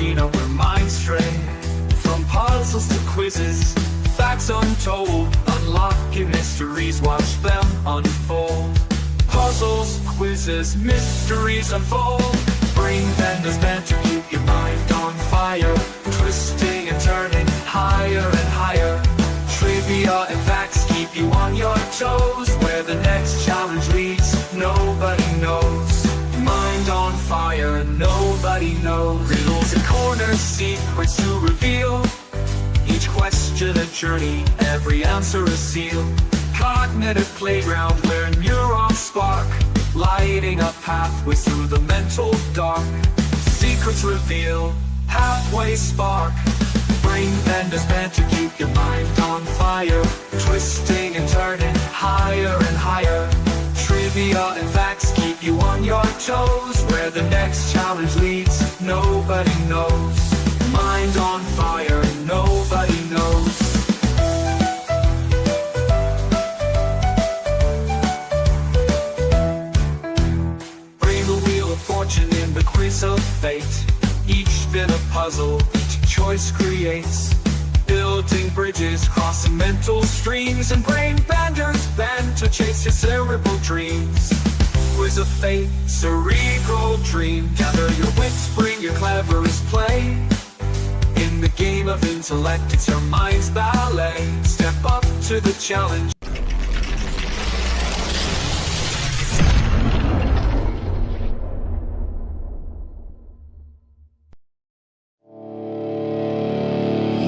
arena where minds stray. From puzzles to quizzes, facts untold, unlocking mysteries, watch them unfold. Puzzles, quizzes, mysteries unfold. Brain Benders Banter, keep your mind on fire, twisting and turning higher and higher. Trivia and facts keep you on your toes. Where the next challenge leads, nobody knows. Mind on fire, nobody knows. Riddles and corners, secrets to reveal. Each question a journey, every answer a seal. Cognitive playground where neurons spark, lighting up pathways through the mental dark. Secrets reveal, pathways spark. Brain Benders Banter, keep your mind on fire, twisting and turning higher and higher. Trivia and facts keep you on your toes. Where the next challenge leads, nobody knows. Mind on fire, nobody knows. Bring the wheel of fortune in the quiz of fate. Each bit of puzzle, each choice creates. Building bridges, crossing mental streams. And Brain Benders Banter, chase your cerebral dreams. Quiz of fate, cerebral dream. Gather your wits, bring your cleverest play. In the game of intellect, it's your mind's ballet. Step up to the challenge.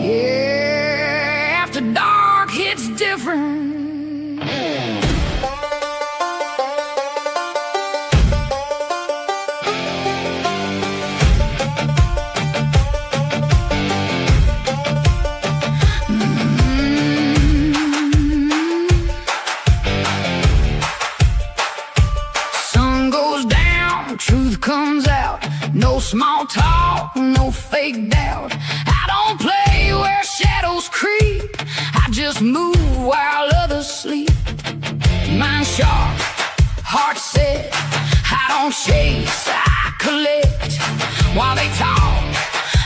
Yeah, after dark hits different. Truth comes out, no small talk, no fake doubt. I don't play where shadows creep, I just move while others sleep. Mind sharp, heart set, I don't chase, I collect. While they talk,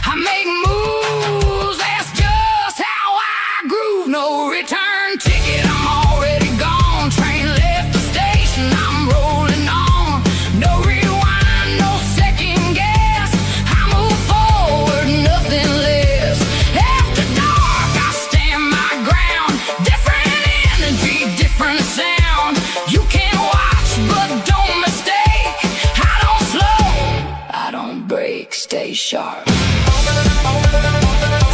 I make moves, that's just how I groove. No return ticket, I'm already gone. Train left the station, I'm rolling on. No rewind, no second guess, I move forward, nothing less. After dark, I stand my ground. Different energy, different sound. You can watch, but don't mistake. I don't slow, I don't break, stay sharp.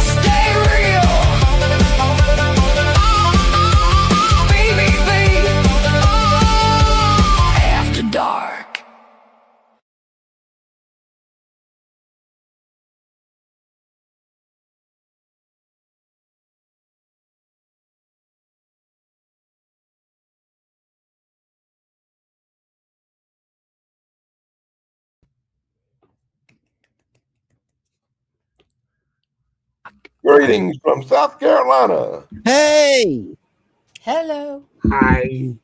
Stay real. Baby, baby. After dark. Greetings from South Carolina. Hey. Hello. Hi.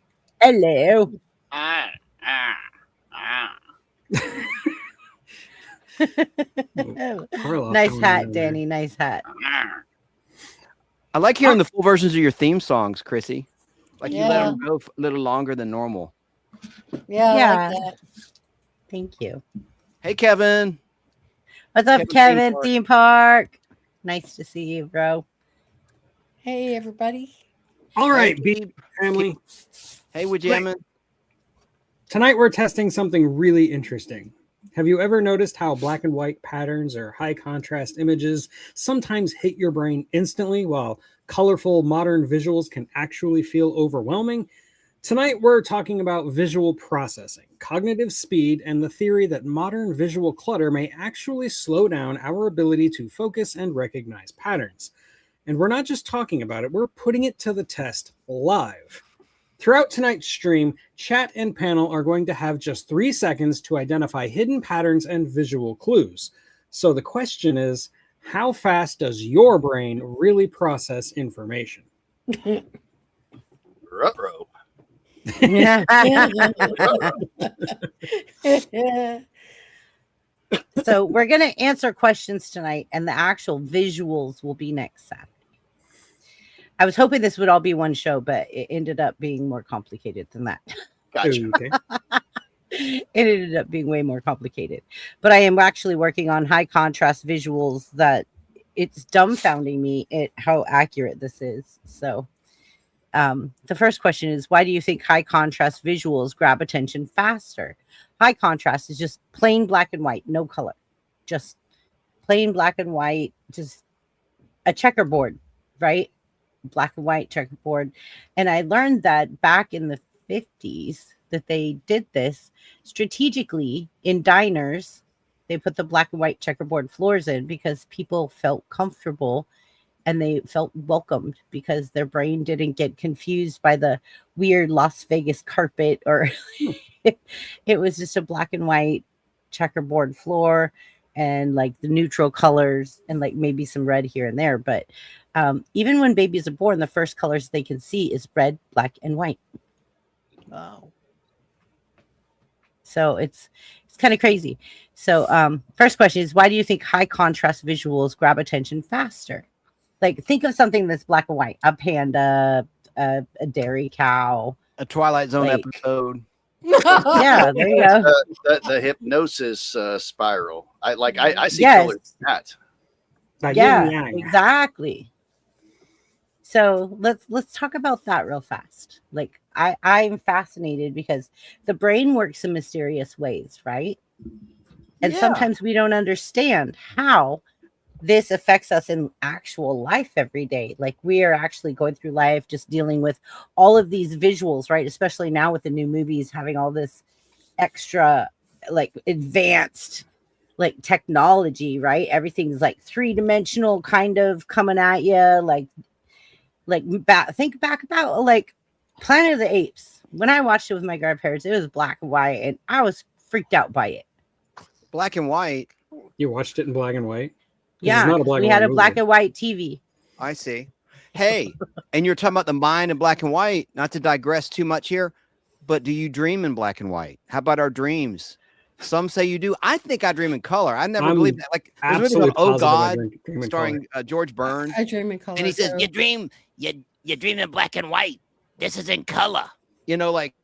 Hello. Nice hat, Danny. Nice hat. I like hearing the full versions of your theme songs, Chrissy. Like you let Yeah. them go a little longer than normal. Yeah. Yeah. I like that. Thank you. Hey, Kevin. What's up, Kevin Kevin? Theme Park. Nice to see you, bro. Hey, everybody. All right, Hey, Beat family. Hey, we're jamming. Tonight we're testing something really interesting. Have you ever noticed how black and white patterns or high contrast images sometimes hit your brain instantly, while colorful modern visuals can actually feel overwhelming? Tonight we're talking about visual processing, cognitive speed, and the theory that modern visual clutter may actually slow down our ability to focus and recognize patterns. And we're not just talking about it, we're putting it to the test live. Throughout tonight's stream, chat and panel are going to have just 3 seconds to identify hidden patterns and visual clues. So the question is, how fast does your brain really process information? Ruh-roh. So we're going to answer questions tonight, and the actual visuals will be next Saturday. I was hoping this would all be one show, but it ended up being more complicated than that. Gotcha. Okay. It ended up being way more complicated. But I am actually working on high contrast visuals that it's dumbfounding me at how accurate this is. So the first question is, why do you think high contrast visuals grab attention faster? High contrast is just plain black and white, no color. Just plain black and white, just a checkerboard, right? Black and white checkerboard. And I learned that back in the 50s that they did this strategically in diners. They put the black and white checkerboard floors in because people felt comfortable and they felt welcomed because their brain didn't get confused by the weird Las Vegas carpet, or it was just a black and white checkerboard floor and like the neutral colors and like maybe some red here and there. But even when babies are born, the first colors they can see is red, black, and white. Wow. So it's kind of crazy. So first question is, why do you think high contrast visuals grab attention faster? Like, think of something that's black and white: a panda, a dairy cow, A Twilight Zone Like- episode. yeah, there you go. The hypnosis spiral. I see Yes. colors in that. Like Yeah, yin yang. exactly. So let's talk about that real fast. Like I'm fascinated because the brain works in mysterious ways, right? And Yeah. sometimes we don't understand how this affects us in actual life every day. Like we are actually going through life just dealing with all of these visuals, right? Especially now with the new movies having all this extra like advanced like technology, right? Everything's like three-dimensional kind of coming at you. Think back about like Planet of the Apes. When I watched it with my grandparents, it was black and white and I was freaked out by it. Black and white. You watched it in black and white? 'Cause Yeah, it's not a black we and had white a black movie. and white TV. I see. Hey, and you're talking about the mind in black and white. Not to digress too much here, but do you dream in black and white? How about our dreams? Some say you do. I think I dream in color. I never I'm believed that. Like there's a movie Absolutely called Oh positive I God, dream in starring George Burns, I dream in color. and he says, too. "You dream in black and white. This is in color." You know, like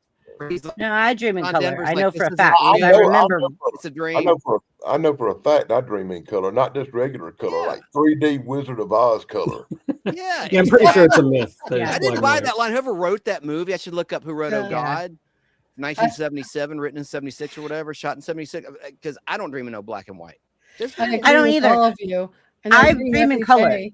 he's like, No, I dream in John color. Denver's I like, know this for a is fact. I because I know- I remember. know for- it's a I dream. know for a fact I dream in color, not just regular color, Yeah. like 3D Wizard of Oz color. Yeah, Yeah, I'm pretty sure it's a myth. That Yeah. it's I black didn't and buy white. that line. Whoever wrote that movie, I should look up who wrote Oh Yeah. God. 1977, written in 76 or whatever, shot in 76. Because I don't dream in no black and white. Just I, agree I don't with either. All of you. And I dream in every color. day.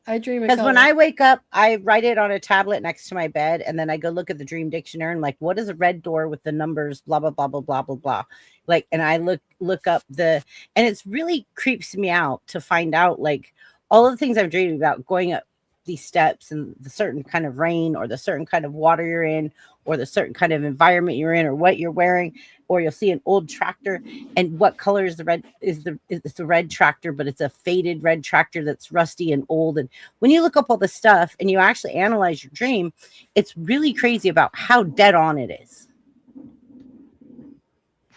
I dream in Because color. when I wake up, I write it on a tablet next to my bed, and then I go look at the dream dictionary and like, what is a red door with the numbers, blah blah blah blah blah blah blah. Like, and I look up and it's really creeps me out to find out like all of the things I've dreamed about going up these steps and the certain kind of rain or the certain kind of water you're in or the certain kind of environment you're in or what you're wearing, or you'll see an old tractor and what color is the red is the red tractor, but it's a faded red tractor that's rusty and old. And when you look up all this stuff and you actually analyze your dream, it's really crazy about how dead on it is.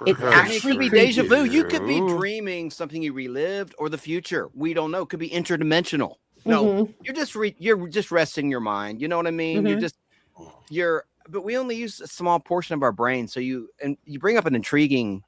It's I mean, it actually could be creepy. deja vu. You could be dreaming something you relived or the future. We don't know. It could be interdimensional. No, Mhm. you're just resting your mind. You know what I mean? But we only use a small portion of our brain. So you bring up an intriguing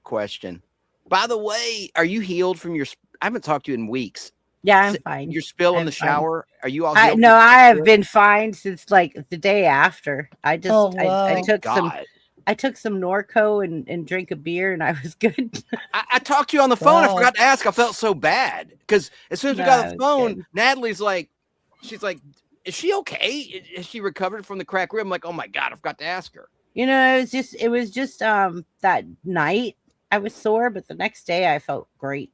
question. By the way, are you healed from your? I haven't talked to you in weeks. Yeah, I'm fine. Your spill in I'm the fine. shower. Are you all? I healed no, from I have your- been fine since like the day after. I just Oh, I wow. took some God. I took some Norco and drank a beer and I was good. I talked to you on the phone. I Wow. forgot to ask. I felt so bad because as soon as we No, got on it the was phone, good. Natalie's like, she's like, "Is she okay? Is she recovered from the crack rib?" I'm like, "Oh my God, I forgot to ask her." You know, it was just that night I was sore, but the next day I felt great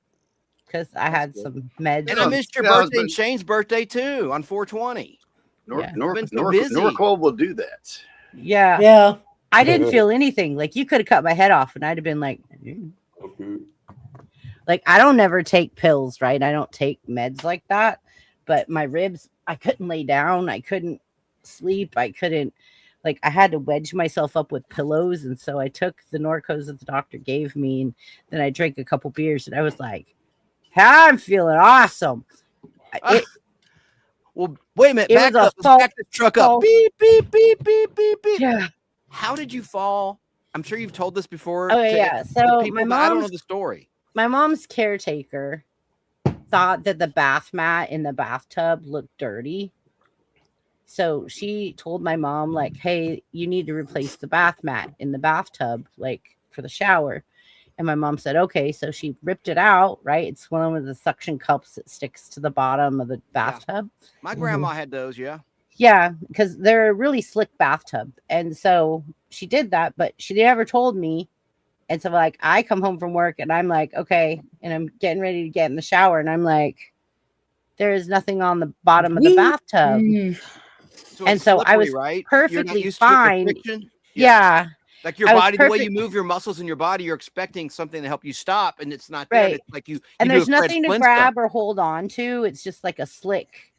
because I had good. some meds. And I missed your Yeah, I was birthday and been- Shane's birthday too on 420. Yeah. Been so busy. Norcold will do that. Yeah. Yeah. I didn't feel anything. Like you could have cut my head off and I'd have been like, Okay. like I don't never take pills, right? I don't take meds like that. But my ribs, I couldn't lay down. I couldn't sleep. I couldn't like I had to wedge myself up with pillows. And so I took the Norcos that the doctor gave me, and then I drank a couple beers, and I was like, I'm feeling awesome. Well, wait a minute. It Back was a up. Let's back this truck up. Beep, beep, beep, beep, beep, beep. Yeah. How did you fall? I'm sure you've told this before. Oh, yeah. So people, but I don't know the story. My mom's caretaker thought that the bath mat in the bathtub looked dirty. So she told my mom, like, hey, you need to replace the bath mat in the bathtub, like for the shower. And my mom said, okay. So she ripped it out, right? It's one of the suction cups that sticks to the bottom of the bathtub. Yeah. My grandma had those, yeah. Yeah, because they're a really slick bathtub. And so she did that, but she never told me. And so, like, I come home from work and I'm like, okay. And I'm getting ready to get in the shower. And I'm like, there is nothing on the bottom of the bathtub. So and so slippery, I was right? perfectly fine. Yeah. Like your body, the way you perfect. move your muscles in your body, you're expecting something to help you stop, and it's not there. Right. It's like you And do there's a Fred nothing to Flintstone. grab or hold on to. It's just like a slick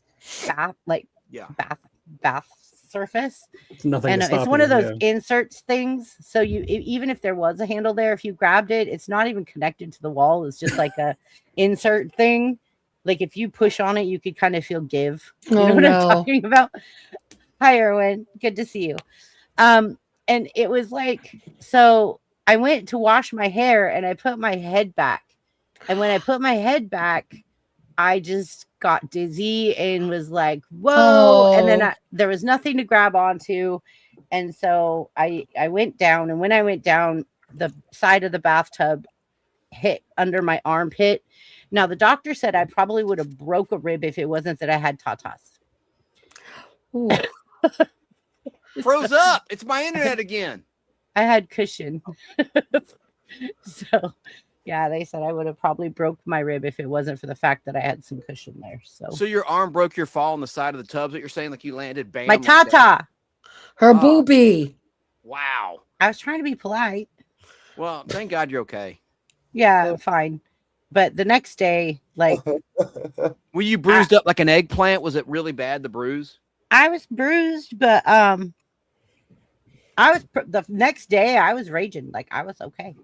bath, bath surface. It's nothing. And to stop it's one you, of those yeah. inserts things. So even if there was a handle there, if you grabbed it, it's not even connected to the wall. It's just like a insert thing. Like if you push on it, you could kind of feel give. You know what I'm talking about? Hi, Erwin. Good to see you. And it was like, so I went to wash my hair and I put my head back. And when I put my head back, I just got dizzy and was like, whoa. Oh. And then there was nothing to grab onto. And so I went down. And when I went down, the side of the bathtub hit under my armpit. Now, the doctor said I probably would have broke a rib if it wasn't that I had tatas. Froze up. It's my internet again. I had cushion. So, yeah, they said I would have probably broke my rib if it wasn't for the fact that I had some cushion there. So your arm broke your fall on the side of the tub that you're saying, like you landed, bam. My tata. Her boobie. Wow. I was trying to be polite. Well, thank God you're okay. Yeah, fine. But the next day, like... Were you bruised up like an eggplant? Was it really bad, the bruise? I was bruised, but the next day I was raging. Like I was okay.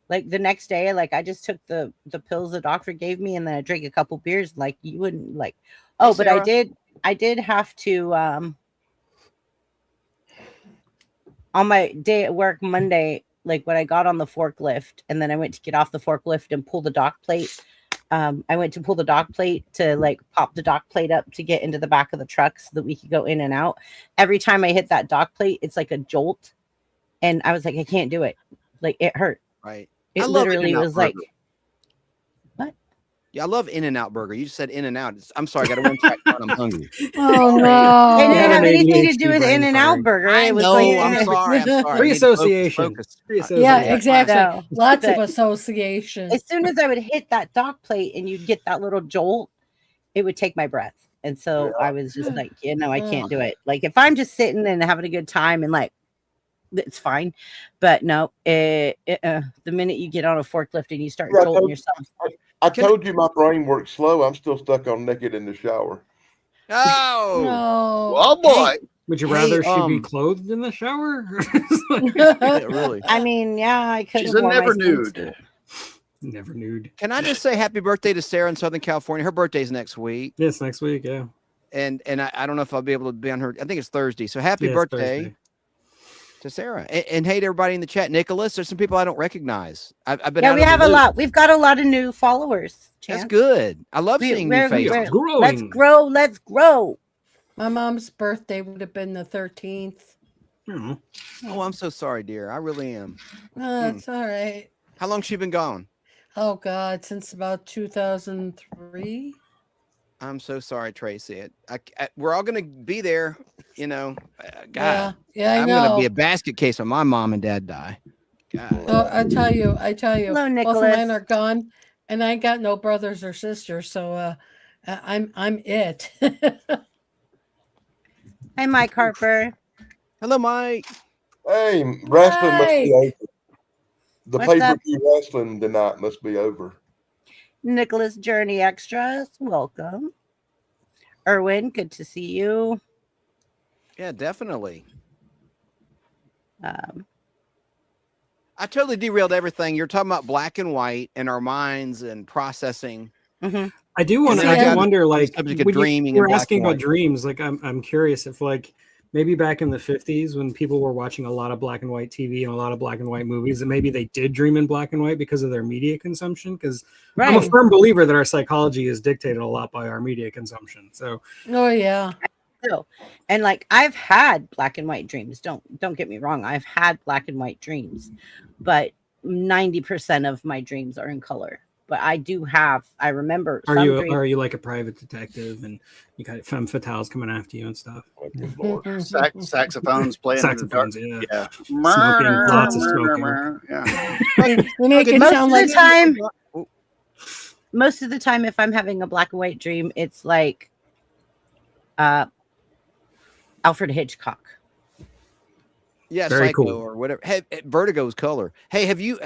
Like the next day, like I just took the pills the doctor gave me, and then I drank a couple beers. Like you wouldn't like. Oh, hey, but I did have to on my day at work Monday, like when I got on the forklift and then I went to get off the forklift and pull the dock plate. I went to pull the dock plate to like pop the dock plate up to get into the back of the truck so that we could go in and out. Every time I hit that dock plate, it's like a jolt. And I was like, I can't do it. Like it hurt. Right. It literally was like, what? Yeah, I love In-N-Out Burger. You just said In-N-Out. I'm sorry, I got to one track down. I'm hungry. Oh no! It didn't have anything to do with In-N-Out Burger. It was like, I'm sorry. Pre-association. Yeah, exactly. So, lots of association. As soon as I would hit that dock plate and you'd get that little jolt, it would take my breath. And so I was just like, I can't do it. Like if I'm just sitting and having a good time and like, it's fine. But no, the minute you get on a forklift and you start jolting yourself. I told you my brain works slow. I'm still stuck on naked in the shower. Oh, no. Oh boy. Would you rather she be clothed in the shower? Yeah, really? I mean, yeah, I could. She's a never nude. Never nude. Can I just say happy birthday to Sarah in Southern California? Her birthday's next week. Yes, next week, yeah. And I don't know if I'll be able to be on her. I think it's Thursday. So happy birthday to Sarah. And hey to everybody in the chat. Nicholas, there's some people I don't recognize. I've been we have a lot. We've got a lot of new followers. Chance. That's good. I love seeing new faces. Let's grow. Let's grow. My mom's birthday would have been the 13th. Oh, I'm so sorry, dear. I really am. It's all right. How long's she been gone? Oh God, since about 2003. I'm so sorry, Tracy. We're all gonna be there, God. Yeah, I'm gonna be a basket case when my mom and dad die. God. Oh, I tell you. Hello, Nicholas. Both of mine are gone, and I got no brothers or sisters, so I'm it. Hi, Mike Harper. Hello, Mike. Hey, wrestling must be over. The What's pay-per-view wrestling tonight must be over. Nicholas Journey Extras, welcome. Erwin, good to see you. Yeah, definitely. Um, I totally derailed everything. You're talking about black and white and our minds and processing. mhm. I do want And to. then I I do got wonder, on the like, subject of when dreaming you in were black asking and about white. dreams, like, I'm curious if, like, maybe back in the 50s when people were watching a lot of black and white TV and a lot of black and white movies, and maybe they did dream in black and white because of their media consumption. Because I'm a Right. firm believer that our psychology is dictated a lot by our media consumption. So Oh yeah. So, and like I've had black and white dreams. Don't get me wrong. I've had black and white dreams, but 90% of my dreams are in color. But I remember are some you dreams. are you like a private detective and you got femme fatales coming after you and stuff? Good Lord. Saxophones playing in the dark. Saxophones, yeah. Yeah. Smoking, lots of smoking. Yeah. You make it Most sound of like the time, most of the time, if I'm having a black and white dream, it's like Alfred Hitchcock. Yeah, Very Psycho cool. or whatever. Hey, Vertigo's color. Hey, have you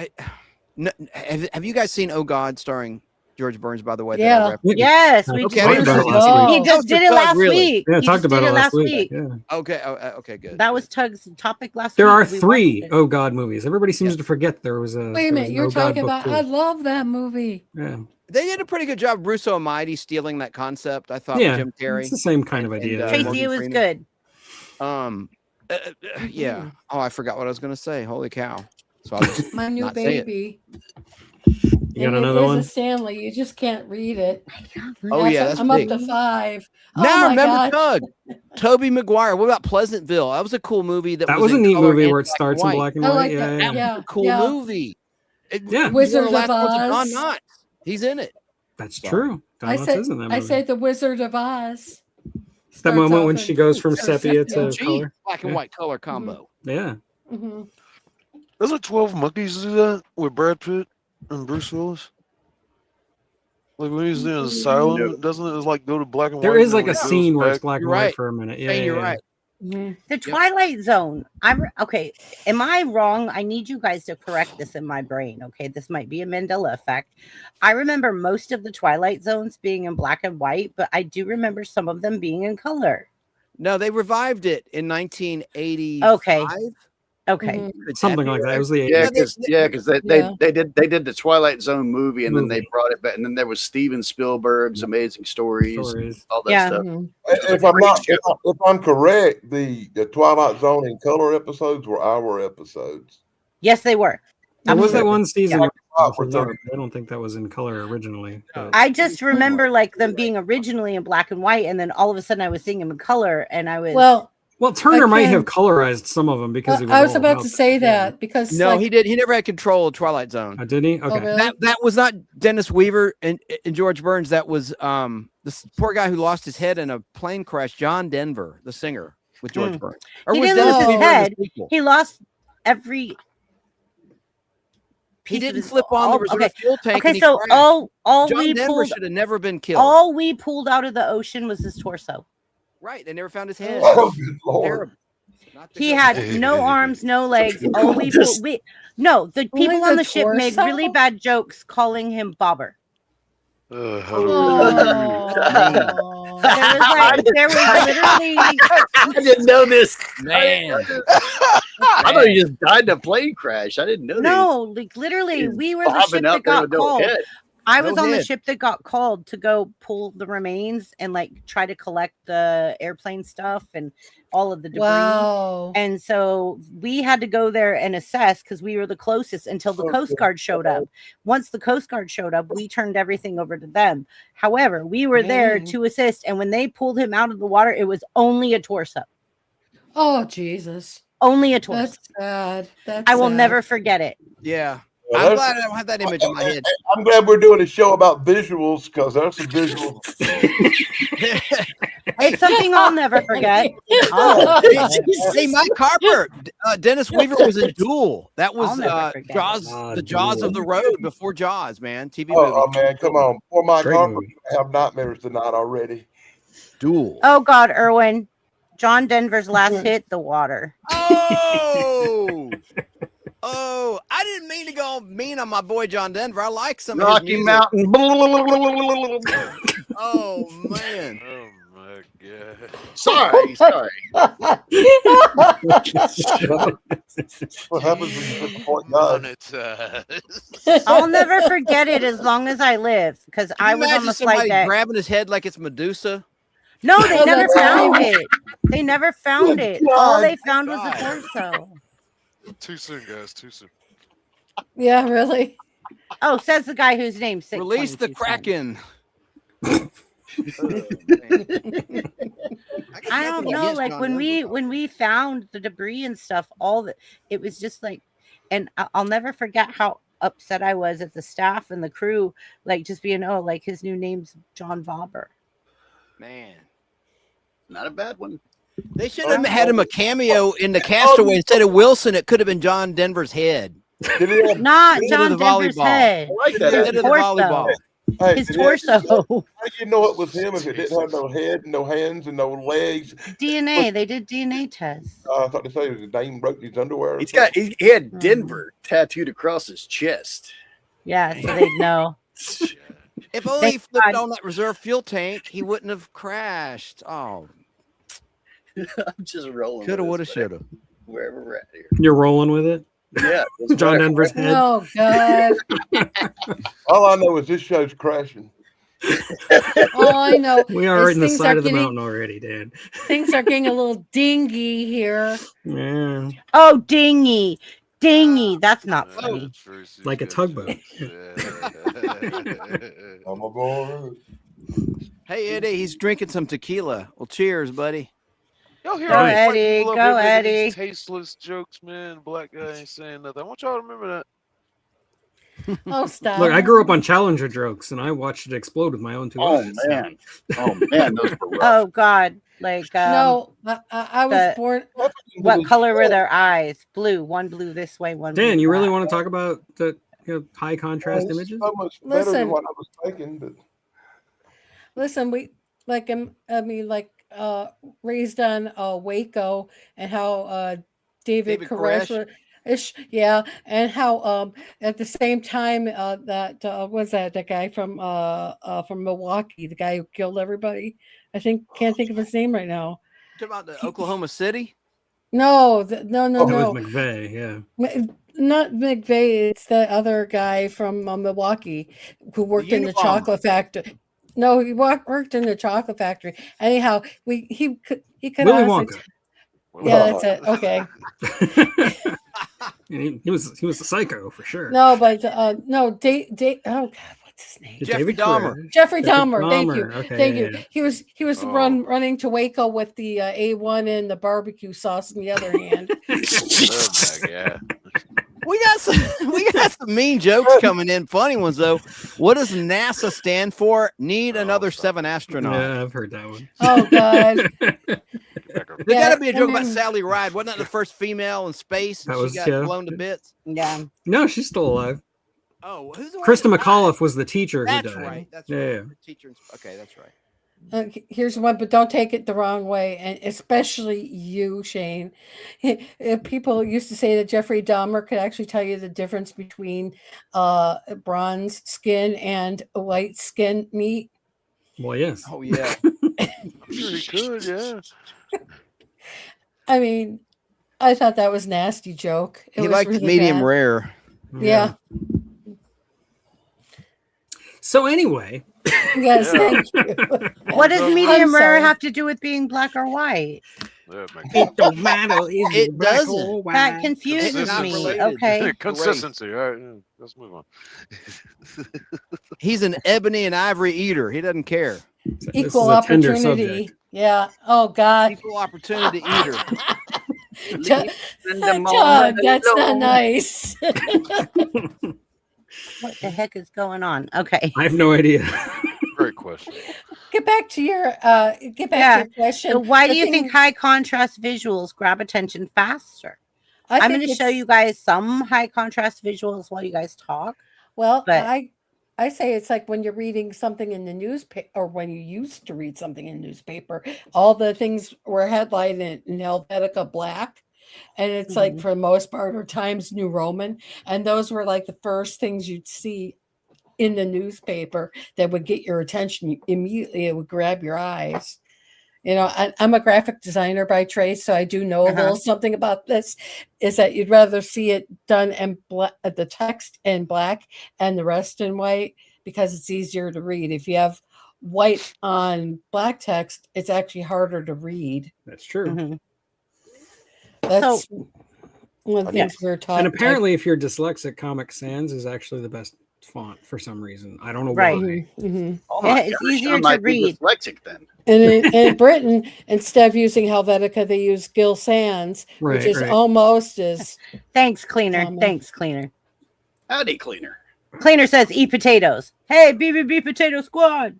guys seen Oh God starring George Burns? By the way, Yeah. that I referenced? Yes, we Talked Okay, about it Years last ago. week. He just did it last week. Yeah, He talked just about did it it last week. Yeah. Okay, okay, good. That was Tug's topic last There week. are We watched 3 it. Oh God movies. Everybody seems to forget there was a. Wait a there was minute, an you're Oh God talking book about too. I love that movie. Yeah. They did a pretty good job. Russo and Mighty stealing that concept. I thought Yeah, Jim Carrey. it's the same kind of and, idea. and, yeah. Tracy, Morgan it was Freeman. good. Yeah. Oh, I forgot what I was going to say. Holy cow! So I'll just My new not say it. baby. You got And another it is one? a Stanley. You just can't read it. Oh yeah, that's I'm big. up to 5. Now Oh my remember gosh. Tug, Toby Maguire. What about Pleasantville? That was a cool movie. That That was a in neat color movie and where it black and starts in white. black and I white. like Yeah, that. yeah. Yeah. Cool yeah. movie. Yeah. Wizard One the of last words of Don Oz. Knotts. He's in it. That's So, true. I Don Knotts said is in that I movie. say the Wizard of Oz. That Starts moment off when in- she goes from or sepia to Gee, color. black and Yeah. white color combo. Yeah. Mhm. Doesn't 12 Monkeys do that with Brad Pitt and Bruce Willis? Like when he's in the asylum, doesn't it like go to black and There white? is and like then a when it goes scene where it's back- black and You're white right. for a minute. Yeah, Saying you're yeah, right. The Twilight Zone. Okay. Am I wrong? I need you guys to correct this in my brain. Okay, this might be a Mandela effect. I remember most of the Twilight Zones being in black and white, but I do remember some of them being in color. No, they revived it in 1985. Okay. Okay. Mhm. Could Something that like be that. right? It was the Yeah, 80s. because they Yeah. did the Twilight Zone movie, and then they Movie. brought it back, and then there was Steven Spielberg's Amazing Stories, Stories. all that Yeah. stuff. Mhm. If I'm correct, the Twilight Zone in color episodes were our episodes. Yes, they were. There was that Absolutely. one season. Yeah. I don't think that was in color originally. but- I just remember like them being originally in black and white, and then all of a sudden I was seeing them in color, and I was Well, Turner might Again, have colorized some of them because he was I was all about to say Yeah. that because No, like, he did. He never had control of Twilight Zone. Did he? oh, Okay. really? That was not Dennis Weaver and George Burns. That was this poor guy who lost his head in a plane crash. John Denver, the singer, with George Burns. Or he was didn't Dennis lose his Weaver in the head. sequel? He lost every. He piece of didn't his- flip on the all- reserve okay. fuel tank. Okay, and he so crashed. all John we Denver pulled, should have never been killed. all we pulled out of the ocean was his torso. Right, they never found his head. Oh, good Lord. Terrible. Not the He good had one. no arms, no legs. All we Just- pulled, the people Only on the the ship made torso? really bad jokes calling him Bobber. Oh. There was literally I didn't know this. Man. I thought he just died in a plane crash. I didn't know that. no, like literally, He's we were the bobbing ship out that there got with no called. head. I was No on the head. ship that got called to go pull the remains and like try to collect the airplane stuff and all of the debris. Wow. And so we had to go there and assess because we were the closest until the Coast Guard showed up. Once the Coast Guard showed up, we turned everything over to them. However, we were there Dang. to assist. And when they pulled him out of the water, it was only a torso. Oh Jesus. Only a torso. That's sad. That's I will sad. never forget it. Yeah. Well, I'm that's- glad I don't have that image in my head. I'm glad we're doing a show about visuals because there's some visuals. It's something I'll never forget. Hey, Mike Harper, Dennis Weaver was in Duel. That was I'll never forget Jaws, the Jaws Duel. of the Road before Jaws, man. TV movie. Oh, man, come on. Poor Mike Great Harper movie. have nightmares tonight already. Duel. Oh God, Erwin. John Denver's last hit, the water. Oh, oh! I didn't mean to go mean on my boy John Denver. I like some of his Rocky music. Mountain. Oh man! Oh my God. Sorry. What happens when you disappoint God? Monetize. I'll never forget it as long as I live, because Can I you was on imagine the flight somebody deck. grabbing his head like it's Medusa? No, they Oh, never that's found right. it. They never found Good it. All God. they found was the God. torso. Too soon, guys. Too soon. Yeah, really. Oh, says the guy whose name's sick. Release the 22 times. Kraken. I don't know. Like when we found the debris and stuff, it was just like, and I'll never forget how upset I was at the staff and the crew, like just being, oh, like his new name's John Vauber. Man, Not a bad one. they should have had him a cameo in the Castaway instead of Wilson. It could have been John Denver's head. Did he have, Not Instead of John the Denver's volleyball. head. I like that. His Instead of the torso. volleyball. hey, His did he have- torso. how do you know it was him if it didn't have no head, no hands, and no legs? DNA. They did DNA tests. I thought they say his name broke his underwear. or He's got. something. He had Denver tattooed across his chest. Yeah, so they'd know. If only Thank he flipped God. on that reserve fuel tank, he wouldn't have crashed. Oh, I'm just rolling. coulda, with woulda, this, shoulda. Wherever we're at here. You're rolling with it. Yeah, that's John better. Denver's head. Oh God. All I know is this show's crashing. All I know We are is in the things side are of the getting- mountain already, Dan. things are getting a little dingy here. Yeah, Oh, dingy. That's not funny. like a tugboat. I'm aboard. Hey, Eddie, he's drinking some tequila. Well, cheers, buddy. Y'all hear Go, all these white Eddie, people up go, here making Eddie. these tasteless jokes, man. Black guy ain't saying nothing. I want y'all to remember that. Oh, stop. Look, I grew up on Challenger jokes, and I watched it explode with my own two Oh eyes. man, those were rough. Oh God. Like No, I was the- born. what color were their eyes? Blue. One blue this way, one blue Dan, you really that want to talk about the high contrast It's images? so much better Listen. than what I was thinking. But Listen, we like raised on Waco and how David David Koresh yeah, and how at the same time that was that guy from Milwaukee, the guy who killed everybody. I can't think of his name right now. Talking about the Oklahoma City? No, That no. was McVeigh, yeah. Not McVeigh. It's the other guy from Milwaukee who worked in the Unabomber. chocolate factory. No, he worked in the chocolate factory. Anyhow, he could Willy honestly. Wonka. Yeah, that's it. Okay. he was a psycho for sure. No, but no, oh God, what's his name? Jeffrey David Dahmer. Koresh. Jeffrey Dahmer. Thank you. Okay, Thank yeah, you. yeah. He was running to Waco with the A1 and the barbecue sauce in the other hand. Oh my god. We got some mean jokes coming in, funny ones though. What does NASA stand for? Need another 7 astronauts. Yeah, I've heard that one. Oh God. There Yeah, gotta be a joke and about then- Sally Ride. Wasn't that the first female in space? And That was- she got yeah. blown to bits. Yeah. No, she's still alive. Oh, who's the one Krista that died? McAuliffe was the teacher who That's died. right. That's Yeah, right. Teacher. Okay, that's right. Here's one, but don't take it the wrong way, and especially you, Shane. People used to say that Jeffrey Dahmer could actually tell you the difference between bronze skin and white skin meat. Well, yes. Oh yeah. I'm sure he could, yeah. I mean, I thought that was a nasty joke. It He was liked really medium bad. rare. Yeah. So anyway, Yes. Yeah. Thank you. What does I'm medium rare sorry. have to do with being black or white? Oh my god. it don't matter. It doesn't. That confuses It's me. related. Okay. Consistency. All right, yeah, let's move on. He's an ebony and ivory eater. He doesn't care. Equal opportunity. Yeah. Oh God. Equal opportunity eater. Doug, that's not nice. What the heck is going on? Okay. I have no idea. Great question. Get back to your to your question. So why The do you thing- think high contrast visuals grab attention faster? I'm think going to show it's- you guys some high contrast visuals while you guys talk. Well, but- I say it's like when you're reading something in the newspaper, or when you used to read something in the newspaper, all the things were headlined in Helvetica black. And it's like, for the most part, or Times New Roman. And those were like the first things you'd see in the newspaper that would get your attention immediately. It would grab your eyes. You know, I'm a graphic designer by trade, so I do know a little something about this. Is that you'd rather see it done in black, the text in black and the rest in white, because it's easier to read. If you have white on black text, it's actually harder to read. That's true. That's one of the things we're taught. And apparently, if you're dyslexic, Comic Sans is actually the best font for some reason. I don't know Right. why. Oh my It's gosh, easier I might to read. be dyslexic then. And in Britain, instead of using Helvetica, they use Gill Sans, which is almost as. Thanks, Cleaner. Thanks, Cleaner. Howdy, Cleaner. Cleaner says, "Eat potatoes." Hey, BBB Potato Squad.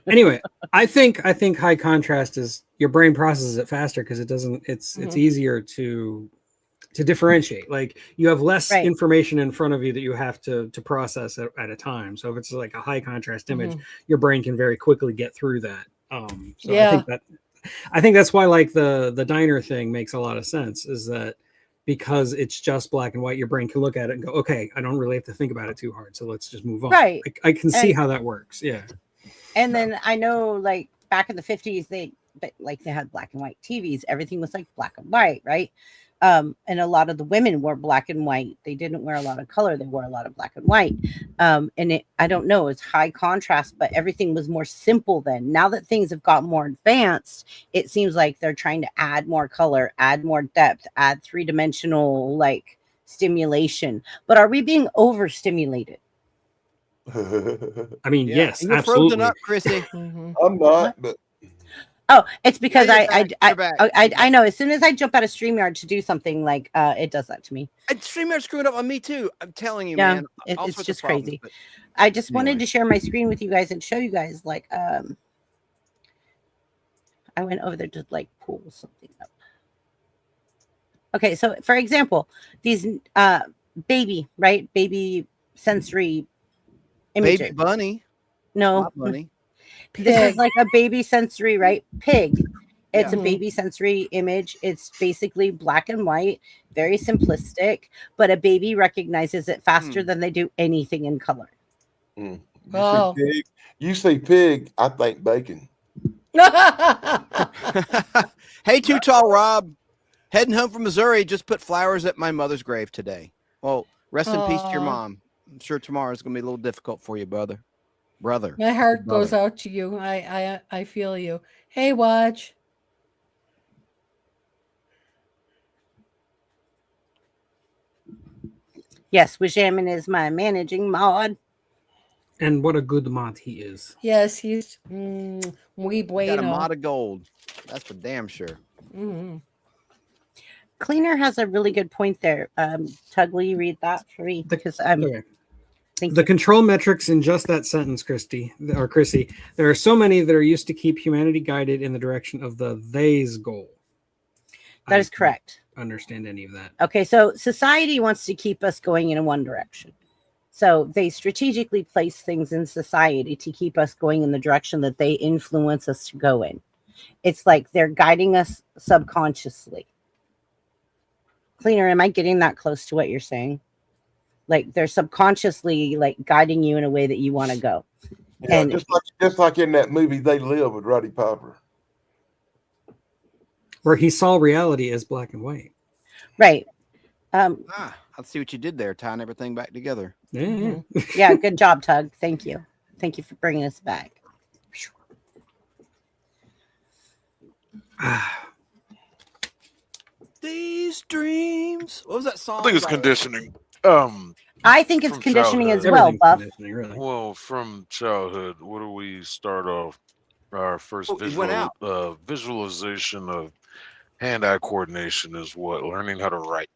Anyway, I think high contrast is your brain processes it faster because it doesn't. It's easier to differentiate. Like you have less information in front of you that you have to process at a time. So if it's like a high contrast image, your brain can very quickly get through that. I think that's why like the diner thing makes a lot of sense, is that because it's just black and white, your brain can look at it and go, okay, I don't really have to think about it too hard, so let's just move on. Right. I can see how that works. Yeah. And then I know, like back in the 50s, they had black and white TVs. Everything was like black and white, right? And a lot of the women wore black and white. They didn't wear a lot of color. They wore a lot of black and white. And I don't know, it's high contrast, but everything was more simple then. Now that things have got more advanced, it seems like they're trying to add more color, add more depth, add three-dimensional like stimulation. But are we being overstimulated? I mean, yes, you're absolutely. frozen up, Chrissy. I'm not, but oh, it's because You're back. I know as soon as I jump out of StreamYard to do something, like it does that to me. StreamYard screwed up on me too. I'm telling you, man. It's just crazy. I just wanted to share my screen with you guys and show you guys, like, I went over there to like pull something up. Okay, so for example, these baby sensory images. Baby bunny. No, Not bunny. This is like a baby sensory, right? Pig. It's a baby sensory image. It's basically black and white, very simplistic, but a baby recognizes it faster than they do anything in color. You say pig, I think bacon. Hey, Too Tall Rob, heading home from Missouri, just put flowers at my mother's grave today. Well, rest in peace to your mom. I'm sure tomorrow's going to be a little difficult for you, brother. My heart goes out to you. I feel you. Hey, Watch. Yes, Wishaman is my managing mod. And what a good mod he is. Yes, he's muy bueno. Got a mod of gold. That's for damn sure. Cleaner has a really good point there. Tug, will you read that for me? Because the control metrics in just that sentence, Chrissy, there are so many that are used to keep humanity guided in the direction of the they's goal. That is correct. Understand any of that? Okay, so society wants to keep us going in one direction. So they strategically place things in society to keep us going in the direction that they influence us to go in. It's like they're guiding us subconsciously. Cleaner, am I getting that close to what you're saying? Like they're subconsciously like guiding you in a way that you want to go. Yeah, and just like in that movie They Live with Roddy Piper, where he saw reality as black and white. Right. I see what you did there, tying everything back together. Yeah, good job, Tug. Thank you. Thank you for bringing us back. These dreams. What was that song? I think it's conditioning. I think it's conditioning childhood. as well, Buff. Really. Well, from childhood, what do we start off? Our first visualization of hand-eye coordination is what? Learning how to write.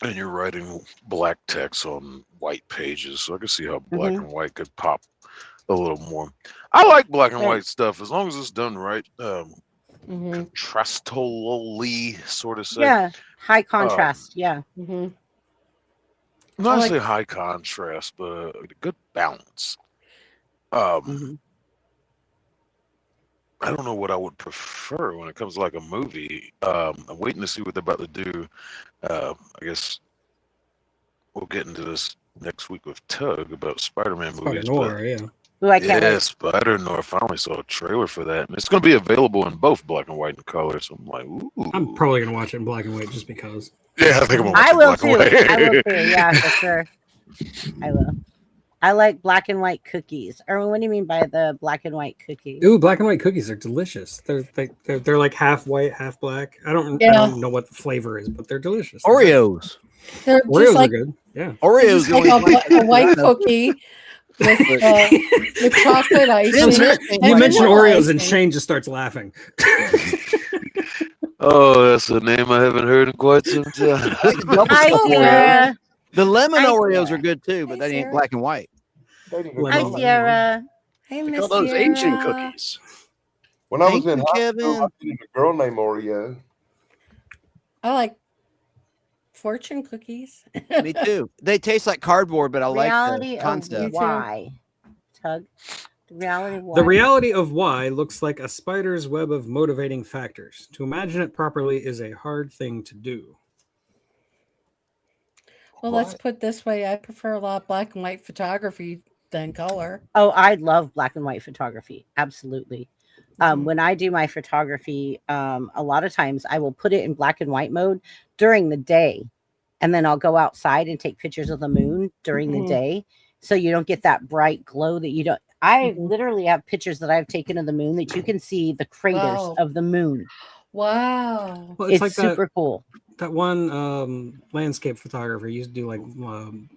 And you're writing black text on white pages. So I can see how black and white could pop a little more. I like black and white stuff as long as it's done right. Contrastally, sort of say. Yeah, high contrast. Yeah. Not say high contrast, but a good balance. I don't know what I would prefer when it comes to like a movie. I'm waiting to see what they're about to do. I guess we'll get into this next week with Tug about Spider-Man movies. Noir, yeah. Ooh, I can't wait. Yes, but I didn't know. I finally saw a trailer for that. And it's going to be available in both black and white and color. So I'm like, ooh. I'm probably gonna watch it in black and white just because. Yeah, I think I'm gonna watch I it will black and too. white. I will too. Yeah, for sure. I will. I like black and white cookies. Erwin, what do you mean by the black and white cookies? Ooh, black and white cookies are delicious. They're like half white, half black. I don't know what the flavor is, but they're delicious. Oreos. They're Oreos just like, are good. Yeah. Oreos. like a white cookie with chocolate icing. You mentioned Oreos and icing. Shane just starts laughing. Oh, that's a name I haven't heard in quite some time. Hi, Sierra. The lemon Hi, Oreos Sierra. are good too, but Hey, they ain't Sierra. black and white. Hi, Sierra. Hey, They Miss call those Sierra. Asian cookies. When I was Thank in you, high Kevin. school, I dated a girl named Oreo. I like fortune cookies. Me too. They taste like cardboard, but I like Reality the of concept. why? Tug. The reality of why? The reality of why looks like a spider's web of motivating factors. To imagine it properly is a hard thing to do. Well, let's put this way. I prefer a lot of black and white photography than color. Oh, I love black and white photography. Absolutely. When I do my photography, a lot of times I will put it in black and white mode during the day. And then I'll go outside and take pictures of the moon during the day. So you don't get that bright glow that you don't. I literally have pictures that I've taken of the moon that you can see the craters of the moon. Wow. Well, It's like super cool. That one landscape photographer used to do like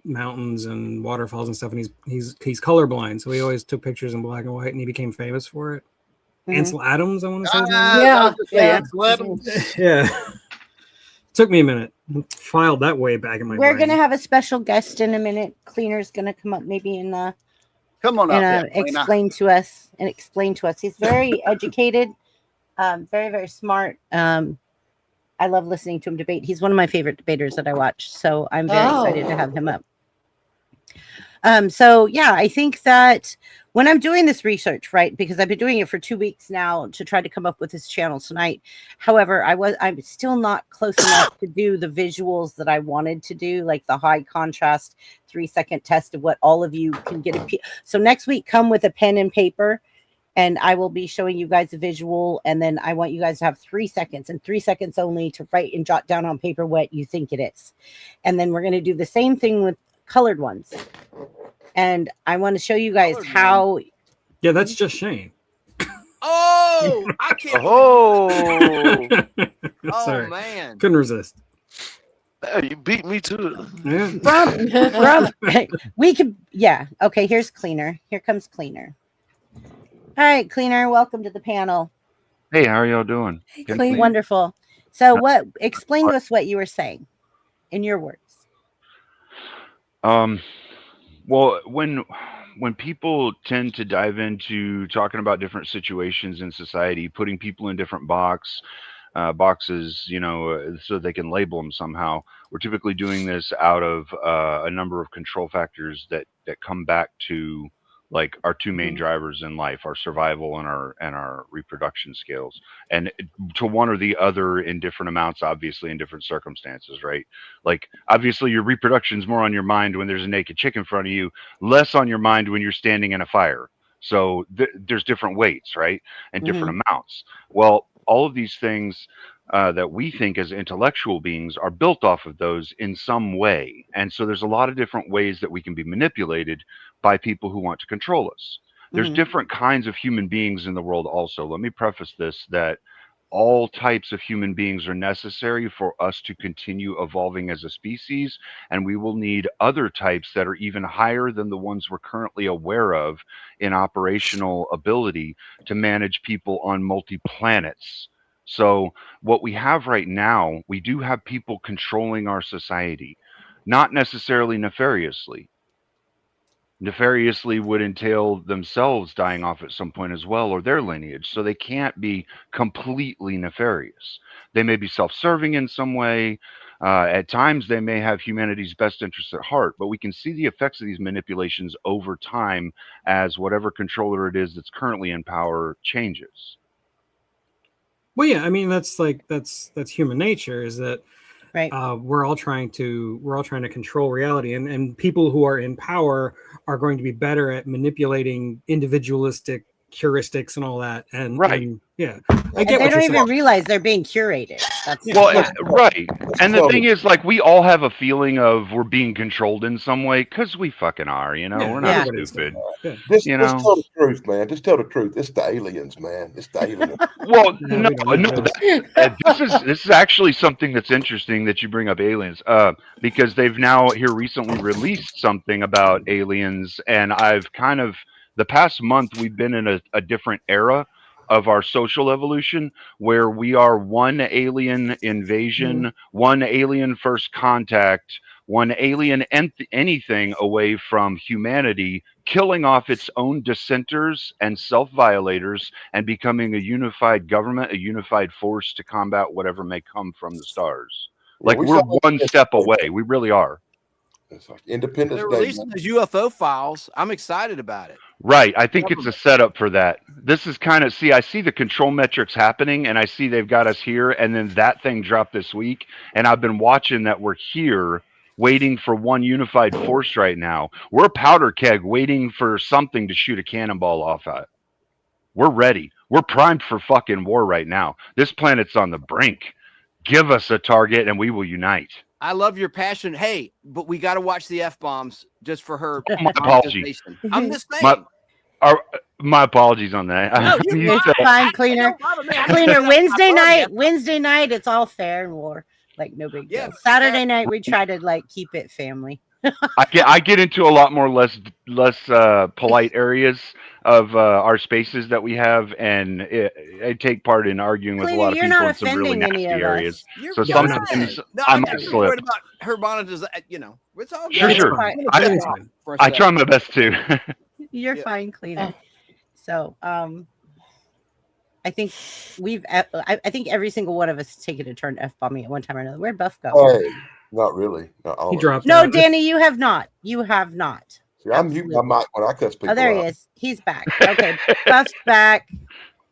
mountains and waterfalls and stuff, and he's colorblind, so he always took pictures in black and white, and he became famous for it. Ansel Adams, I want to say. his name. Ansel Adams. Yeah. Took me a minute. Filed that way back in my We're brain. gonna have a special guest in a minute. Cleaner's gonna come up maybe and come on up and explain to us. He's very educated, very, very smart. I love listening to him debate. He's one of my favorite debaters that I watch. So I'm very excited to have him up. So yeah, I think that when I'm doing this research, right, because I've been doing it for 2 weeks now to try to come up with this channel tonight. However, I'm still not close enough to do the visuals that I wanted to do, like the high contrast 3-second test of what all of you can get. So next week, come with a pen and paper, and I will be showing you guys a visual. And then I want you guys to have 3 seconds and 3 seconds only to write and jot down on paper what you think it is. And then we're going to do the same thing with colored ones. And I want to show you guys how. Yeah, that's just Shane. Oh, I can't. Oh, Sorry. Man. Couldn't resist. You beat me to it. Yeah. We could, yeah. Okay, here's Cleaner. Here comes Cleaner. All right, Cleaner, welcome to the panel. Hey, how are y'all doing? Wonderful. So explain to us what you were saying in your words. Well, when people tend to dive into talking about different situations in society, putting people in different boxes, so they can label them somehow, we're typically doing this out of a number of control factors that come back to like our two main drivers in life, our survival and our reproduction skills, and to one or the other in different amounts, obviously in different circumstances, right? Like obviously your reproduction is more on your mind when there's a naked chick in front of you, less on your mind when you're standing in a fire. So there's different weights, right? And different amounts. Well, all of these things that we think as intellectual beings are built off of those in some way. And so there's a lot of different ways that we can be manipulated by people who want to control us. There's different kinds of human beings in the world also. Let me preface this, that all types of human beings are necessary for us to continue evolving as a species, and we will need other types that are even higher than the ones we're currently aware of in operational ability to manage people on multi-planets. So what we have right now, we do have people controlling our society, not necessarily nefariously. Nefariously would entail themselves dying off at some point as well, or their lineage. So they can't be completely nefarious. They may be self-serving in some way. At times, they may have humanity's best interests at heart, but we can see the effects of these manipulations over time as whatever controller it is that's currently in power changes. Well, yeah, I mean that's human nature. Is that Right. We're all trying to control reality, and people who are in power are going to be better at manipulating individualistic heuristics and all that. And yeah, I get they what don't you're even saying. realize they're being curated. That's right. And the thing is, like, we all have a feeling of we're being controlled in some way because we fucking are. You know, we're not stupid. Just You know, tell the truth, man. Just tell the truth. It's the aliens, man. It's the aliens. well, no. This is actually something that's interesting that you bring up aliens, because they've now here recently released something about aliens, and I've kind of the past month we've been in a different era of our social evolution where we are one alien invasion, one alien first contact, one alien anything away from humanity killing off its own dissenters and self-violators and becoming a unified government, a unified force to combat whatever may come from the stars. Like, we're one step away. We really are. It's like Independence They're Day. releasing those UFO files. I'm excited about it. Right. I think it's a setup for that. This is kind of, I see the control metrics happening, and I see they've got us here, and then that thing dropped this week, and I've been watching that we're here waiting for one unified force right now. We're a powder keg waiting for something to shoot a cannonball off at. We're ready. We're primed for fucking war right now. This planet's on the brink. Give us a target, and we will unite. I love your passion. Hey, but we got to watch the F-bombs just for her. My apology. I'm just saying. My apologies on that. No, you're fine, Cleaner. Cleaner, Wednesday night, it's all fair and war. Like, no big deal. Saturday night, we try to, like, keep it family. I get into a lot more less polite areas of our spaces that we have, and I take part in arguing with a lot of people in some really nasty areas. So sometimes I might slip. About her monetization, you know, it's all sure. I try my best too. You're fine, Cleaner. So, I think I think every single one of us has taken a turn F-bombing at one time or another. Where'd Buff go? Hey, not really. He dropped. No, Danny, you have not. You have not. See, I'm muting my mic when I cuss people. Oh, there he is. He's back. Okay, Buff's back.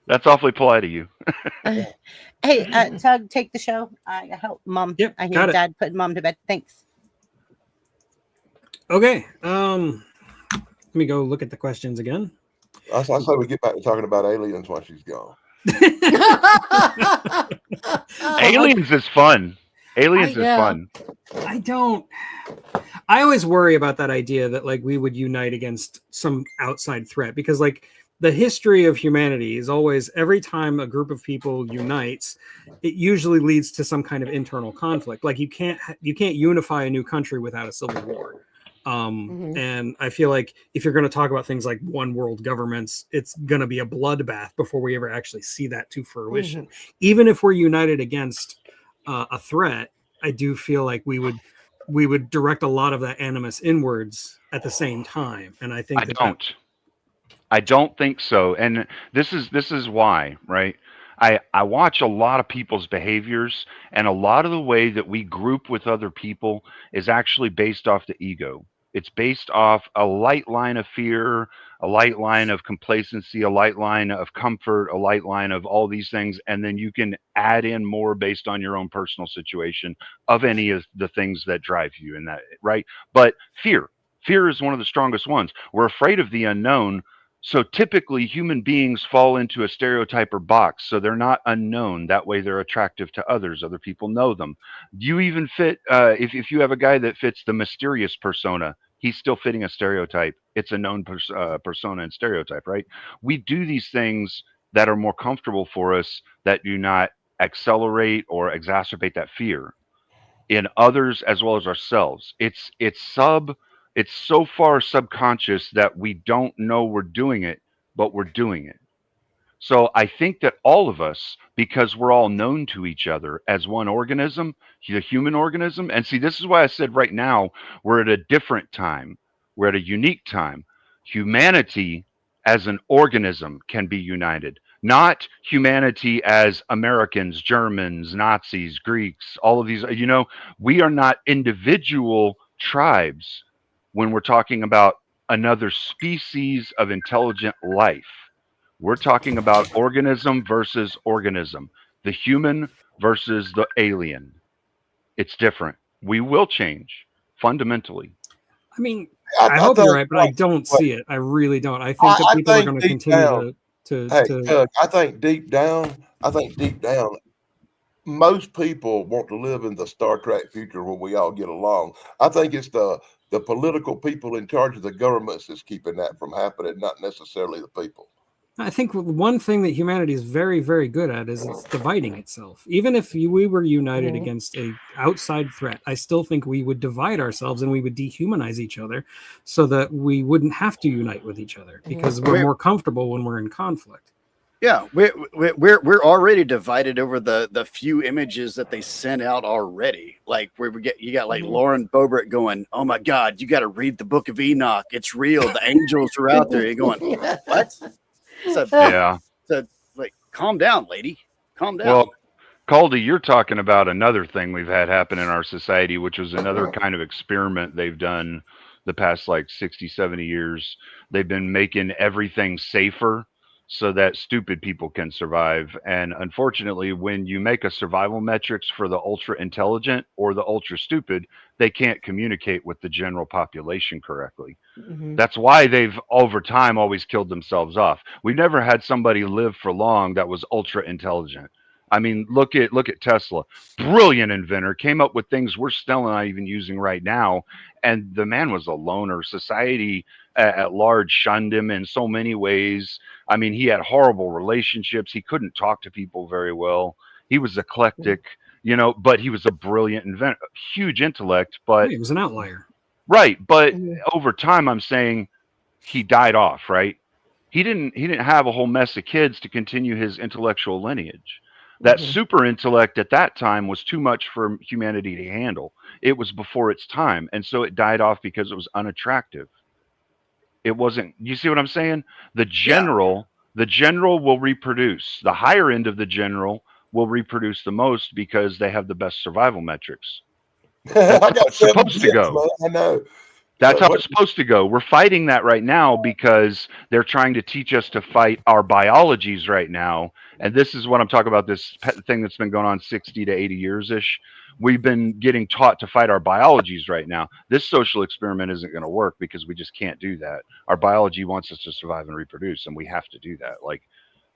That's awfully polite of you. Hey, Tug, take the show. I help Mom. Yep, I hear Dad putting Mom to bed. Thanks. Okay. Let me go look at the questions again. I say we get back to talking about aliens while she's gone. Aliens is fun. Aliens is fun. I always worry about that idea that, like, we would unite against some outside threat, because, like, the history of humanity is always, every time a group of people unites, it usually leads to some kind of internal conflict. Like, you can't unify a new country without a civil war. And I feel like if you're going to talk about things like one world governments, it's going to be a bloodbath before we ever actually see that to fruition. Even if we're united against a threat, I do feel like we would direct a lot of that animus inwards at the same time. And I think I don't think so. And this is why, right? I watch a lot of people's behaviors, and a lot of the way that we group with other people is actually based off the ego. It's based off a light line of fear, a light line of complacency, a light line of comfort, a light line of all these things. And then you can add in more based on your own personal situation of any of the things that drive you in that, right? But fear is one of the strongest ones. We're afraid of the unknown. So typically human beings fall into a stereotype or box. So they're not unknown. That way they're attractive to others. Other people know them. You even fit, if you have a guy that fits the mysterious persona, he's still fitting a stereotype. It's a known persona and stereotype, right? We do these things that are more comfortable for us, that do not accelerate or exacerbate that fear in others as well as ourselves. It's so far subconscious that we don't know we're doing it, but we're doing it. So I think that all of us, because we're all known to each other as one organism, the human organism, and see, this is why I said right now, we're at a different time. We're at a unique time. Humanity as an organism can be united, not humanity as Americans, Germans, Nazis, Greeks, all of these, we are not individual tribes when we're talking about another species of intelligent life. We're talking about organism versus organism, the human versus the alien. It's different. We will change fundamentally. I mean, I hope you're right, but I don't see it. I really don't. I think that people are going to continue to. Doug, I think deep down, most people want to live in the Star Trek future where we all get along. I think it's the political people in charge of the governments that's keeping that from happening, not necessarily the people. I think one thing that humanity is very, very good at is it's dividing itself. Even if we were united against a outside threat, I still think we would divide ourselves and we would dehumanize each other so that we wouldn't have to unite with each other because we're more comfortable when we're in conflict. Yeah, we're already divided over the few images that they sent out already. Like where you got like Lauren Boebert going, "Oh my God, you got to read the Book of Enoch. It's real. The angels are out there." You're going, "What?" So, like, calm down, lady. Calm down. Well, Caldy, you're talking about another thing we've had happen in our society, which was another kind of experiment they've done the past like 60, 70 years. They've been making everything safer so that stupid people can survive. And unfortunately, when you make a survival metrics for the ultra intelligent or the ultra stupid, they can't communicate with the general population correctly. That's why they've over time always killed themselves off. We've never had somebody live for long that was ultra intelligent. I mean, look at Tesla, brilliant inventor, came up with things we're still not even using right now. And the man was a loner. Society at large shunned him in so many ways. I mean, he had horrible relationships. He couldn't talk to people very well. He was eclectic, but he was a brilliant inventor, huge intellect. But he was an outlier. Right. But over time, I'm saying he died off, right? He didn't have a whole mess of kids to continue his intellectual lineage. That super intellect at that time was too much for humanity to handle. It was before its time. And so it died off because it was unattractive. It wasn't, you see what I'm saying? The general will reproduce. The higher end of the general will reproduce the most because they have the best survival metrics. That's how it's supposed to go. Man, I know. That's how it's supposed to go. We're fighting that right now because they're trying to teach us to fight our biologies right now. And this is what I'm talking about, this thing that's been going on 60 to 80 years-ish. We've been getting taught to fight our biologies right now. This social experiment isn't going to work because we just can't do that. Our biology wants us to survive and reproduce, and we have to do that. Like,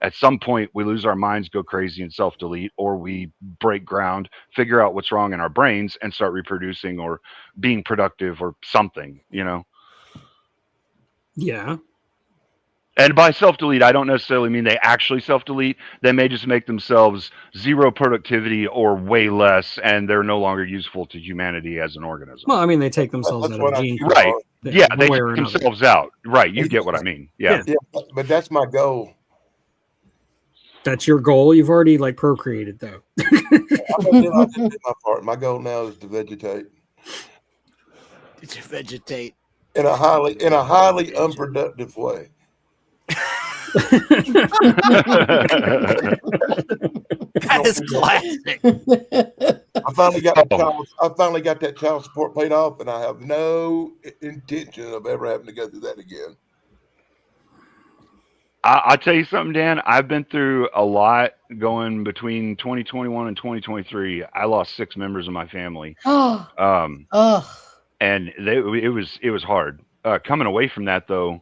at some point, we lose our minds, go crazy, and self-delete, or we break ground, figure out what's wrong in our brains, and start reproducing or being productive or something, Yeah. And by self-delete, I don't necessarily mean they actually self-delete. They may just make themselves zero productivity or way less, and they're no longer useful to humanity as an organism. Well, I mean, they take themselves out of the gene. Right. Yeah, they take themselves out. Right. You get what I mean. Yeah. But that's my goal. That's your goal. You've already procreated, though. I did my part. My goal now is to vegetate. To vegetate in a highly unproductive way. That is classic. I finally got that child support paid off, and I have no intention of ever having to go through that again. I'll tell you something, Dan. I've been through a lot going between 2021 and 2023. I lost 6 members of my family. And it was hard. Coming away from that, though,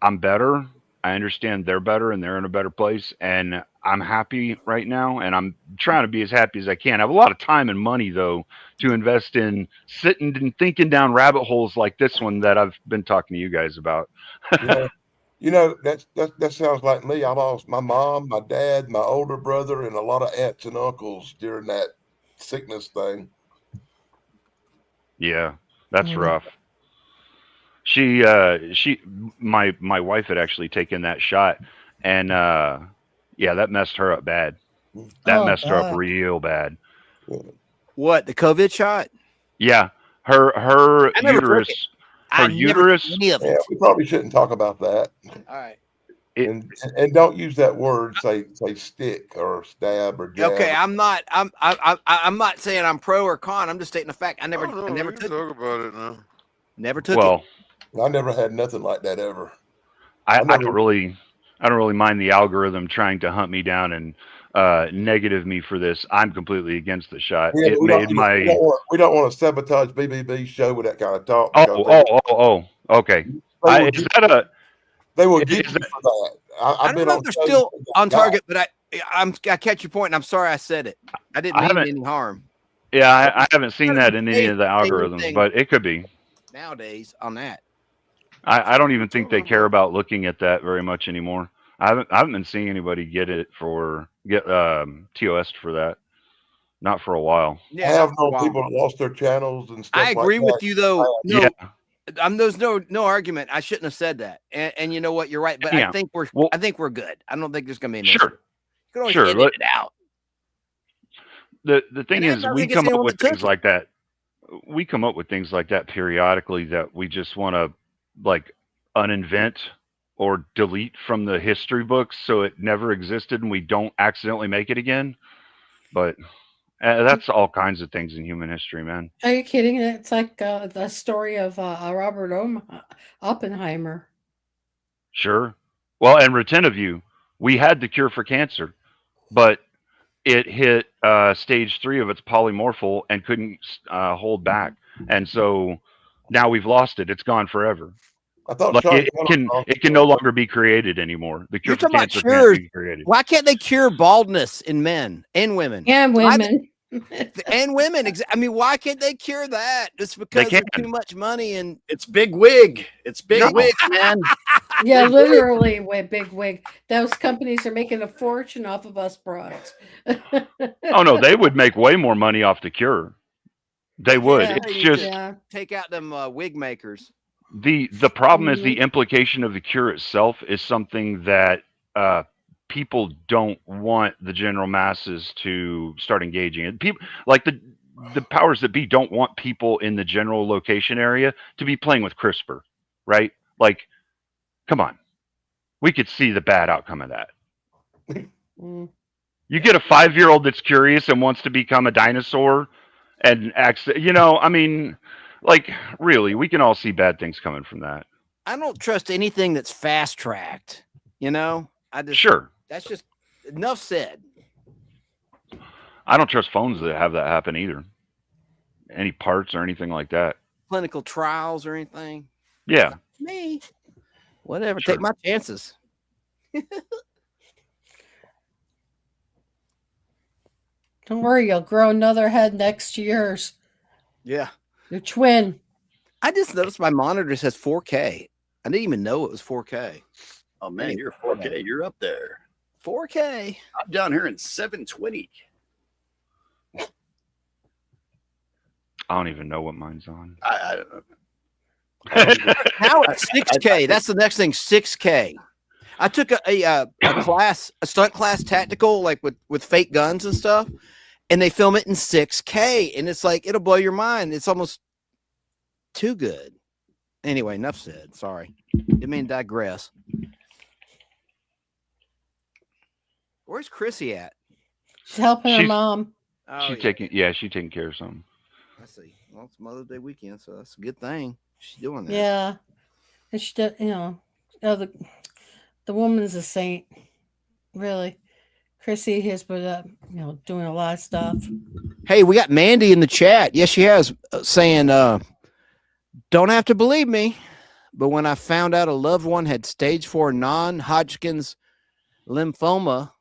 I'm better. I understand they're better and they're in a better place. And I'm happy right now. And I'm trying to be as happy as I can. I have a lot of time and money, though, to invest in sitting and thinking down rabbit holes like this one that I've been talking to you guys about. That sounds like me. I lost my mom, my dad, my older brother, and a lot of aunts and uncles during that sickness thing. Yeah, that's rough. My wife had actually taken that shot, and that messed her up bad. That messed her up real bad. What, the COVID shot? Yeah, her uterus. Her uterus. Yeah, we probably shouldn't talk about that. All right. And don't use that word. Say stick or stab or jab. Okay, I'm not saying I'm pro or con. I'm just stating the fact. I never took talk about it now. Never took it. I never had nothing like that ever. I don't really mind the algorithm trying to hunt me down and negative me for this. I'm completely against the shot. Yeah, It we made don't, my we don't want to sabotage BBB's show with that kind of talk oh because okay. they will Is get that a they will is get you that, for that. I I've don't been know on if they're shows still that on got target, but I catch your point, and I'm sorry I said it. I didn't I mean haven't any harm. yeah I haven't seen Gotta that be in any safe of the to say algorithms, anything but it could be. nowadays on that. I don't even think they care about looking at that very much anymore. I haven't been seeing anybody get TOS for that. Not for a while. Yeah, I not have for a known while. people that lost their channels and I stuff like agree that. with you though. Yeah. No, there's no argument. I shouldn't have said that. And you know what? You're right. But Yeah. I think we're good. I don't think there's gonna be an issue. Sure. You can always Sure. edit it out. The thing And I is, don't we think it's come up anyone with that took things it. like that. We come up with things like that periodically that we just want to like uninvent or delete from the history books so it never existed and we don't accidentally make it again. But that's all kinds of things in human history, man. Are you kidding? It's like the story of Robert Oppenheimer. Sure. Well, and Retentiview, we had the cure for cancer, but it hit stage 3 of its polymorphal and couldn't hold back, and so now we've lost it. It's gone forever. I thought Like Sean it can no longer be created anymore. The cure You're for talking about cancer can't cures. be created. Why can't they cure baldness in men and women? And women. And women. I mean, why can't they cure that? It's because there's too much money and it's big wig. It's big wig, man. Yeah, Big literally with big wig. Those companies are making a fortune off of us broads. Oh no, they would make way more money off the cure. They would. Yeah, It's just take out them wig makers. The problem is the implication of the cure itself is something that people don't want the general masses to start engaging in. People like the powers that be don't want people in the general location area to be playing with CRISPR, right? Like, come on, we could see the bad outcome of that. You get a 5-year-old that's curious and wants to become a dinosaur and acts, I mean, like, really, we can all see bad things coming from that. I don't trust anything that's fast tracked. I just That's just enough said. I don't trust phones that have that happen either. Any parts or anything like that. Clinical trials or anything. Yeah. Me. Whatever. Sure. Take my chances. Don't worry, you'll grow another head next to yours. Yeah. Your twin. I just noticed my monitor says 4K. I didn't even know it was 4K. Oh man, you're 4K. You're up there. 4K. I'm down here in 720. I don't even know what mine's on. I don't know. Now it's 6K. That's the next thing. 6K. I took a class, a stunt class, tactical, like with fake guns and stuff, and they film it in 6K, and it's like it'll blow your mind. It's almost too good. Anyway, enough said. Sorry, didn't mean to digress. Where's Chrissy at? She's helping her mom. Oh, she's taking care of something. I see. Well, it's Mother's Day weekend, so that's a good thing. She's doing that. Yeah, and she does. The woman's a saint, really. Chrissy has been, doing a lot of stuff. Hey, we got Mandy in the chat. Yes, she has, saying, don't have to believe me, but when I found out a loved one had stage 4 non-Hodgkin's lymphoma,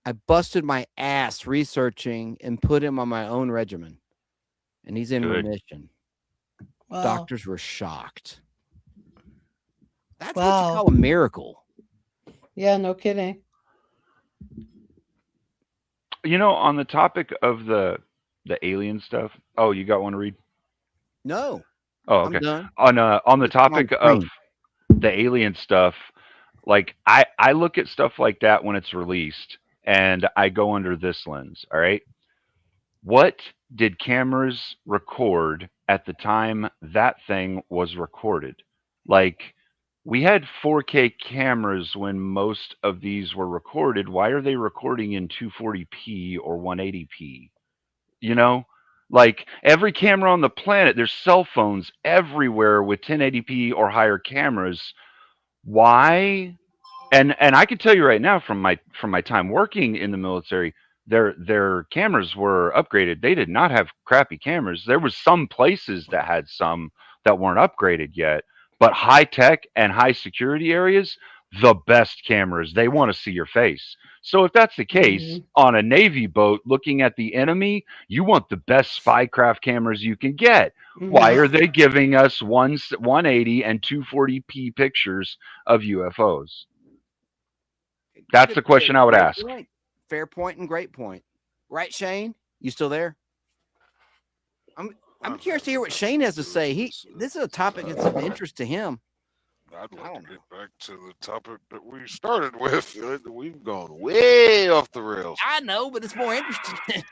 I busted my ass researching and put him on my own regimen, and he's in remission. Wow. Doctors were shocked. That's what you call a miracle. Yeah, no kidding. On the topic of the alien stuff. Oh, you got one to read? No. Oh, okay. On the topic of the alien stuff, like I look at stuff like that when it's released, and I go under this lens. All right. What did cameras record at the time that thing was recorded? Like, we had 4K cameras when most of these were recorded. Why are they recording in 240p or 180p? Like every camera on the planet, there's cell phones everywhere with 1080p or higher cameras. Why And I can tell you right now from my time working in the military, their cameras were upgraded. They did not have crappy cameras. There was some places that had some that weren't upgraded yet, but high tech and high security areas, the best cameras. They want to see your face. So if that's the case, on a Navy boat looking at the enemy, you want the best spycraft cameras you can get. Why are they giving us 180 and 240p pictures of UFOs? That's the question I would ask. Fair point and great point. Right, Shane? You still there? I'm curious to hear what Shane has to say. This is a topic that's of interest to him. I'd like to get back to the topic that we started with. We've gone way off the rails. I know, but it's more interesting.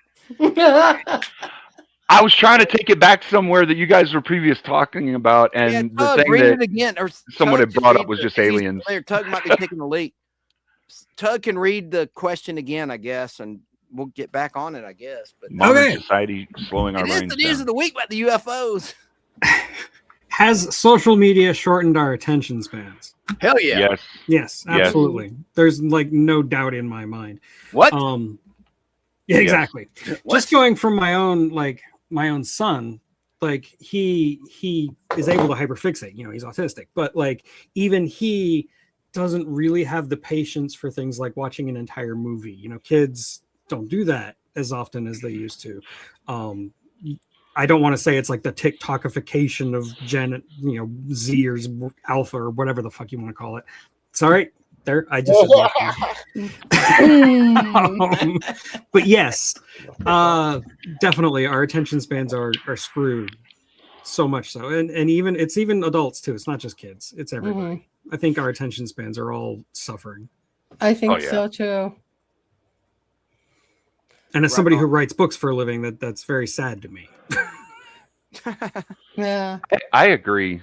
I was trying to take it back somewhere that you guys were previous talking about, and the thing that again, or someone had brought up was just aliens. Tug might be taking the lead. Tug can read the question again, I guess, and we'll get back on it, I guess. But modern society slowing our brains down. It is the news of the week about the UFOs. Has social media shortened our attention spans? Hell yeah. Yes, absolutely. Yes. There's like no doubt in my mind. What? Yeah, exactly. Yes. Just going from my own son, like he is able to hyperfixate, he's autistic, but like even he doesn't really have the patience for things like watching an entire movie. Kids don't do that as often as they used to. I don't want to say it's like the TikTokification of Gen, Z or Alpha or whatever the fuck you want to call it. It's all right. There, I just but yes, definitely our attention spans are screwed, so much so, and even it's even adults too. It's not just kids; it's everybody. I think our attention spans are all suffering. I think so too. And as somebody who writes books for a living, that's very sad to me. Yeah, I agree.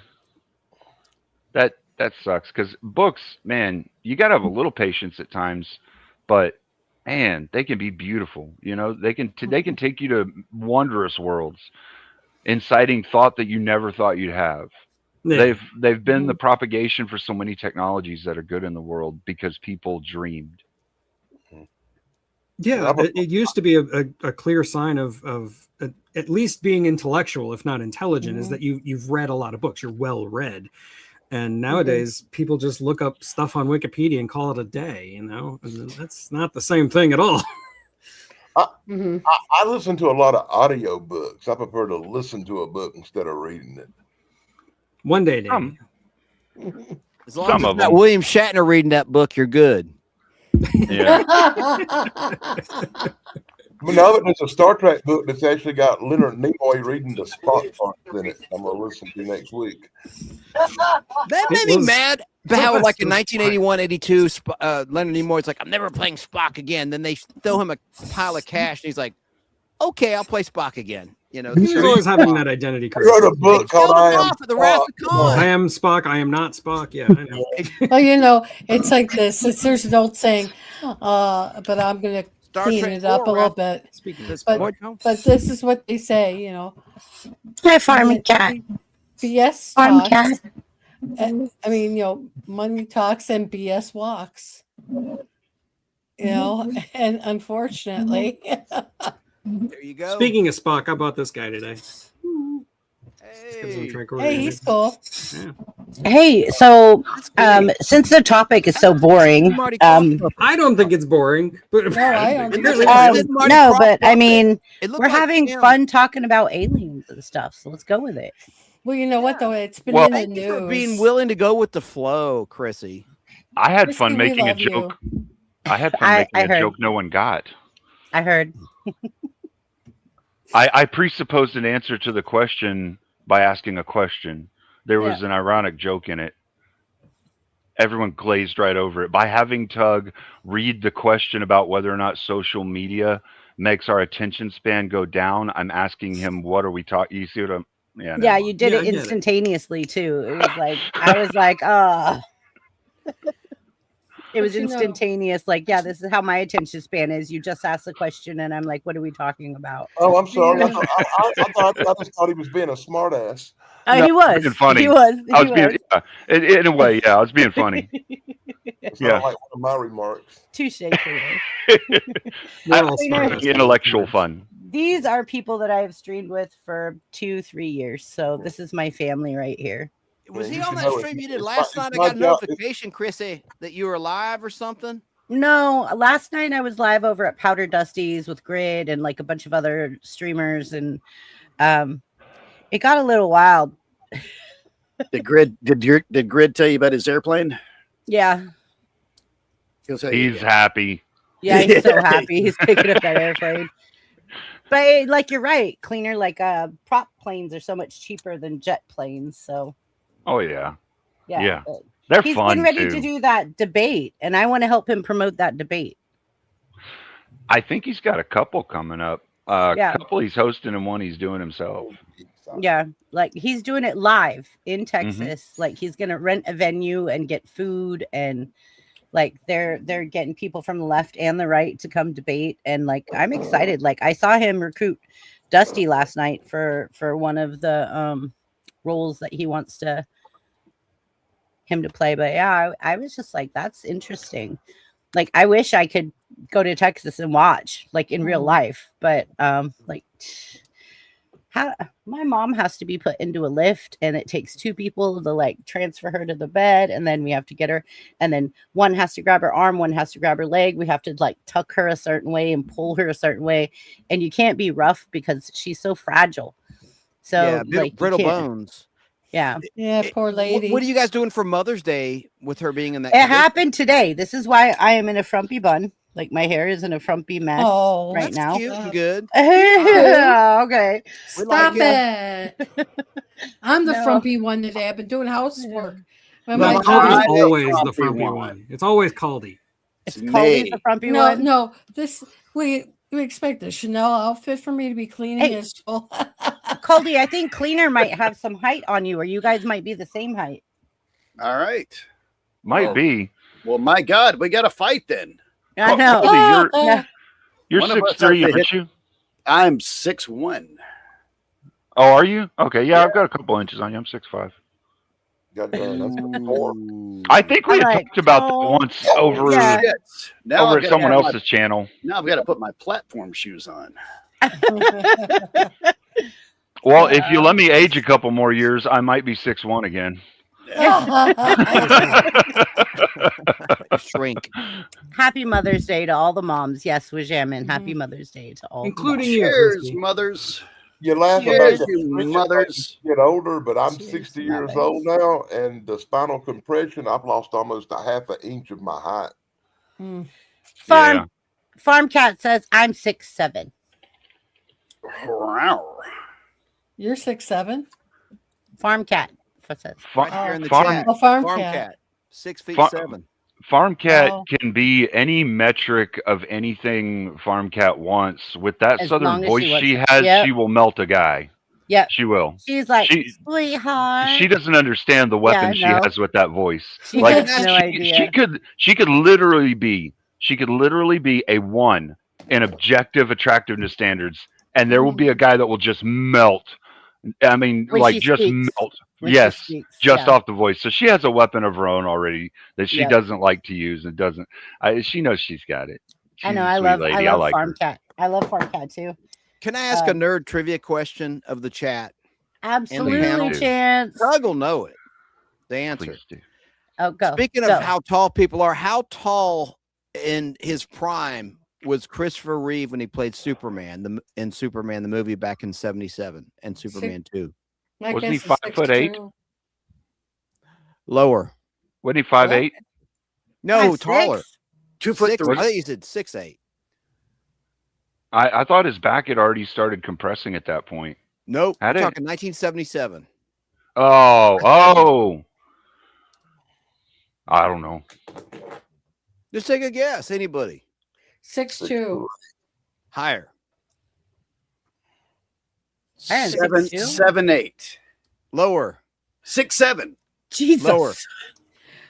That sucks because books, man, you got to have a little patience at times, but man, they can be beautiful. They can take you to wondrous worlds, inciting thought that you never thought you'd have. Yeah. They've been the propagation for so many technologies that are good in the world because people dreamed. Yeah, it used to be a clear sign of at least being intellectual, if not intelligent, is that you've read a lot of books. You're well read. And nowadays, people just look up stuff on Wikipedia and call it a day, and that's not the same thing at all. I listen to a lot of audio books. I prefer to listen to a book instead of reading it. One day, Dave. As long as it's not William Shatner reading that book, you're good. Yeah. Now that there's a Star Trek book that's actually got Leonard Nimoy reading the Spock parts in it, I'm going to listen to next week. That made me mad. How, like in 1981-82, Leonard Nimoy's like, I'm never playing Spock again. Then they throw him a pile of cash, and he's like, okay, I'll play Spock again. He's always having that identity crisis. I wrote a book called I Am Spock. I am Spock. I am not Spock. Yeah, I know. Well, it's like this. There's an old saying, but I'm going to clean it up a little bit. But this is what they say, Hi, farming cat. BS farm talks. Cat. And, money talks and BS walks. And unfortunately. There you go. Speaking of Spock, I bought this guy today. Hey, he's cool. Yeah. Hey, so since the topic is so boring, I don't think it's boring, but no, I don't think no, but I mean, we're having fun talking about aliens and stuff, so let's go with it. Well, you know what though, it's been in the news. For being willing to go with the flow, Chrissy. I had fun making a joke. I had fun making a joke no one got. I heard. I presupposed an answer to the question by asking a question. There was an ironic joke in it. Everyone glazed right over it. By having Tug read the question about whether or not social media makes our attention span go down, I'm asking him, what are we talking? You see what I'm... Yeah, you did it instantaneously, too. It was like, I was like, It was instantaneous. Like, yeah, this is how my attention span is. You just asked the question, and I'm like, what are we talking about? Oh, I'm sorry. I just thought he was being a smart ass. He was. Funny. He was. I was being, in a way, I was being funny. Sound like one of my remarks. Touche, Cleaner. We're all smart. Intellectual fun. These are people that I have streamed with for 2-3 years. So this is my family right here. Was Yeah, he you on should that know stream you did it's last my- night? it's I my got a job. notification, Chrissy, that you were live or something. No, last night I was live over at Powder Dusty's with Grid and like a bunch of other streamers, and it got a little wild. Did Grid tell you about his airplane? Yeah. He'll tell you He's again. happy. Yeah, he's so happy he's picking up that airplane. But like you're right, Cleaner, like prop planes are so much cheaper than jet planes. So Oh yeah. yeah. Yeah. They're He's fun getting ready too. to do that debate, and I want to help him promote that debate. I think he's got a couple coming up. Yeah. A couple he's hosting and one he's doing himself. Yeah, like he's doing it live in Texas. Like he's gonna rent a venue and get food, and like they're getting people from the left and the right to come debate. And like I'm excited. Like I saw him recruit Dusty last night for one of the roles that he wants him to play. But yeah, I was just like, that's interesting. Like I wish I could go to Texas and watch like in real life, but like how my mom has to be put into a lift, and it takes 2 people to like transfer her to the bed, and then we have to get her, and then one has to grab her arm, one has to grab her leg. We have to like tuck her a certain way and pull her a certain way, and you can't be rough because she's so fragile. So Yeah, like brittle bones. Yeah. Yeah, poor lady. What are you guys doing for Mother's Day with her being in that? It happened today. This is why I am in a frumpy bun. Like my hair is in a frumpy mess right that's now. cute and good. Okay. Stop it. I'm the No. frumpy one today. I've been doing housework. When No, my Caldy's daughter- always the frumpy one. It's always Caldy. It's Caldy the frumpy no, one. No, this we expect the Chanel outfit for me to be cleaning his full. Caldy, I think Cleaner might have some height on you, or you guys might be the same height. All right. Might be. Well, my God, we got to fight then. I know. Caldy, you're One of us 6'3", has to aren't hit- you? I'm 6'1". Oh, are you? Okay, yeah, I've got a couple inches on you. I'm 6'5". I think we had Like, talked about that once over yeah. Shit. Now over I've at gotta someone have my- else's channel. Now I've got to put my platform shoes on. Well, if you let me age a couple more years, I might be 6'1" again. Shrink. Happy Mother's Day to all the moms. Yes, we're jamming. Happy Mother's Day to all, including the moms. Cheers, mothers. You laugh Cheers, about you the mothers. get older, but I'm Cheers, 60 years mothers. old now, and the spinal compression, I've lost almost a half an inch of my height. Farm Cat says I'm 6'7". Wow. You're 6'7". Farm Cat says. Right here in the Farm- chat. Oh, Farm Farm Cat. Cat. 6'7". Farm Cat Oh. can be any metric of anything Farm Cat wants. With that As southern long as voice she she wants- has, Yep. she will melt a guy. Yep. She will. She's like, She- sweetheart. She doesn't understand the weapon she no. has with that voice. She Like has no idea. she could literally be a 1 in objective attractiveness standards, and there will be a guy that will just melt. I mean, When like she just speaks. melt. When she Yes, speaks, just yeah. off the voice. So she has a weapon of her own already that she Yep. doesn't like to use and doesn't. She knows she's got it. I She's know. a I sweet love lady. I like Farm her. Cat. I love Farm Cat too. Can I ask a nerd trivia question of the chat? Absolutely, panel? Chance. Doug will know it. The answer. Please do. Oh, go. Speaking go. of how tall people are, how tall in his prime was Christopher Reeve when he played Superman in Superman the movie back in '77 and Superman 2? My Wasn't he guess is 5'8"? 6'2". Lower. Wasn't he 5'8"? No, 5'6"? taller. 2'3". I think you said 6'8". I thought his back had already started compressing at that point. Nope. Had We're it? talking 1977. Oh. I don't know. Just take a guess. Anybody 6'2". higher? I am 6'2". 7'8". Lower. 6'7". Jesus. Lower.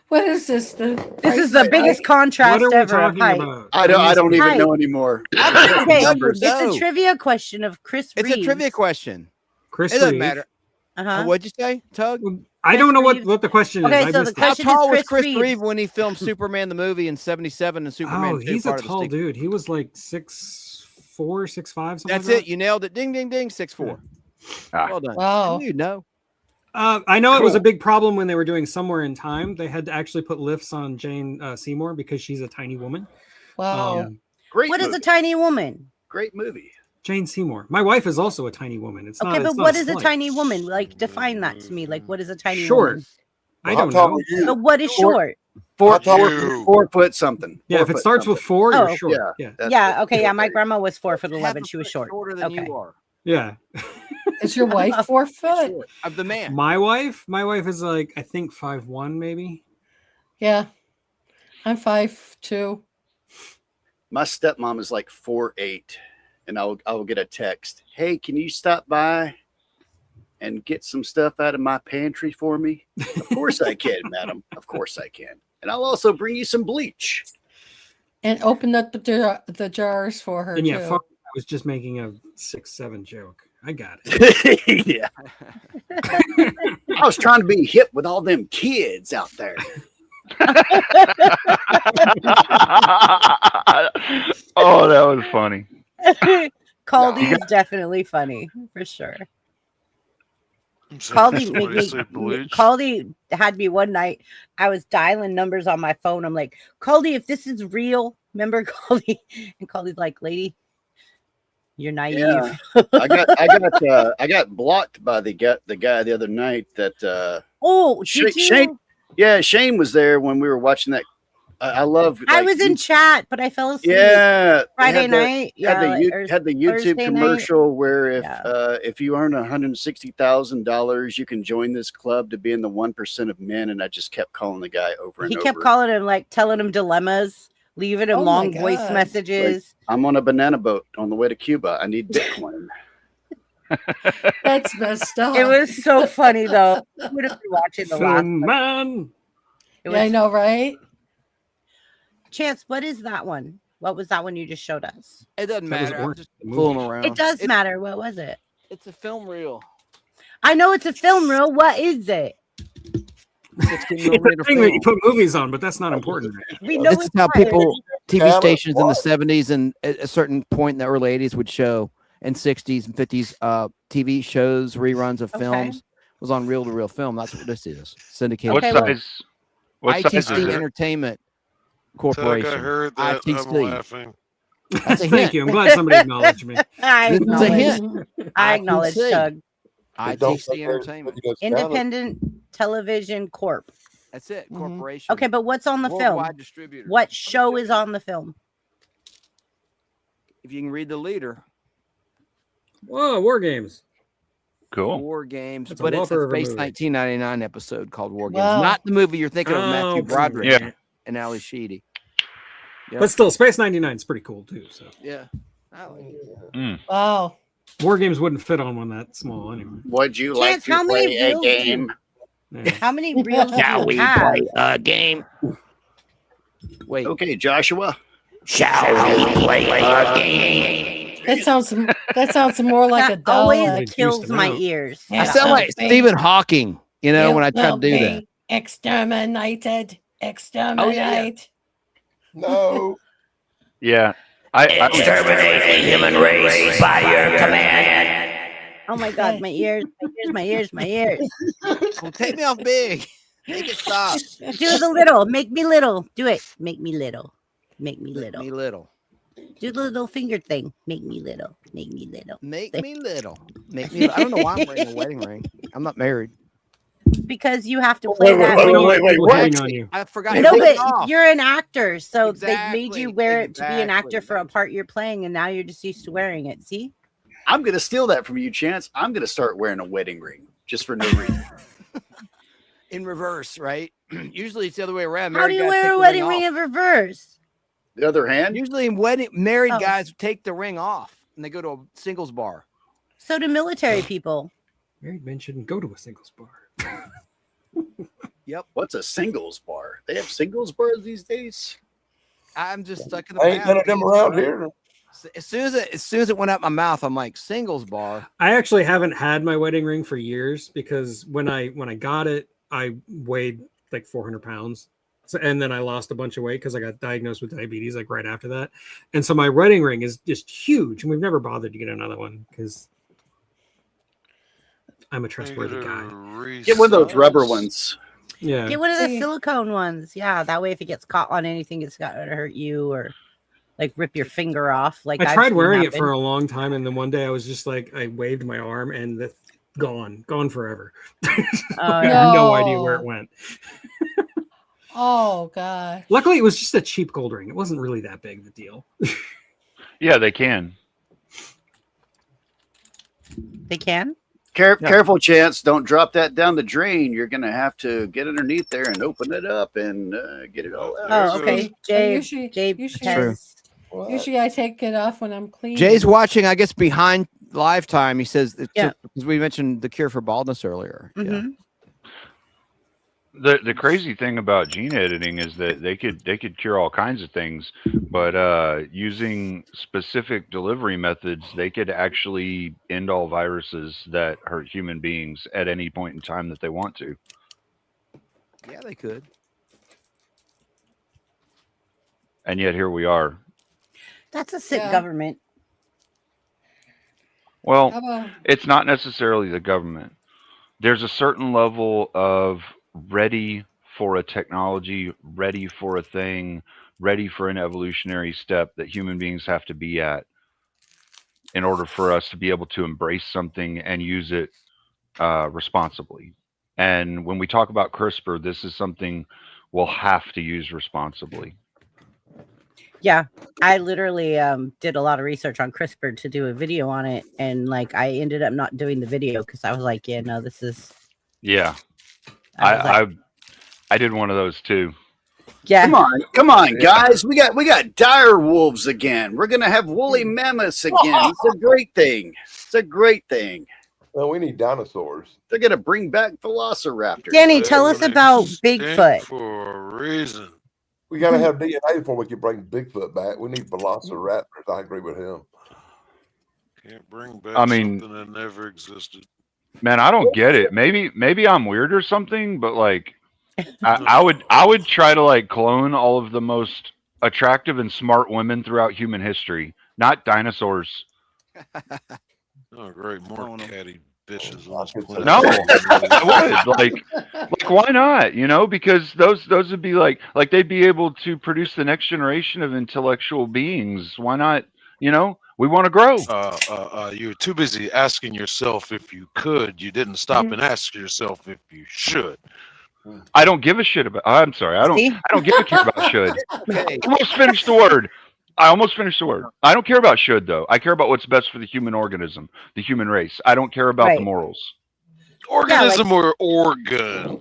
What is this? This is the biggest contrast What are we ever of talking height. about? I don't even Height. know anymore. Okay, Numbers. it's No. a trivia question of Chris It's a Reeves. trivia question. Chris It doesn't Reeve. matter. What'd you say, Tug? I don't know what the question is. Okay, so the How question tall was is Chris Reeve. Reeve when he filmed Superman the movie in '77 and Superman 2? He's a part of the tall sequel? dude. He was like 6'4", 6'5", something. That's like it. You nailed it. Ding, ding, ding. 6'4". Well done. Wow. You know. I know it was a big problem when they were doing Somewhere in Time. They had to actually put lifts on Jane Seymour because she's a tiny woman. Wow. Great. What is movie. a tiny woman? Great movie. Jane Seymour. My wife is also a tiny woman. It's Okay, not. but it's what not is a slight. tiny woman? Like, define that to me. Like, what is a tiny Short. woman? I How don't tall know. are you? But what is short? 4 You. foot something. Yeah, 4 if it foot starts something. with 4, Oh, you're short. Yeah. That's Yeah. it. Okay. Yeah. My grandma was 4'11". Half a She was foot short. shorter than Okay. you are. Yeah. Is your wife 4 foot? Short. Of the man. My wife is like, I think 5'1", maybe. Yeah. I'm 5'2". My stepmom is like 4'8", and I will get a text. Hey, can you stop by and get some stuff out of my pantry for me? Of course I can, madam. Of course I can. And I'll also bring you some bleach. And open up the jars for her, And yeah, too. fuck, I was just making a 6'7" joke. I got it. Yeah. I was trying to be hip with all them kids out there. Oh, that was funny. Caldy is definitely funny for sure. Caldy had me one night. I was dialing numbers on my phone. I'm like, Caldy, if this is real, remember Caldy? And Caldy's like, lady, you're naive. Yeah. I got blocked by the guy the other night that Oh, did you? Shane. Yeah, Shane was there when we were watching that. I love. I was in chat, but I fell asleep. Yeah, Friday night. Had the YouTube Thursday commercial where Yeah. if you earn $160,000, you can join this club to be in the 1% of men. And I just kept calling the guy over and He over. kept calling him, like telling him dilemmas, leaving him Oh my long voice God. messages. I'm on a banana boat on the way to Cuba. I need Bitcoin. That's messed up. It was so funny though. Who would have been watching the last Film man. It Yeah, I was- know, right? Chance, what is that one? What was that one you just showed us? It doesn't That was matter. I'm Orange, just the movie. fooling around. It does matter. What was it? It's a film reel. I know it's a film reel. What is it? 16 It's a millimeter thing that you film. put movies on, but that's not important. We know This is it's how not. people, TV Camera, stations in the what? 70s and at a certain point in the early 80s would show, and 60s and 50s TV shows, reruns of Okay. films was on reel-to-reel film. That's what this is. Syndicated. What Okay, film. size? What size is ITC it? Entertainment Tug, Corporation. I heard that. I'm ITC. laughing. That's a Thank hint. you. I'm glad somebody acknowledged me. I This is a acknowledge. hint. I acknowledge, ITC. Doug. But don't ITC think Entertainment. everybody that's talented. Independent Television Corp. That's it. Mhm. Corporation. Okay, but what's on the Worldwide film? distributor. What show is on the film? If you can read the leader, Whoa, War Games. Cool. War Games, That's a but it's whopper a of a Space movie. 1999 episode called War Games. Wow. Not the movie you're thinking of, Matthew Oh, Broderick yeah. and Ali Sheedy. Yep. But still, Space 99 is pretty cool too. So Yeah. I like it. Mm. Wow. War Games wouldn't fit on one that small anyway. Would you Chance, like how to many play a reels do you- game? Yeah. How many reels do you have? a game? Wait. Okay, Joshua. That sounds more like a That doll. always Like kills Houston my out. ears. I Yeah. sound like Stephen Hawking, you know, when I try to do that. Exterminated. Exterminate. No. Yeah. I Oh my god, my ears, my ears, my ears, my ears. Well, take me off big. Make it stop. Do the little, make me little. Do it. Make me little. Make me Make little. me little. Do the little finger thing. Make me little. Make me little. Make me little. Make me. I don't know why I'm wearing a wedding ring. I'm not married. Because you have to play that. We when don't you- like people what? hitting on you. I forgot. No, to take it but off. you're an actor, so they made Exactly, you wear it to be an actor exactly. for a part you're playing, and now you're just used to wearing it. See? I'm gonna steal that from you, Chance. I'm gonna start wearing a wedding ring just for no reason. in reverse, right? Usually it's the other way around. How do Married you guys wear take a the wedding off. ring in reverse? The other hand, Usually in married Oh. guys take the ring off and they go to a singles bar. So do military people. Married men shouldn't go to a singles bar. what's a singles bar? They have singles bars these days. I'm just stuck in the I ain't none of past. them around here. As soon as it went out my mouth, I'm like, singles bar. I actually haven't had my wedding ring for years because when I got it, I weighed like 400 pounds. So, and then I lost a bunch of weight because I got diagnosed with diabetes like right after that. And so my wedding ring is just huge, and we've never bothered to get another one because I'm a trustworthy guy. Get one of those rubber ones. Yeah. Get one of the silicone ones. Yeah, that way if it gets caught on anything, it's not going to hurt you or like rip your finger off. Like I tried wearing it for a long time, and then one day I was just like, I waved my arm, and the gone forever. I have no idea where it went. Oh god! Luckily, it was just a cheap gold ring. It wasn't really that big of a deal. Yeah, they can. They can. Careful, Chance. Don't drop that down the drain. You're going to have to get underneath there and open it up and get it all out. Oh, okay. Usually I take it off when I'm cleaning. Jay's watching, I guess, behind lifetime. He says, because we mentioned the cure for baldness earlier. Mm-hmm. Yeah. The crazy thing about gene editing is that they could cure all kinds of things, but using specific delivery methods, they could actually end all viruses that hurt human beings at any point in time that they want to. Yeah, they could. And yet here we are. That's a sick government. Well, it's not necessarily the government. There's a certain level of ready for a technology, ready for a thing, ready for an evolutionary step that human beings have to be at in order for us to be able to embrace something and use it responsibly. And when we talk about CRISPR, this is something we'll have to use responsibly. Yeah, I literally did a lot of research on CRISPR to do a video on it, and like I ended up not doing the video because I was like, yeah, no, this is. Yeah. I did one of those too. Yeah. Come on, guys. We got dire wolves again. We're gonna have woolly mammoths again. It's a great thing. It's a great thing. Well, we need dinosaurs. They're gonna bring back velociraptors. Danny, tell us about Bigfoot. For a reason. We gotta have DNA before we can bring Bigfoot back. We need velociraptors. I agree with him. Can't bring back something that never existed. Man, I don't get it. Maybe I'm weird or something, but like I would try to like clone all of the most attractive and smart women throughout human history, not dinosaurs. Oh, great. More catty bitches on this planet. No, I would. Like why not? You know, because those would be like they'd be able to produce the next generation of intellectual beings. Why not? You know, we want to grow. You're too busy asking yourself if you could. You didn't stop and ask yourself if you should. I don't give a shit about. I'm sorry. I don't give a care about should. Okay. Almost finished the word. I don't care about should though. I care about what's best for the human organism, the human race. I don't care about the morals. Organism or organ?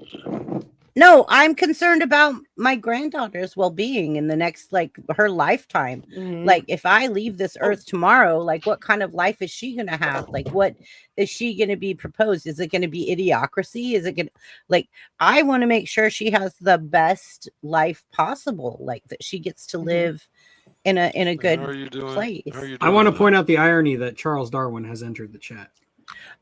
No, I'm concerned about my granddaughter's well-being in the next, like, her lifetime. Like, if I leave this earth tomorrow, like, what kind of life is she going to have? Like, what is she going to be proposed? Is it going to be idiocracy? Is it going to, like, I want to make sure she has the best life possible, like, that she gets to live in a good place. I want to point out the irony that Charles Darwin has entered the chat.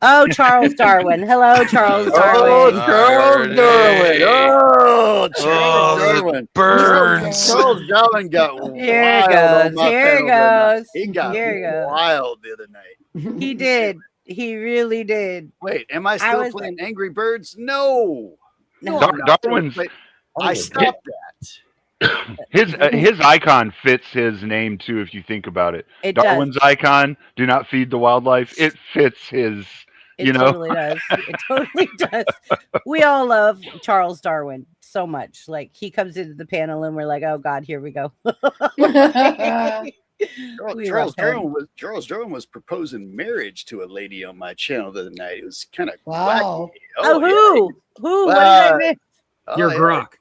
Oh, Charles Darwin. Hello, Charles Darwin. Oh, Charles Darwin. Oh, Charles Darwin. Burns. Charles Darwin got Here wild. it goes. Here it goes. He got wild the other night. He did. He really did. Wait, am I still playing Angry Birds? No. Darwin's. I stopped that. His icon fits his name too, if you think about it. Darwin's icon, do not feed the wildlife. It fits his. It totally does. It totally does. We all love Charles Darwin so much. Like, he comes into the panel and we're like, oh God, here we go. Charles Darwin was proposing marriage to a lady on my channel the other night. It was kind of wow. Wacky. Who? What did I miss? Your grok.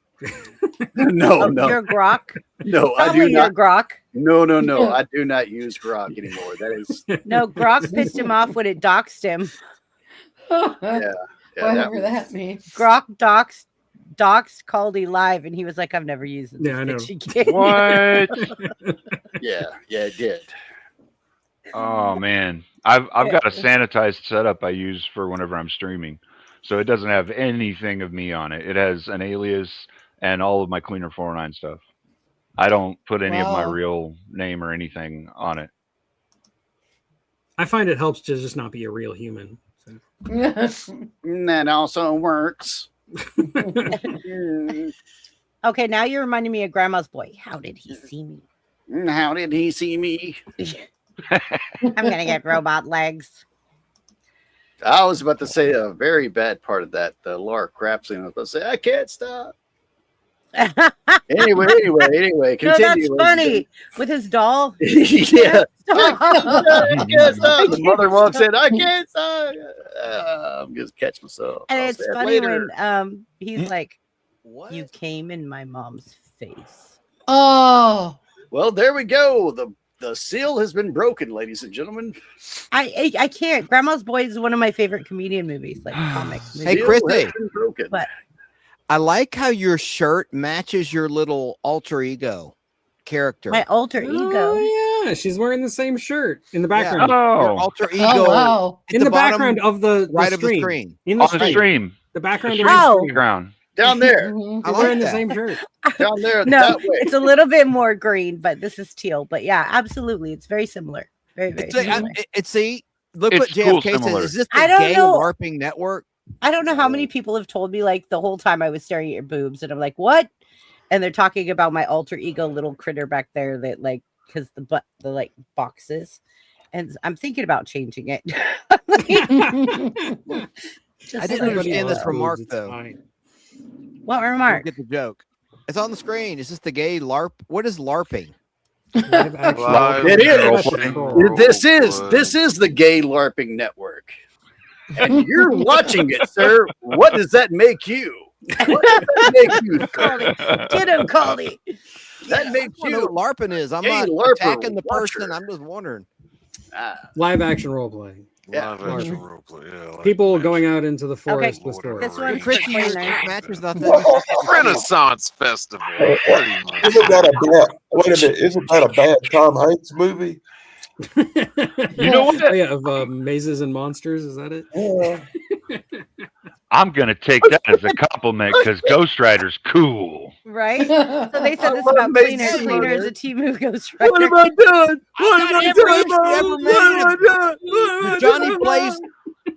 No. Your grok. No, Probably I do not. Your grok. No. I do not use grok anymore. That is no. Grok pissed him off when it doxed him. Whatever that means. Grok doxed Caldy live, and he was like, "I've never used it." Yeah, I know. What? yeah, it did. Oh man, I've got a sanitized setup I use for whenever I'm streaming, so it doesn't have anything of me on it. It has an alias and all of my Cleaner 409 stuff. I don't put any of my Wow. real name or anything on it. I find it helps to just not be a real human. So. That also works. Okay, now you're reminding me of Grandma's Boy. How did he see me? How did he see me? I'm gonna get robot legs. I was about to say a very bad part of that. The Laura crap scene. I was about to say, I can't stop. Anyway, No, continue. that's funny with his doll. Yeah. I can't stop. The I mother can't walks stop. in. I can't stop. I'm just catch myself. And I'll it's say it funny later. when he's like, What? "You came in my mom's face." Oh, Well, there we go. The seal has been broken, ladies and gentlemen. I can't. Grandma's Boy is one of my favorite comedian movies, like comic movies. Hey, Seal Christy. has been broken. But I like how your shirt matches your little alter ego character. my alter ego. Oh, yeah, she's wearing the same shirt in the Yeah, background. your Oh, alter ego oh wow. at In the bottom background of the right of the stream. screen. In on the stream, The background the of the Oh. stream. background. Down there. Mhm. I You're like wearing the that. same shirt. Down there. No, That way. it's a little bit more green, but this is teal. But yeah, absolutely, it's very similar. Very, very It's, similar. see, look It's what cool, JFK similar. says. Is this I the don't gay know. LARPing network? I don't know how many people have told me like the whole time I was staring at your boobs, and I'm like, what? And they're talking about my alter ego little critter back there that like because the like boxes, and I'm thinking about changing it. I didn't understand this remark though. What I remark? don't get the joke. It's on the screen. Is this the gay LARP? What is LARPing? Live It is. role This play. is the gay LARPing network. And you're watching it, sir. What does that make you? What does that make you, sir? Get him, Caldy. That I makes don't know you what LARPing is. I'm gay not LARPer attacking the person. watcher. I'm just wondering. Live action role playing. Yeah. Live action role play. Yeah, like People Magic. going out into the forest Okay, with swords. This one's Christy, your Christy. matches not that. Renaissance Festival. Pretty much. Isn't that a bad? Wait a minute! Isn't that a bad Tom Hanks movie? You know what? Oh, yeah, of Mazes and Monsters. Is that it? Yeah. I'm gonna take that as a compliment because Ghost Rider's cool. Right? So they said this love about Cleaner. Mason Cleaner is Mother. a team who goes What right. have I done? What got have I every done? issue ever What made. have I done? What have I Johnny done? Blaze,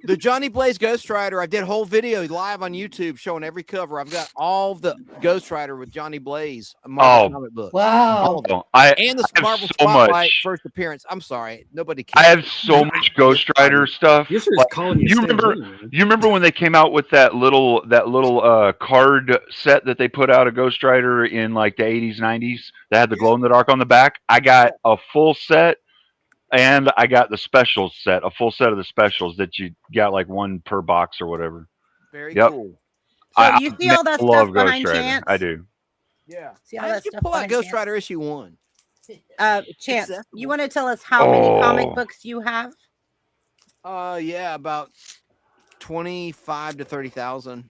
the Johnny Blaze Ghost Rider. I did a whole video live on YouTube showing every cover. I've got all the Ghost Rider with Johnny Blaze Marvel comic book. Wow. Oh, I And the have Marvel so Spotlight much. first appearance. I'm sorry, nobody I cares. have so much Ghost Rider stuff. This was Like, calling you. you Stan remember? Lee, man. You remember when they came out with that little card set that they put out of Ghost Rider in like the 80s, 90s that had the glow in the dark on the back? I got a full set and I got the specials set, a full set of the specials that you got like one per box or whatever. Very Yep. cool. So you see all that love stuff Ghost behind Rider. Chance? I do. Yeah. See all How that did you stuff pull out behind Ghost Chance? Rider issue 1? Chance, Accessible. you want to tell us how many comic Oh. books you have? Yeah, about 25 to 30,000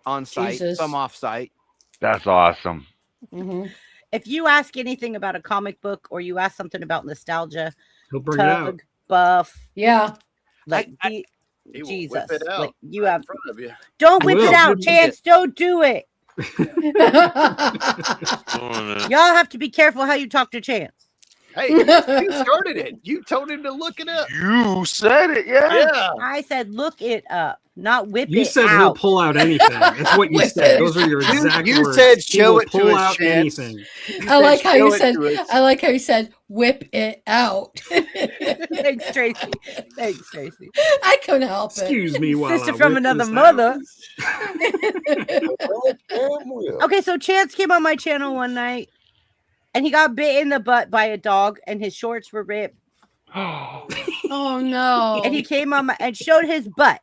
on site, Jesus. some off site. That's awesome. Mhm. If you ask anything about a comic book or you ask something about nostalgia, He'll bring it out. Tug, Buff, Yeah. like He will Jesus, whip it out like you right have. in front of you. Don't whip Will. it out, Use Chance. Don't do it. Doing it. Y'all have to be careful how you talk to Chance. Hey, you started it. You told him to look it up. You said it, yeah. Yeah. I said, look it up, not whip You it said out. he'll pull out anything. That's what you said. Those are your exact You words. said He show will it to pull us, out Chance. anything. I like how you Show it said. to us. I like how you said, "Whip it out." Thanks, Tracy. Thanks, Tracy. I couldn't help it. Excuse me while Sister I from whip another this mother. Oh, damn well. Okay, so Chance came on my channel one night and he got bit in the butt by a dog and his shorts were ripped. Oh no! And he came on and showed his butt.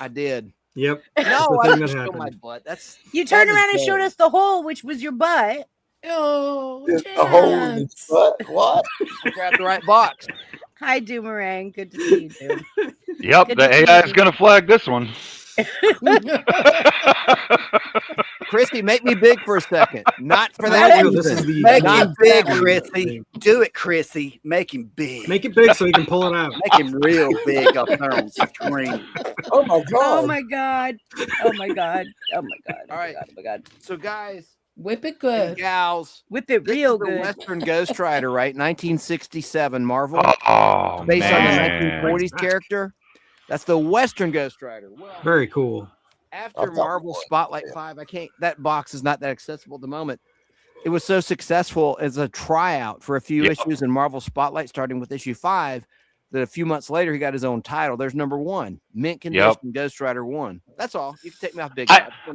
I did. Yep. No, the I thing didn't that show happened. my butt. That's You turned that is around and showed bad. us the hole, which was your butt. Oh, It's a hole in his Chance. butt. What? Grab the right box. Hi, Doomerang. Good to see you, dude. Yep, Good the to see AI you. is going to flag this one. Chrissy, make me big for a second. Not for I like that how reason. this is the Make Not him big, big, Chrissy. Do it, Chrissy. Make him big. Make it big so he can pull it out. Make him real big up there on the screen. Oh my Oh God. my god. Oh my god. Oh my god. All right. Oh my god. So, guys Whip it and good. gals, Whip it this real is the good. Western Ghost Rider, right? 1967 Marvel, Oh, based on the man. 1940s character. That's the Western Ghost Rider. Well, Very cool. after I thought Marvel it was, Spotlight yeah. 5, I can't. That box is not that accessible at the moment. It was so successful as a tryout for a few Yep. issues in Marvel Spotlight, starting with issue 5. That a few months later he got his own title. There's number 1, mint condition Ghost Rider 1. That's all. You can take me off big.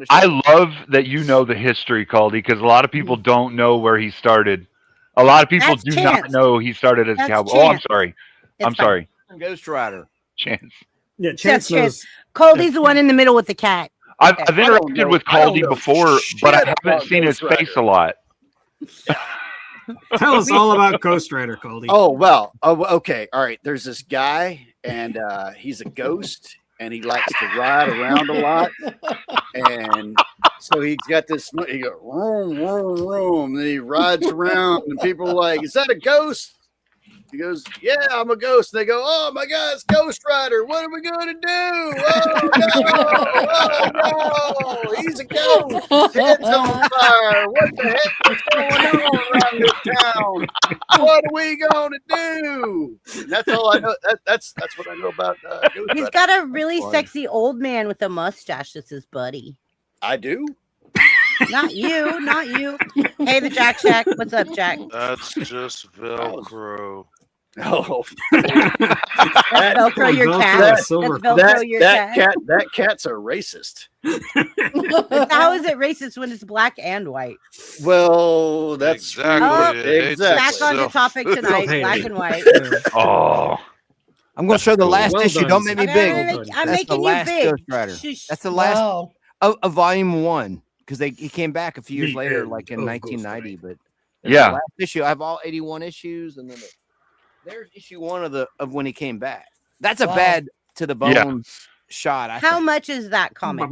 I love that you know the history, Caldy, because a lot of people don't know where he started. A lot of people That's do Chance. not know he started as a That's cowboy. Oh, I'm Chance. sorry. It's I'm fine. sorry. Ghost Rider. Chance. Yeah, Chance Chance. knows. Cody's the one in the middle with the cat. I've Okay. interacted with I don't Caldy know before, shit but I haven't about seen his Ghost face Rider. a lot. Tell us all about Ghost Rider, Caldy. Oh, well. Oh, okay. All right. There's this guy, and he's a ghost, and he likes to ride around a lot. And so he's got this, he goes, room, room, room. And he rides around, and people are like, is that a ghost? He goes, yeah, I'm a ghost. And they go, oh my God, it's Ghost Rider. What are we going to do? Oh no, he's a ghost. His head's on fire. What the heck is going on around this town? What are we going to do? And that's all I know. That's what I know about Ghost He's Rider. got a really Fun. sexy old man with a mustache that's his buddy. I do. Not you, not you. Hey, the Jack Shack. What's up, Jack? That's just Velcro. Oh, That's Velcro your Velcro cat. is silver. That's Velcro your cat. that cat's a racist. How is it racist when it's black and white? Well, that's Exactly. Oh, It hates exactly. Back on the itself. topic tonight, Self-hating. black and white. Oh, I'm going to show the last Well issue. done, Don't make me Steve. big. I'm That's the making you last big. Ghost Rider. Shush. That's the last Wow. of volume 1, because he came back a few years The later, end like in of 1990. Ghost But that's Yeah. the last issue. I have all 81 issues, and then there's issue 1 of when he came back. That's a Wow. bad to the bone Yeah. shot. I How think. much is that comic?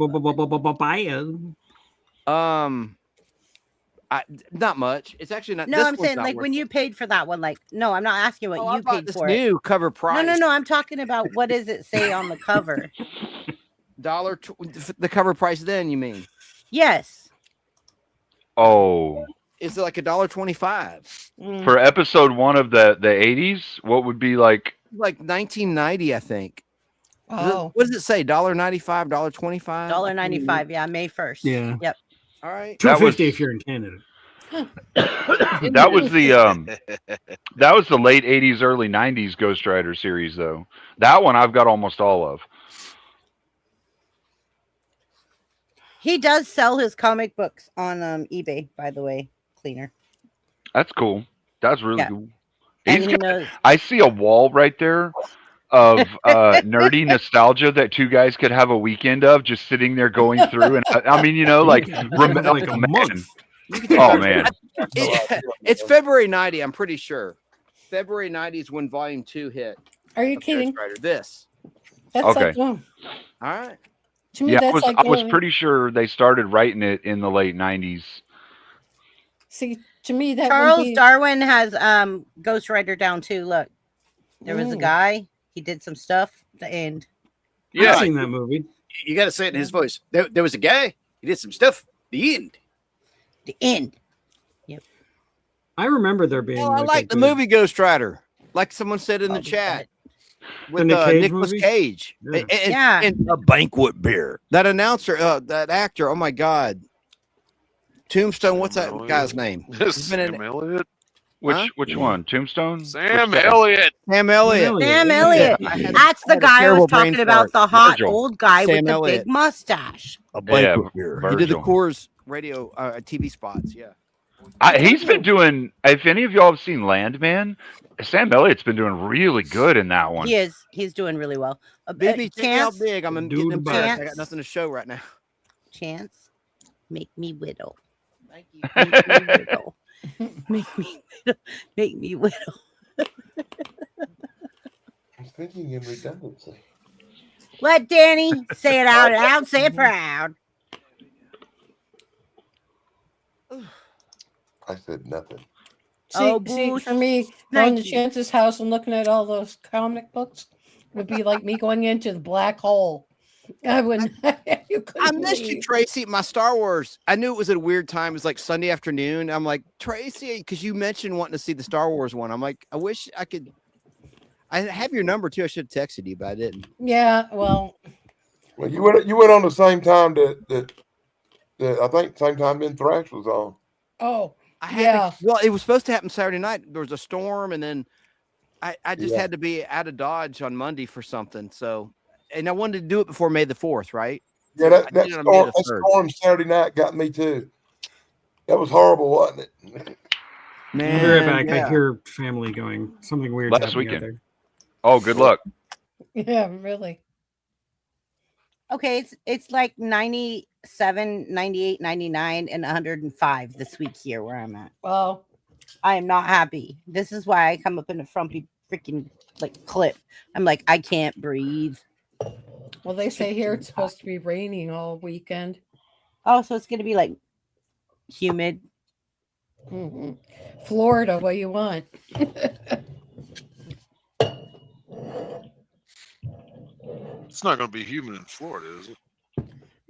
Not much. It's actually not. No, this I'm one's saying not like worth when you paid for that one. Like, no, I'm not asking what Oh, I you bought paid this for it. new cover price. No. I'm talking about what does it say on the cover? The cover price. Then you mean? Yes. oh. Is it like $1.25? For episode 1 of the 80s, what would be like? Like 1990, I think. Oh. What does it say? $1.95, $1.25? $1.95. Yeah, May 1st. Yeah. Yep. All right. That was- $2.50 if you're in Canada. That was the late 80s, early 90s Ghost Rider series, though. That one I've got almost all of. He does sell his comic books on eBay, by the way, Cleaner. That's cool. That's really Yeah. cool. And He's he got- knows. I see a wall right there of nerdy nostalgia that two guys could have a weekend of, just sitting there going through. And I mean, like, like a month. Oh man, It's February 90, I'm pretty sure. February 90 is when volume 2 hit. Are you of kidding? Ghost Rider. This. That's Okay. like, oh, All right. to me, yeah, that's like I was going- pretty sure they started writing it in the late 90s. See, to me, that would Charles be, Darwin has Ghost Rider down too. Look, there was a Mm. guy. He did some stuff. The end. Yeah. I've seen that movie. You got to say it in his voice. There was a guy. He did some stuff. The end. The end. I remember there being. Well, I a like the good- movie Ghost Rider. Like someone said in the Oh, chat. With Nick Cage Nicolas movie? Cage. Yeah. Yeah. And a banquet beer. That announcer, that actor, oh my God. Tombstone, what's that guy's name? He's been in- Sam Elliott. Which one? Tombstone? Sam Which guy? Elliott. Sam Elliott. Sam Yeah. Elliott. I had- That's I the had a guy I terrible was talking brain about. fart. The hot Virgil. old guy Sam with the Elliott. big mustache. A Yeah, banquet beer. He did the Virgil. Coors radio TV spots. Yeah. He's been doing. If any of y'all have seen Landman, Sam Elliott's been doing really good in that one. He is. He's doing really well. Baby, check me out Chance. big. I'm Dude, getting embarrassed. I got Chance. nothing to show right now. Chance. Make me widow. Thank you. Make me widow. Make me widow. Make me widow. I'm thinking in redundancy. Let Danny say it out loud. Say it proud. I said nothing. See, for me, going to Nike. Chance's house and looking at all those comic books would be like me going into the black hole. I wouldn't. You I couldn't missed you, leave. Tracy. My Star Wars. I knew it was at a weird time. It was like Sunday afternoon. I'm like, Tracy, because you mentioned wanting to see the Star Wars one. I'm like, I wish I could. I have your number too. I should have texted you, but I didn't. Yeah, well, Well, you went on the same time that I think same time Ben Thrash was on. oh, I had yeah. to, well, it was supposed to happen Saturday night. There was a storm, and then I just Yeah. had to be out of Dodge on Monday for something. So, and I wanted to do it before May the 4th, right? Yeah, I that did it on May storm, the that 3rd. storm Saturday night got me too. That was horrible, wasn't it? Man, I'll be right back. yeah. I hear family going. Something weird Last happening out weekend. there. Oh, good luck. Yeah, really. Okay, it's like 97, 98, 99, and 105 this week here where I'm at. Well, I am not happy. This is why I come up in a frumpy freaking like clip. I'm like, I can't breathe. well, they say here it's supposed to be raining all weekend. Oh, so it's gonna be like humid. Hmm. Florida, what do you want? It's not going to be humid in Florida, is it?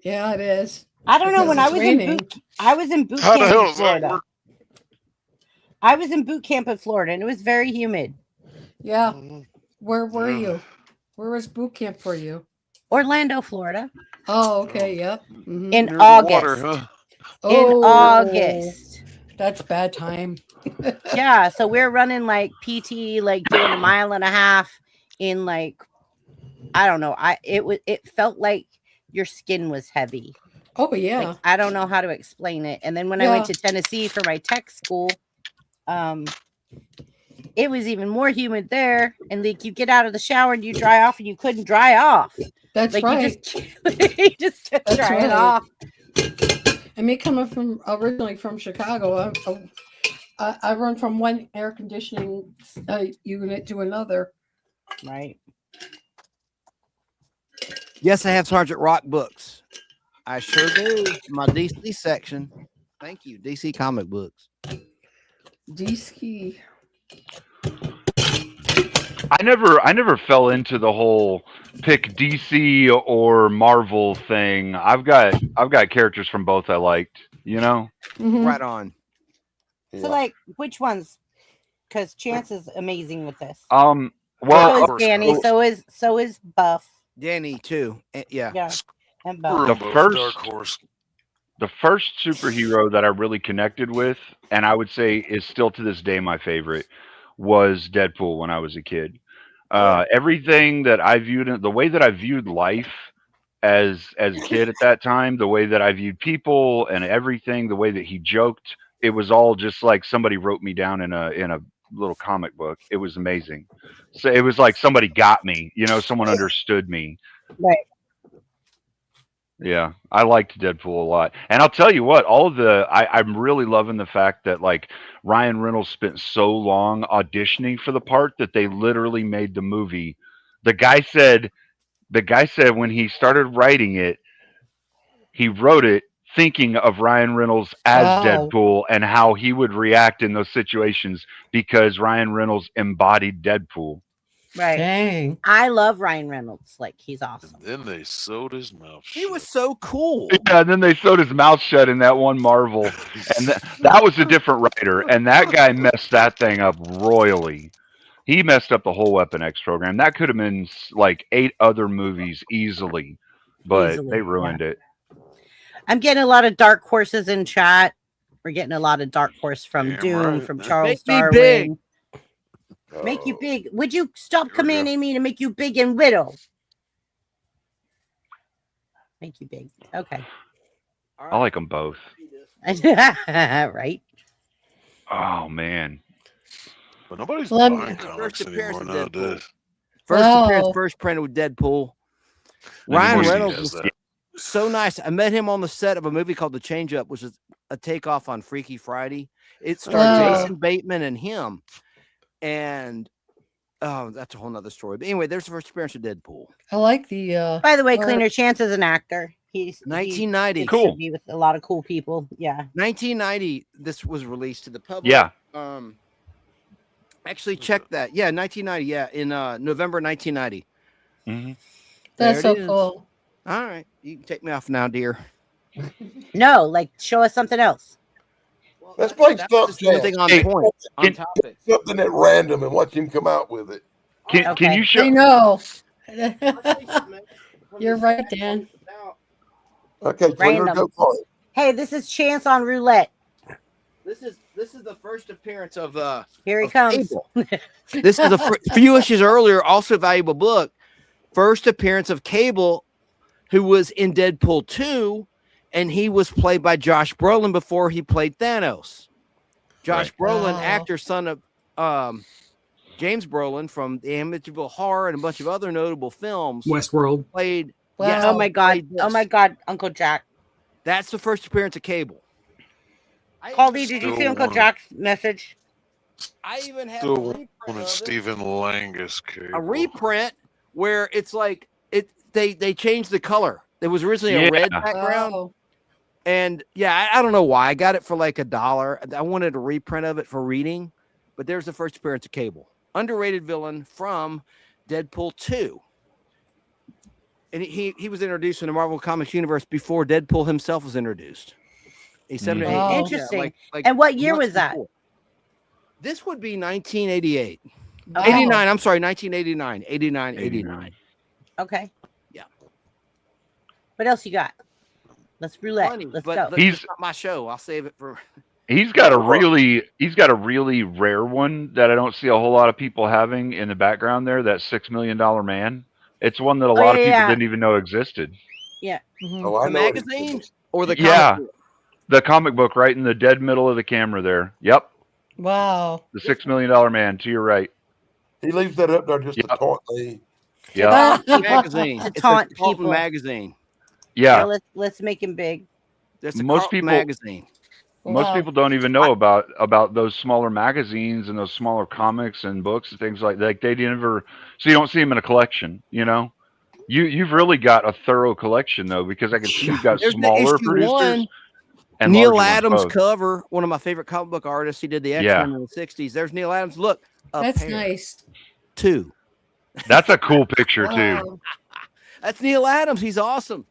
Yeah, it is. I don't know. Because When I it's was raining. in boot How the camp hell in does that Florida. work? I was in boot camp in Florida, and it was very humid. Yeah. Mhm. Where were Yeah. you? Where was boot camp for you? Orlando, Florida, Oh, okay. Yep. Mhm. in Near the August. water, huh? In Oh, August. That's bad time. Yeah, so we're running like PT, like doing 1.5 miles in like, I don't know. It felt like your skin was heavy. Oh, yeah. Like, I don't know how to explain it. And then when I went to Tennessee for my tech school, it was even more humid there. And like you get out of the shower and you dry off, and you couldn't dry off. That's Like right. you just kept That's drying right. off. And me coming from originally from Chicago, I run from one air conditioning unit to another. Right. Yes, I have Sergeant Rock books. I sure do. My DC section. Thank you, DC comic books. DC. I never fell into the whole pick DC or Marvel thing. I've got characters from both I liked, you know? Mhm. Right on. Yeah. So like which ones? Because Chance is amazing with this. Well, So course, is Danny. Coach. So is Buff. Danny too. Yeah. Yeah. And Buff. The Rambo, first- Dark Horse. the first superhero that I really connected with, and I would say is still to this day my favorite, was Deadpool when I was a kid. Everything that I viewed, the way that I viewed life as a kid at that time, the way that I viewed people and everything, the way that he joked, it was all just like somebody wrote me down in a little comic book. It was amazing. So it was like somebody got me, you know, someone understood me. Right. Yeah, I liked Deadpool a lot. And I'll tell you what, I'm really loving the fact that like Ryan Reynolds spent so long auditioning for the part that they literally made the movie. The guy said when he started writing it, he wrote it thinking of Ryan Reynolds as Wow. Deadpool and how he would react in those situations because Ryan Reynolds embodied Deadpool. Right. Dang. I love Ryan Reynolds. Like he's awesome. And then they sewed his mouth He shut. was so cool. Yeah, and then they sewed his mouth shut in that one Marvel, and that was a different writer, and that guy messed that thing up royally. He messed up the whole Weapon X program. That could have been like 8 other movies easily, but Easily, they ruined it. I'm getting a lot of dark horses in chat. We're getting a lot of dark horse from Damn Doom, right. from Charles Make me Darwin. big. Make you Oh, big. Would you stop Here we commanding me to make you big and little? Make you big. Okay. I like them both. Right. Oh man, But nobody's Well, buying comics First appearance anymore of Deadpool. nowadays. First appearance, Wow. first printed with Deadpool. And Ryan Morty Reynolds does was that. so nice. I met him on the set of a movie called The Change Up, which is a takeoff on Freaky Friday. It starred Wow. Jason Bateman and him. And oh, that's a whole nother story. But anyway, there's the first appearance of Deadpool. I like the By the way, Or- Cleaner Chance is an actor. He 1990. used Cool. to be with a lot of cool people. Yeah. 1990. This was released to the public. Yeah. Actually, check that. Yeah, 1990. Yeah, in November 1990. Mm-hmm. That's There so it is. cool. All right, you can take me off now, dear. No, like show us something else. Let's play That's Stump just the only Chance. thing on Hey, point, on topic. Something at random and watch him come out with it. Can you I show? know. You're right, Dan. Okay, Cleaner, Random. go for it. Hey, this is Chance on roulette. This is the first appearance of Here he of comes. Cable. This is a few issues earlier, also a valuable book. First appearance of Cable, who was in Deadpool 2, and he was played by Josh Brolin before he played Thanos. Josh Brolin, Wow. actor, son of James Brolin from the Amityville Horror and a bunch of other notable films, Westworld. played. Wow. Yes, Oh my god. played this. Oh my god, Uncle Jack. That's the first appearance of Cable. Caldy, did you see Still Uncle one. Jack's message? I even have Still a wanted reprint, of it, Stephen Langus cable. a reprint where it's like they changed the color. There was originally a Yeah. red background, Wow. and yeah, I don't know why I got it for like $1. I wanted a reprint of it for reading, but there's the first appearance of Cable, underrated villain from Deadpool 2. And he was introduced in the Marvel Comics universe before Deadpool himself was introduced. He's 7 or 8. Wow. Interesting. And what year was that? before. This would be 1988. Oh. 89, I'm sorry, 1989. 89. Okay. Yeah. What else you got? Let's roulette. Funny, Let's but go. it's not my show. I'll save it for. He's got a really rare one that I don't see a whole lot of people having in the background there. That $6 Million Man. It's one that a lot of people didn't even know existed. Yeah. Oh, I The know it. magazine or the Yeah. comic book? The comic book right in the dead middle of the camera there. Yep. Wow. The $6 Million Man to your right. He leaves that up there just to Yep. taunt me. Yeah. Magazine. To It's a taunt Carlton people. magazine. Yeah. Let's make him big. There's a Most Carlton people- magazine. Most Wow. people don't even know about those smaller magazines and those smaller comics and books and things like that. Like they never, so you don't see them in a collection, you know. You've really got a thorough collection though, because I can see you've got There's the smaller issue producers one. and Neil larger ones Adams both. cover, one of my favorite comic book artists. He did the X-Men in the 60s. There's Neil Adams. Look, a That's pair, nice. 2. That's a cool picture too. Wow. That's Neil Adams. He's awesome.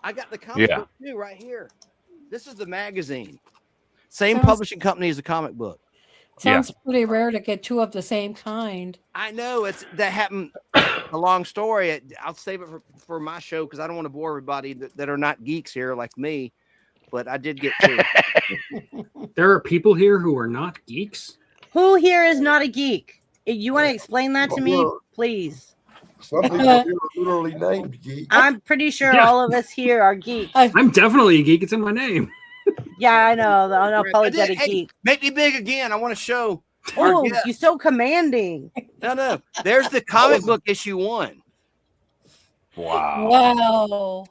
I got the comic Yeah. book too right here. This is the magazine. Same Sounds- publishing company as the comic book. Sounds pretty rare to get two of the same kind. I know that happened. A long story. I'll save it for my show because I don't want to bore everybody that are not geeks here like me. But I did get 2. There are people here who are not geeks. Who here is not a geek? You want to explain that to me, Well, please? Some people here are literally named geek. I'm pretty sure Yeah. all of us here are geeks. I'm definitely a geek. It's in my name. Yeah, I know. The unapologetic Hey, geek. make me big again. I want to show. our Oh, guest. you're so commanding. No. There's the comic book issue 1. Wow. Wow.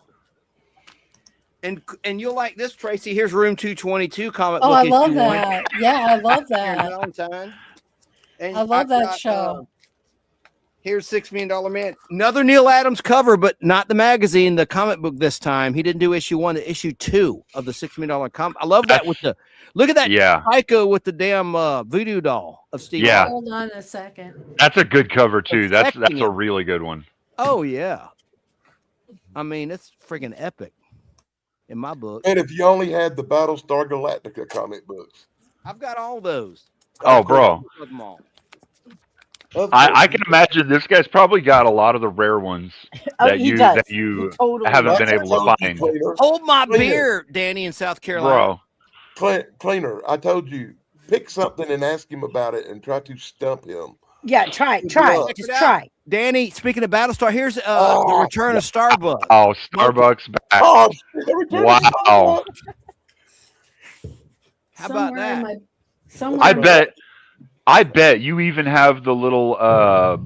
And you'll like this, Tracy. Here's room 222 comic Oh, book I issue love 1. that. Yeah, I love Here, that. Valentine. And I love I've that got, show. Here's $6 Million Man. Another Neil Adams cover, but not the magazine, the comic book this time. He didn't do issue 1, the issue 2 of the $6 Million comic. I love that with the look at that Yeah. Psycho with the damn voodoo doll of Steve. Yeah. Harvey. Hold on a second. That's a good cover too. That's Affecting a him. really good one. Oh yeah. I mean, it's freaking epic in my book. And if you only had the Battlestar Galactica comic books. I've got all those. Oh, bro. Of them all. I can imagine this guy's probably got a lot of the rare ones Oh, that he you does. that you He totally haven't does. been able to find. Cleaner, Hold my Cleaner. beer, Danny in South Carolina. Bro. Cleaner, I told you, pick something and ask him about it and try to stump him. Yeah, try. Check it Just out. try. Danny, speaking of Battlestar, here's the Oh. Return of Starbucks. Oh, Starbucks back. Oh, shit, every time Wow. I stop, How about that? I bet you even have the little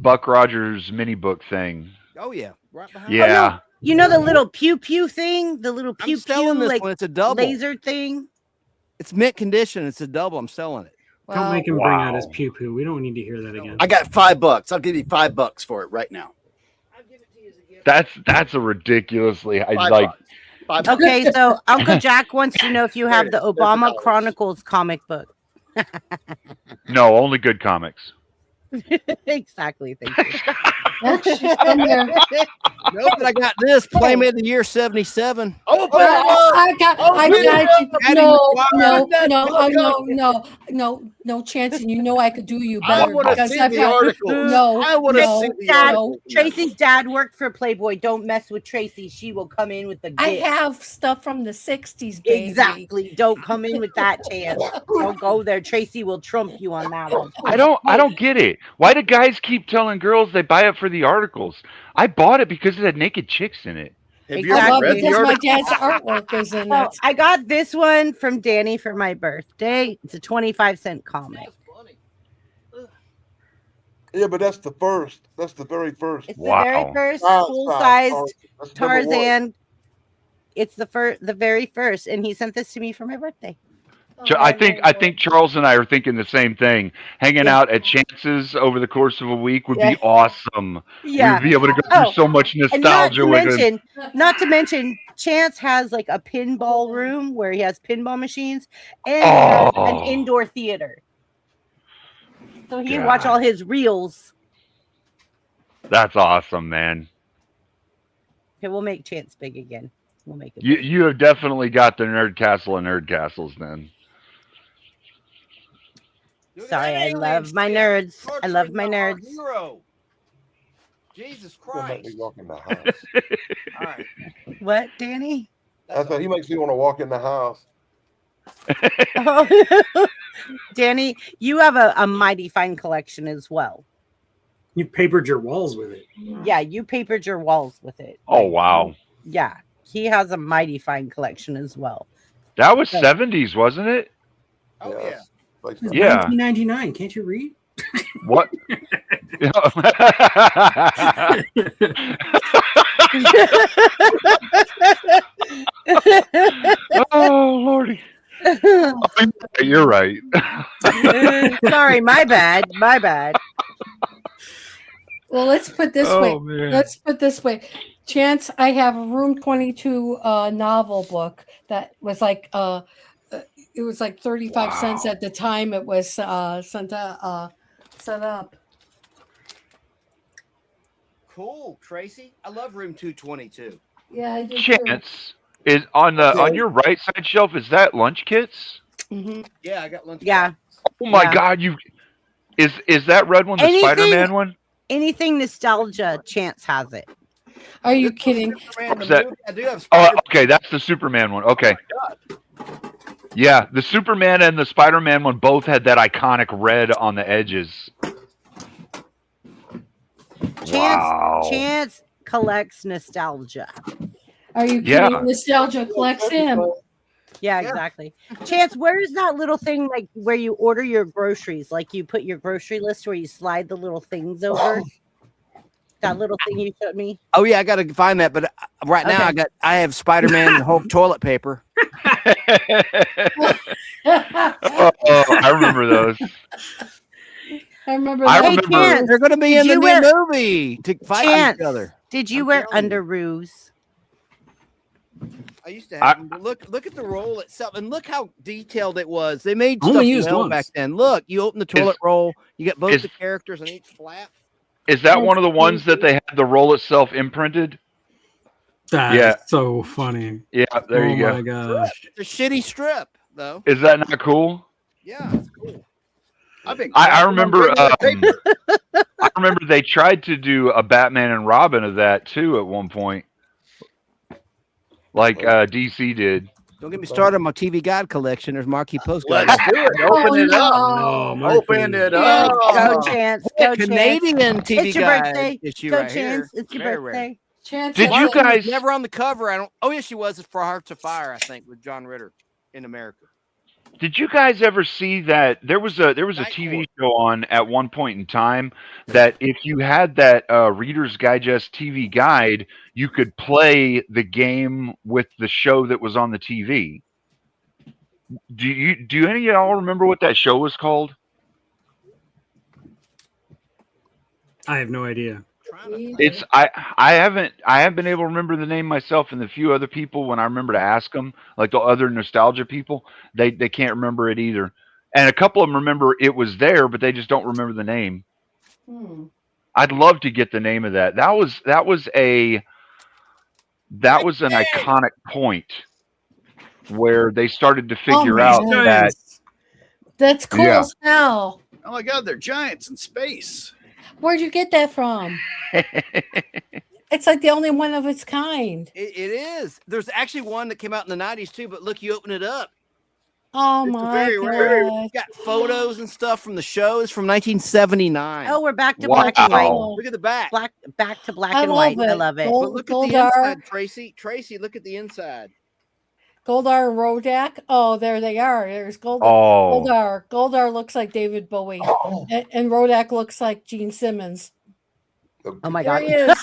Buck Rogers mini book thing. Oh yeah, right behind. Yeah. You know the little pew pew thing, the little I'm pew selling pew this like one. It's a double. laser thing. It's mint condition. It's a double. I'm selling it. Don't make him bring out his Wow. pew pew. We don't need to hear that again. I got $5. I'll give you $5 for it right now. That's a ridiculously $5. Okay, so Uncle Jack wants to know if you have the There it is. Obama $7. Chronicles comic book. No, only good comics. Exactly. Thank you. That's just in there. Nope, but I got this Playmate of the Year 77. Open I got you. Daddy No, McGuire. no, chance, and you know I could do you I better want to because see I've the got articles. no, I want to no, see the Dad, articles. Tracy's dad worked for Playboy. Don't mess with Tracy. She will come in with the gift. I have stuff from the '60s, baby. Exactly. Don't come in with that, Chance. Don't go there. Tracy will trump you on that one. I don't get it. Why do guys keep telling girls they buy it for the articles? I bought it because it had naked chicks in it. Have you I ever love read the because my article? dad's artwork is in So it. I got this one from Danny for my birthday. It's a 25-cent comic. Yeah, but that's the first. That's the very first. It's the very Wow. first Size, full-sized that's number one. Tarzan. It's the very first, and he sent this to me for my birthday. I think Charles and I are thinking the same thing. Hanging out at Chance's over the course of a week would be awesome. Yeah. We'd be able to go through so much And nostalgia with it. not to mention, Chance has like a pinball room where he has pinball machines and he has an indoor theater. So he can watch all his reels. That's awesome, man. Okay, we'll make Chance big again. We'll make it. You have definitely got the nerd castle of nerd castles then. Sorry, I love my nerds. I love my nerds. Hero. Jesus He'll make Christ. me walk in the house. All right. What, Danny? I thought he makes me want to walk in the house. Oh. Danny, you have a mighty fine collection as well. You papered your walls with it. Yeah, you papered your walls with it. Oh, wow. Yeah, he has a mighty fine collection as well. That was 70s, wasn't it? Oh, yeah. Like, It's Yeah. 1999. Can't you read? What? Oh, Lordy. Oh, you're right. Sorry, my bad. My bad. Well, let's put this Oh, way. man. Let's put this way. Chance, I have a Room 22 novel book that was like it was like 35 cents at the time it was set up. Cool, Tracy. I love room 222. Yeah, I do too. Chance is on your right side shelf. Is that lunch kits? Mm-hmm. Yeah, I got lunch. Yeah. Oh my Yeah. God! Is that red one the Anything- Spider-Man one? Anything nostalgia, Chance has it. Are you kidding? Superman, the that? movie, I do have Oh, Spider-Man. okay, that's the Superman one. Okay. Yeah, the Superman and the Spider-Man one both had that iconic red on the edges. Chance collects nostalgia. Are you kidding? Yeah. Nostalgia collects him. Yeah, exactly. Chance, where is that little thing like where you order your groceries? Like you put your grocery list where you slide the little things over? That little thing you showed me? Oh yeah, I got to find that. But right now, I have Spider-Man and Hulk toilet paper. I remember those. I remember I that. remember- Chance, They're going to be Did in the you new wear- movie to fight Chance, each other. did you I'm wear telling you. underoos? I used to have them, but look at the roll itself, and look how detailed it was. They made Only stuff used well once. back then. Look, you open the toilet roll, you get both is- the characters on each flap. Is that one of the ones that they had the roll itself imprinted? That's Yeah. so funny. Yeah, there you Oh go. my gosh. It's a shitty strip, though. Is that not cool? Yeah, it's cool. I remember. I remember they tried to do a Batman and Robin of that too at one point, like DC did. Don't get me started on my TV Guide collection. There's Marquee Postcard. Let's do it. Open it up. Oh, Marky. Open it Chance, up. go Chance. Go Canadian Chance. TV It's your Guide birthday. issue Go right Chance. here. It's your Very birthday. rare. Chance Did has you a- guys? Never on the cover. I don't. Oh yes, she was. It's for Hearts of Fire, I think, with John Ritter in America. Did you guys ever see that there was a Night TV Court. show on at one point in time that if you had that Reader's Digest TV guide, you could play the game with the show that was on the TV. Do any of y'all remember what that show was called? I have no idea. It's I haven't been able to remember the name myself, and the few other people when I remember to ask them, like the other nostalgia people, they can't remember it either. And a couple of them remember it was there, but they just don't remember the name. I'd love to get the name of that. That was an iconic point where they started to figure out that. That's cool Yeah. as hell. Oh my God, they're giants in space. Where'd you get that from? It's like the only one of its kind. It is. There's actually one that came out in the 90s too, but look, you open it up. Oh It's my very rare. god. Got photos and stuff from the show. It's from 1979. Oh, we're back to black and white. Look at the back. Back to black I and love white. I it. love it. But look at the Goldar. inside, Tracy. Tracy, look at the inside. Goldar and Rodak. Oh, there they are. There's Goldar. Oh. Goldar looks like David Bowie. And Rodak looks like Gene Simmons. Oh my There god. he is.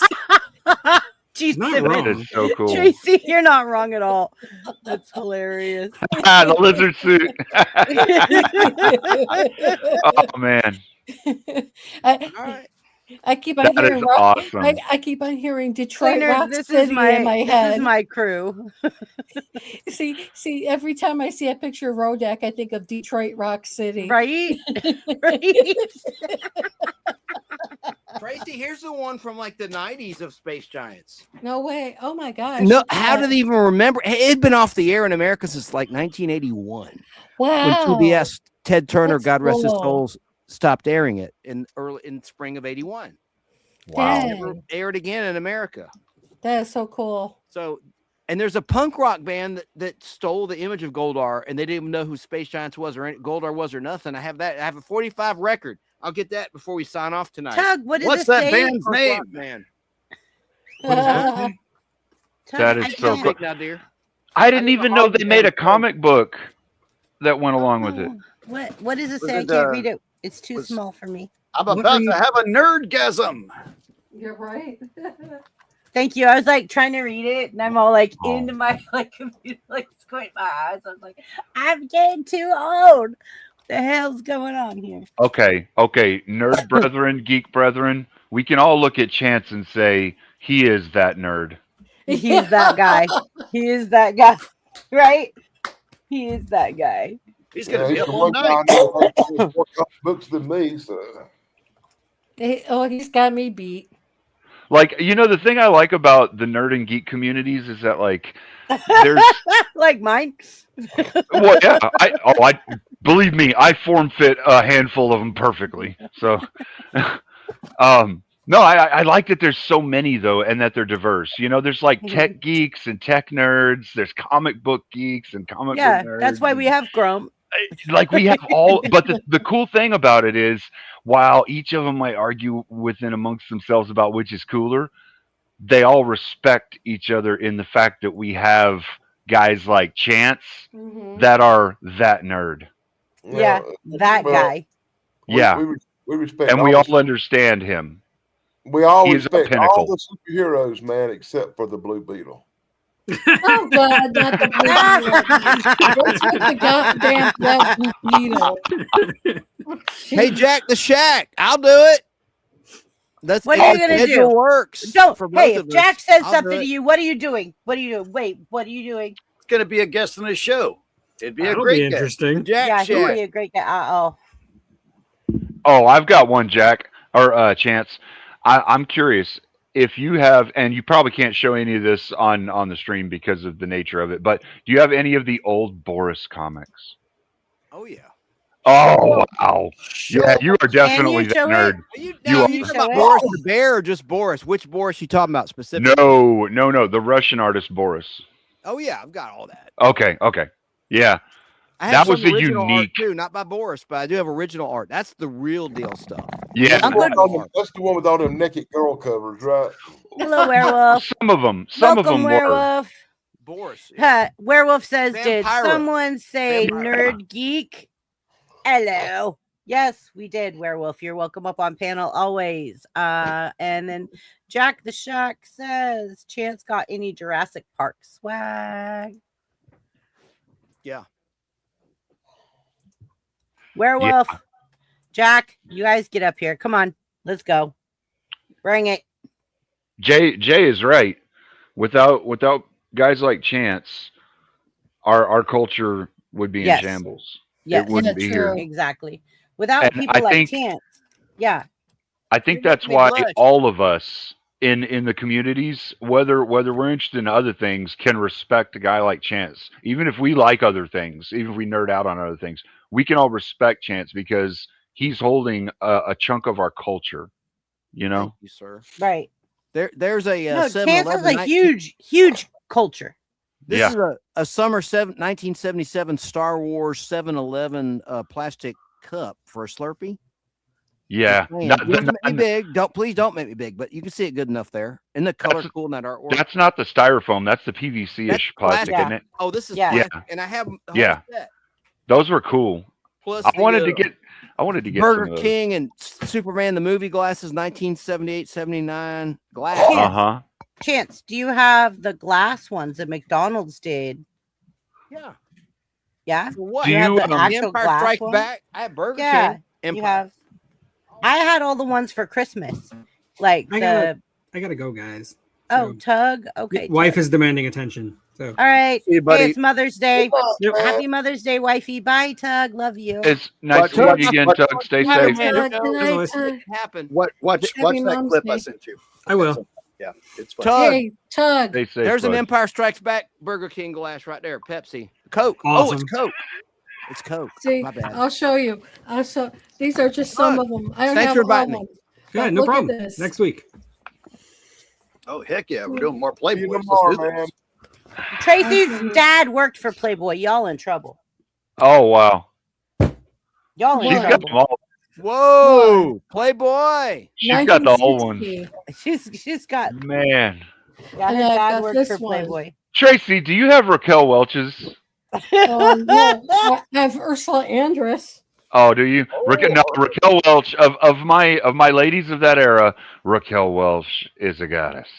Gene Not Simmons. wrong. That's so cool. Tracy, you're not wrong at all. That's hilarious. The lizard suit. Oh man, I keep on that hearing is awesome. I keep on hearing Detroit Cleaner, Rock this City is my in my head. This is my crew. See, every time I see a picture of Rodak, I think of Detroit Rock City. Right? Right. Tracy, here's the one from like the 90s of Space Giants. No way. Oh my gosh. No, how did they even remember? It had been off the air in America since like 1981. Wow. When TBS, Ted Turner, That's God rest his cool. soul, stopped airing it in spring of 81. Wow. Never aired again in America. That is so cool. So, and there's a punk rock band that stole the image of Goldar, and they didn't even know who Space Giants was or Goldar was or nothing. I have that. I have a 45 record. I'll get that before we sign off tonight. Tug, what does What's it that say? band's Punk name? rock band. Tug, That is I so can't- cool. Now, dear. I didn't I even know know all they the made a bands. comic book that went along with it. What does it Was say? I it, can't read it. It's too was- small for me. I'm about to have a nerdgasm. You're right. Thank you. I was like trying to read it, and I'm all like Oh. into my like computer, like squint my eyes. I was like, I'm getting too old. What the hell's going on here? Okay, nerd brethren, geek brethren, we can all look at Chance and say he is that nerd. He's that guy. He is that guy. Right? He is that guy. He's gonna be he's up the all one guy I night. know who has more comic books than me. So He's got me beat. Like, the thing I like about the nerd and geek communities is that, like, there's Like mine. well, yeah, I believe me, I form fit a handful of them perfectly. So, no, I like that there's so many though, and that they're diverse. There's like tech geeks and tech nerds. There's comic book geeks and comic book nerds. That's why we have Chrome. Like we have all. But the cool thing about it is, while each of them might argue within amongst themselves about which is cooler, they all respect each other in the fact that we have guys like Chance that are that nerd. Yeah, that guy. Yeah. we respect, And we all understand him. we all he is a respect all pinnacle. the superheroes, man, except for the Blue Beetle. Oh God, not the Blue Beetle. What's with the goddamn Blue Beetle? Hey, Jack the Shack, I'll do it. That's What are you gonna do? Works. Don't. for Hey, both if of us. Jack says I'll something do to it. you, what are you doing? What are you doing? Wait, what are you doing? Gonna be a guest on the show. It'd be a That'll great be guest. interesting. Jack Yeah, he'll Shack. be a great guy. Oh, I've got one, Jack or Chance. I'm curious if you have, and you probably can't show any of this on the stream because of the nature of it. But do you have any of the old Boris comics? Oh yeah. Oh wow! Yeah, you are definitely the show it? nerd. Are you, You now, are. you talking Show about it? Boris the Bear or just Boris? Which Boris you talking about specifically? No, the Russian artist Boris. Oh yeah, I've got all that. Okay, yeah. I have That was some a original art unique- too, not by Boris, but I do have original art. That's the real deal stuff. Yeah. That's the one with all them naked girl covers, right? Hello, werewolf. Some of them were. werewolf. Boris. Yeah. Werewolf says, did Vampiro. someone say Vampiro. nerd geek? Hello. Yes, we did, werewolf. You're welcome up on panel always. And then Jack the Shack says, Chance got any Jurassic Park swag? Yeah. Werewolf. Jack, you guys get up here. Come on. Let's go. Bring it. Jay is right. Without guys like Chance, our culture would be in Yes. shambles. It Yes. wouldn't be here. Exactly. Without And people like Chance. Yeah. I think You're that's making me why blush. all of us in the communities, whether we're interested in other things, can respect a guy like Chance. Even if we like other things, even if we nerd out on other things, we can all respect Chance because he's holding a chunk of our culture. You Thank know? you, sir. Right. There's a No, 7-Eleven. Chance has a huge culture. This is a summer 1977 Star Wars 7-Eleven plastic cup for a Slurpee. Yeah. You don't have to make me big. Please don't make me big, but you can see it good enough there. And the color cool in that artwork. That's not the styrofoam. That's the PVC-ish plastic, isn't it? Oh, this is yeah. plastic, and I have the whole Yeah. set. Those were cool. Plus, I wanted to get Burger some of those. King and Superman the movie glasses, 1978, 79 glass. Chance, do you have the glass ones that McDonald's did? Yeah. Yeah. For what? Do you have the actual Empire glass Strikes ones? Back. I have Burger Yeah. King. You have. I had all the ones for Christmas, like I gotta go, guys. Oh, Tug. Okay. Wife is demanding attention. So. All right. See you, buddy. Hey, it's Mother's Day. Yep. Happy Mother's Day, wifey. Bye, Tug. Love you. It's nice to meet you again, Tug. Stay safe. Happen. Watch that clip I sent you. I will. Yeah, it's fun. Tug. Hey, Tug. Stay safe, There's an bud. Empire Strikes Back Burger King glass right there. Pepsi. Coke. Awesome. Oh, it's Coke. It's Coke. See, My bad. I'll show you. These are just some of them. I don't Thanks have for all of inviting me. them. Yeah, But no look at problem. this. Next week. Oh heck yeah, we're doing more Playboys. Let's tomorrow, do this. Tracy's dad worked for Playboy. Y'all in trouble. Oh wow. Y'all in She's got trouble. them all. Whoa, Playboy. She's got the old ones. 1960. She's got. Man. Yeah, his And I've dad got worked this for one. Playboy. Tracy, do you have Raquel Welch's? No, I have Ursula Andress. Oh, do you? Raquel Welch of my ladies of that era. Raquel Welch is a goddess.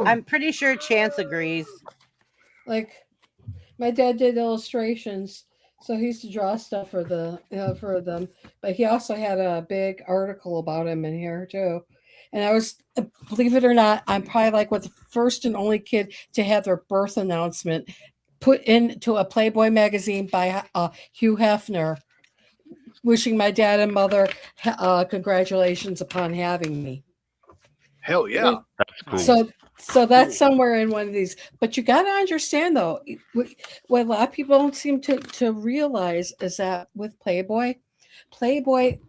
I'm pretty sure Chance agrees. Like, my dad did illustrations, so he used to draw stuff for for them. But he also had a big article about him in here too. And I was, believe it or not, I'm probably like the first and only kid to have their birth announcement put into a Playboy magazine by Hugh Hefner, wishing my dad and mother congratulations upon having me. Hell yeah. That's cool. So that's somewhere in one of these. But you got to understand, though, what a lot of people don't seem to realize is that with Playboy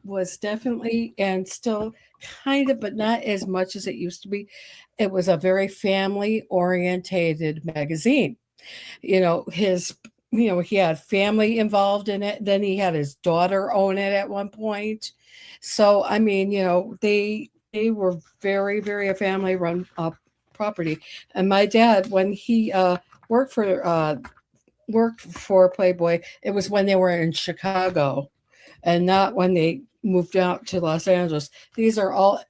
was definitely and still kind of, but not as much as it used to be. It was a very family-orientated magazine. He had family involved in it. Then he had his daughter own it at one point. So, I mean, they were very, very a family-run property. And my dad, when he worked for Playboy, it was when they were in Chicago, and not when they moved out to Los Angeles. These are all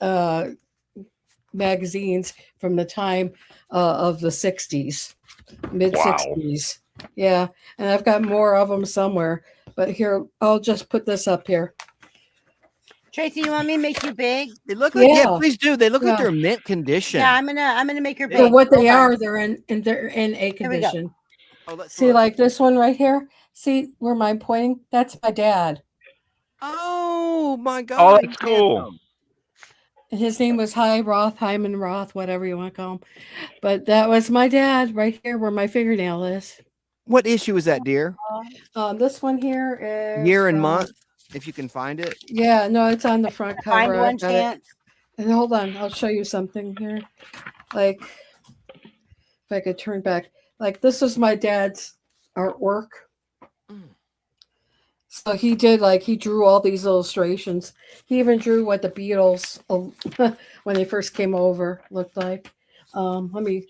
magazines from the time of the 60s, mid-60s. Wow. Yeah, and I've got more of them somewhere. But here, I'll just put this up here. Tracy, you want me to make you big? They look like please do. They look like they're in mint condition. Yeah, I'm gonna make her big. For what they are, they're in a condition. Oh, let's see, like this one right here. See where I'm pointing? That's my dad. Oh my God! Oh, that's cool. His name was Hyman Roth, whatever you want to call him. But that was my dad right here, where my fingernail is. What issue is that, dear? This one here is year and month, if you can find it. Yeah, no, it's on the front cover. Find one, Chance. And hold on, I'll show you something here. Like, if I could turn back, like this is my dad's artwork. So he drew all these illustrations. He even drew what the Beatles, when they first came over, looked like. Let me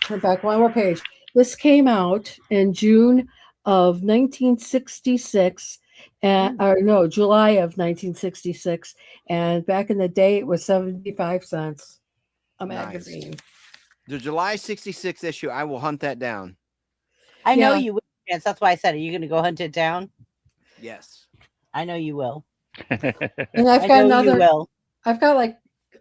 turn back one more page. This came out in June of 1966, July of 1966. And back in the day, it was 75 cents a magazine. Nice. The July 66 issue, I will hunt that down. I know you will, Chance. That's why I said, are you going to go hunt it down? Yes. I know you will. And I've got another. I've got like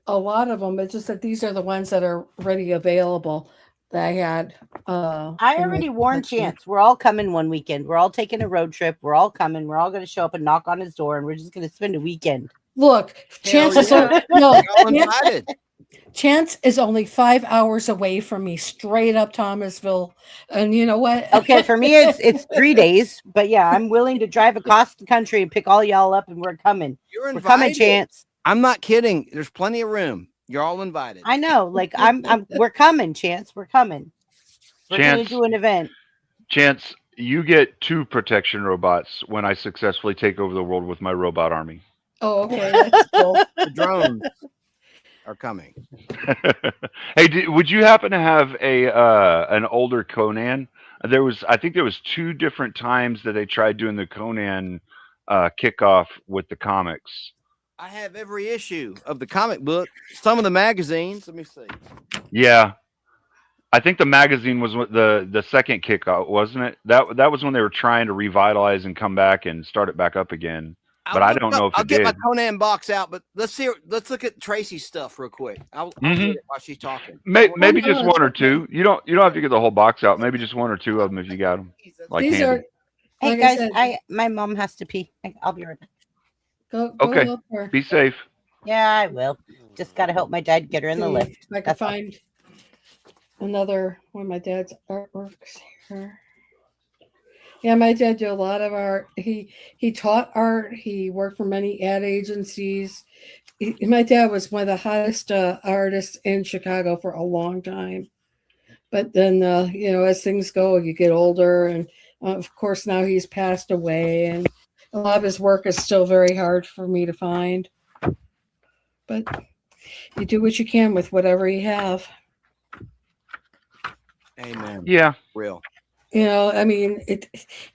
a lot of them. It's just that these are the ones that are ready available that I had. I in my already warned collection. Chance. We're all coming one weekend. We're all taking a road trip. We're all coming. We're all going to show up and knock on his door, and we're just going to spend a weekend. Look, Hell Chance is yeah. no, You're all invited. Chance is only 5 hours away from me, straight up Thomasville. And you know what? Okay, for me it's 3 days, but yeah, I'm willing to drive across the country and pick all y'all up, and we're coming. You're We're coming, invited. Chance. I'm not kidding. There's plenty of room. You're all invited. I know, like we're coming, Chance. We're coming. We're going to Chance, do an event. Chance, you get 2 protection robots when I successfully take over the world with my robot army. Oh, okay, that's cool. The drones are coming. Hey, would you happen to have an older Conan? I think there was 2 different times that they tried doing the Conan kickoff with the comics. I have every issue of the comic book, some of the magazines. Let me see. Yeah, I think the magazine was the second kickoff, wasn't it? That was when they were trying to revitalize and come back and start it back up again. But I don't know if I'll it get did. my Conan box out. But let's look at Tracy's stuff real quick. I'll get it while she's talking. Maybe just 1 or 2. You don't have to get the whole box out. Maybe just 1 or 2 of them if you got them. Like These handy. are. Hey Like guys, I said, my mom has to pee. I'll be right back. go Okay. look for. Be safe. Yeah, I will. Just got to help my dad get her in the See lift. if I can That's all. find another one of my dad's artworks here. Yeah, my dad did a lot of art. He taught art. He worked for many ad agencies. My dad was one of the hottest artists in Chicago for a long time. But then, as things go, you get older, and of course now he's passed away, and a lot of his work is still very hard for me to find. But you do what you can with whatever you have. Amen. Yeah. Real. I mean,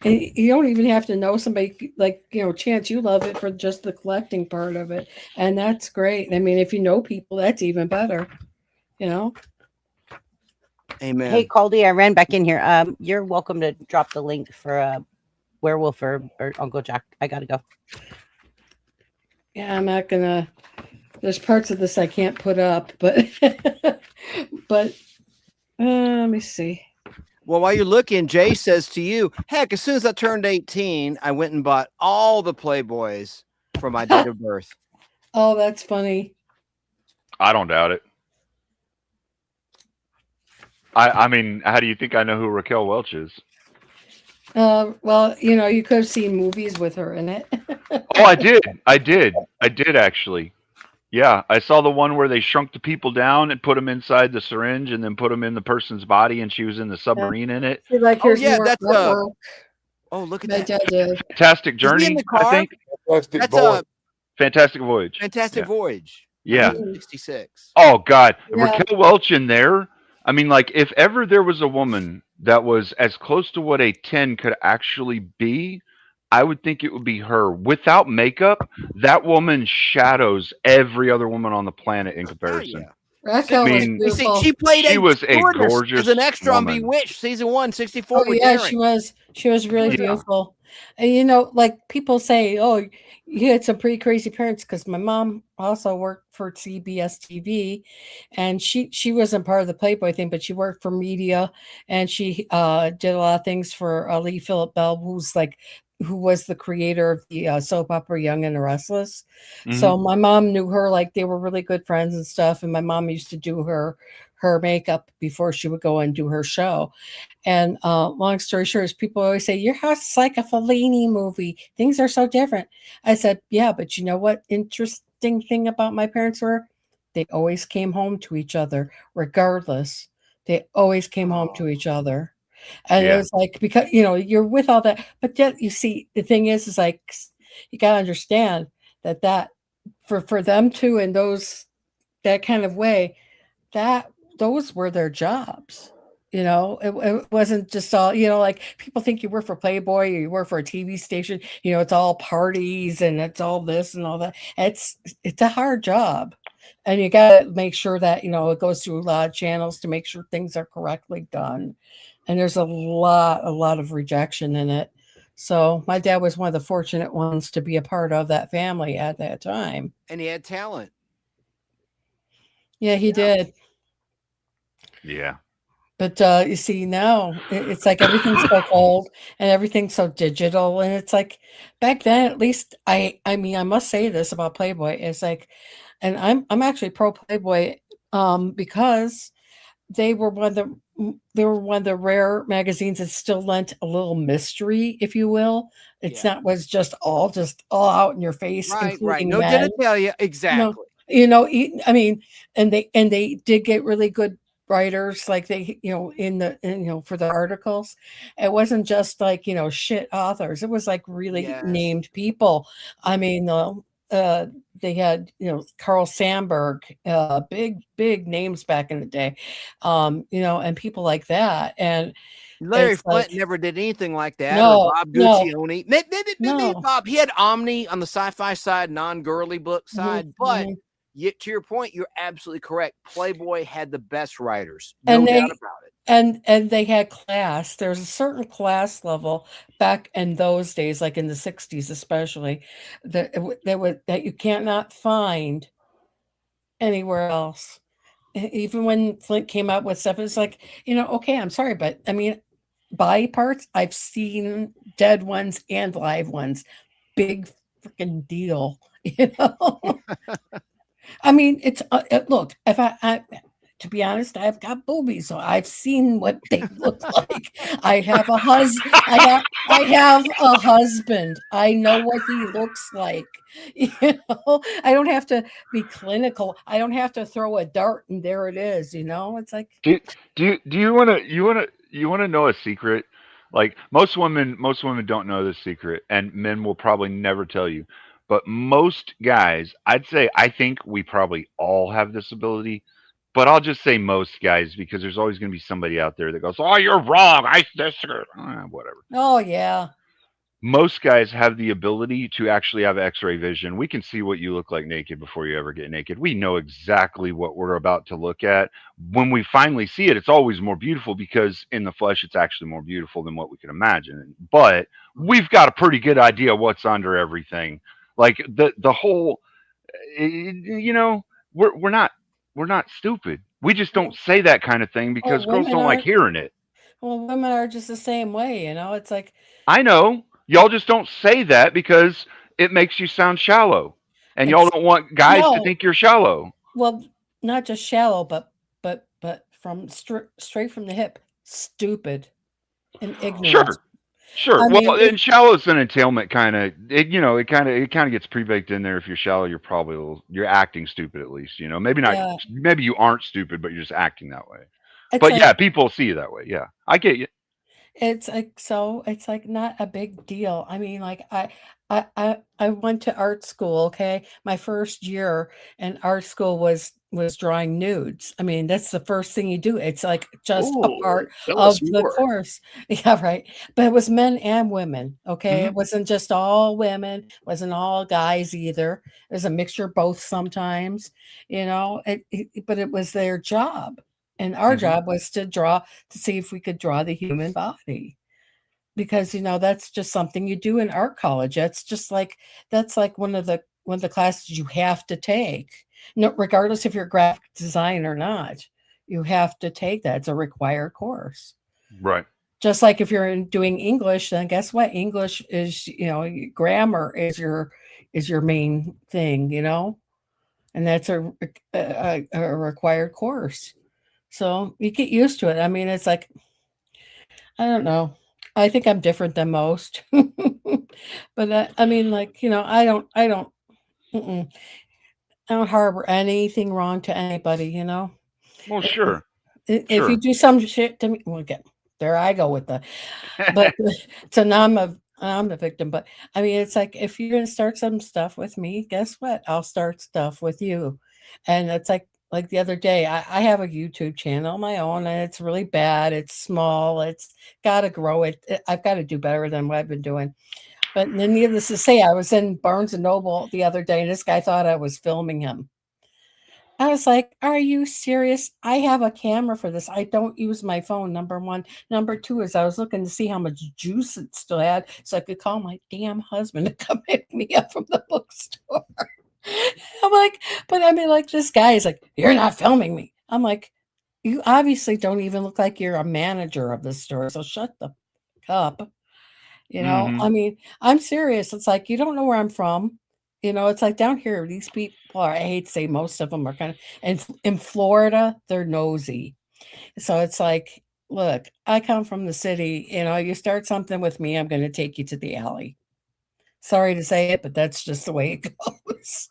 and you don't even have to know somebody like, Chance, you love it for just the collecting part of it. And that's great. I mean, if you know people, that's even better, Amen. Hey, Caldy, I ran back in here. You're welcome to drop the link for Werewolf or Uncle Jack. I got to go. Yeah, I'm not going to, there's parts of this I can't put up, but, but let me see. Well, while you're looking, Jay says to you, heck, as soon as I turned 18, I went and bought all the Playboys for my date of birth. Oh, that's funny. I don't doubt it. I mean, how do you think I know who Raquel Welch is? Well, you could have seen movies with her in it. Oh, I did actually. Yeah, I saw the one where they shrunk the people down and put them inside the syringe and then put them in the person's body, and she was in the submarine in it. Like, Oh, yeah, more that's artwork. Oh, look at My that. dad did. Fantastic Is he Journey, in the car? I think. Fantastic That's Voyage. Fantastic Voyage. Fantastic Yeah. Voyage. Yeah. 1966. Oh God, Yeah. Raquel Welch in there. I mean, like, if ever there was a woman that was as close to what a 10 could actually be, I would think it would be her. Without makeup, that woman shadows every other woman on the planet in comparison. yeah. Raquel I was mean, beautiful. She played she a was a stewardess gorgeous as an extra on woman. Bewitched season 1, 64 Oh with yeah, Darren. she was really Yeah. beautiful. And like people say, oh, you had some pretty crazy parents, because my mom also worked for CBS TV, and she wasn't part of the Playboy thing, but she worked for media, and she did a lot of things for Lee Philip Bell, who was the creator of the soap opera Young and the Restless. So my mom knew her, like they were really good friends and stuff, and my mom used to do her makeup before she would go and do her show. And long story short is, people always say, your house is like a Fellini movie. Things are so different. I said, yeah, but you know what interesting thing about my parents were? They always came home to each other, regardless. They always came home to each other. And it was like, because, you're with all that. But yet, you see, the thing is like, you got to understand that for them too, in that kind of way, those were their jobs. It wasn't just all, like people think you work for Playboy or you work for a TV station, it's all parties and it's all this and all that. It's a hard job. And you got to make sure that, it goes through a lot of channels to make sure things are correctly done. And there's a lot of rejection in it. So my dad was one of the fortunate ones to be a part of that family at that time. And he had talent. Yeah, he did. Yeah. But you see now it's like everything's so cold and everything's so digital, and it's like back then at least I mean I must say this about Playboy. It's like, and I'm actually pro Playboy because they were they were one of the rare magazines that still lent a little mystery, if you will. It's Yeah. not was just all out in your face, Right. including No men. genitalia. No, Exactly. I mean, and they did get really good writers, like they, for the articles. It wasn't just like, shit authors. It was like really Yes. named people. I mean, uh, they had, Carl Sandburg, big names back in the day, and people like that. And Larry it's like, Flint never did anything like that, or no, Bob no, Guccione. Maybe no. Bob. He had Omni on the sci-fi side, non-girly book Mhm, side. But mhm. yet, to your point, you're absolutely correct. Playboy had the best writers, And no doubt they about it. and they had class. There's a certain class level back in those days, like in the 60s especially, that you cannot find anywhere else. Even when Flint came out with stuff, it's like, okay, I'm sorry, but I mean, body parts, I've seen dead ones and live ones. Big freaking deal, you know? I mean, it's look. If to be honest, I've got boobies, so I've seen what they look like. I have a I have a husband. I know what he looks like. I don't have to be clinical. I don't have to throw a dart and there it is. It's like, Do you want to know a secret? Like most women don't know this secret, and men will probably never tell you. But most guys, I think we probably all have this ability. But I'll just say most guys because there's always going to be somebody out there that goes, "Oh, you're wrong. I this whatever." oh yeah, Most guys have the ability to actually have x-ray vision. We can see what you look like naked before you ever get naked. We know exactly what we're about to look at. When we finally see it, it's always more beautiful because in the flesh it's actually more beautiful than what we can imagine. But we've got a pretty good idea what's under everything. Like the whole you know, we're not stupid. We just don't say that kind of thing oh because girls women don't like are hearing it. well, women are just the same way. It's like, I know. Y'all just don't say that because it makes you sound shallow. And y'all it's don't want guys to no. think you're shallow. Well, not just shallow, but from straight from the hip, stupid and ignorant. Sure. Sure. I mean, Well, and shallow's an entailment kind of it kind of gets pre-baked in there. If you're shallow, you're probably you're acting stupid at least, Maybe not yeah, maybe you aren't stupid, but you're just acting that way. it's But like yeah, people see you that way. Yeah. I get you. it's like not a big deal. I mean, like I went to art school, okay? My first year in art school was drawing nudes. I mean, that's the first thing you do. It's like just a Ooh, part tell of us the more. course. Yeah, right. But it was men and women, okay? Hmm. It wasn't just all women, wasn't all guys either. It was a mixture of both sometimes, but it was their job. And our Hmm. job was to draw to see if we could draw the human body, because that's just something you do in art college. That's like one of the classes you have to take, no, regardless if you're graphic design or not. You have to take that. It's a required course. Right. Just like if you're doing English, then guess what? English is, grammar is your main thing, and that's a required course. So you get used to it. I mean, it's like, I don't know. I think I'm different than most. But I mean, like, mm-mm, I don't harbor anything wrong to anybody, Well, I- sure. if you Sure. do some shit to me, well, get there I go with but so now I'm the victim. But I mean, it's like, if you're gonna start some stuff with me, guess what? I'll start stuff with you. And it's like the other day, I have a YouTube channel of my own, and it's really bad. It's small. It's got to grow it. I've got to do better than what I've been doing. But then, needless to say, I was in Barnes and Noble the other day, and this guy thought I was filming him. I was like, "Are you serious? I have a camera for this. I don't use my phone, number one. Number two is I was looking to see how much juice it still had so I could call my damn husband to come pick me up from the bookstore." I'm like, but I mean, like this guy is like, you're not filming me. I'm like, you obviously don't even look like you're a manager of this store, so shut the fuck up. You know, Hmm. I mean, I'm serious. It's like you don't know where I'm from. You know, it's like down here, these people are, I hate to say most of them are kind of, and in Florida, they're nosy. So it's like, look, I come from the city. You know, you start something with me, I'm going to take you to the alley. Sorry to say it, but that's just the way it goes.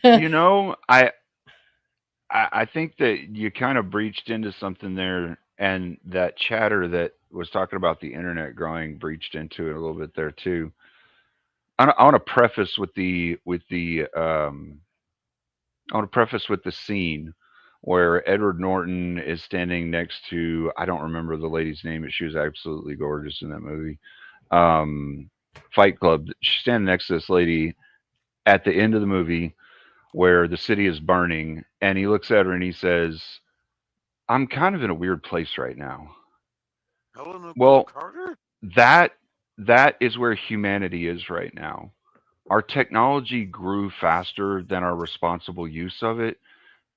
You know, I think that you kind of breached into something there, and that chatter that was talking about the internet growing breached into it a little bit there too. I want to preface with the scene where Edward Norton is standing next to, I don't remember the lady's name, but she was absolutely gorgeous in that movie. Um, Fight Club. She's standing next to this lady at the end of the movie where the city is burning, and he looks at her and he says, "I'm kind of in a weird place right now." Helena Bonham Well, Carter? that that is where humanity is right now. Our technology grew faster than our responsible use of it,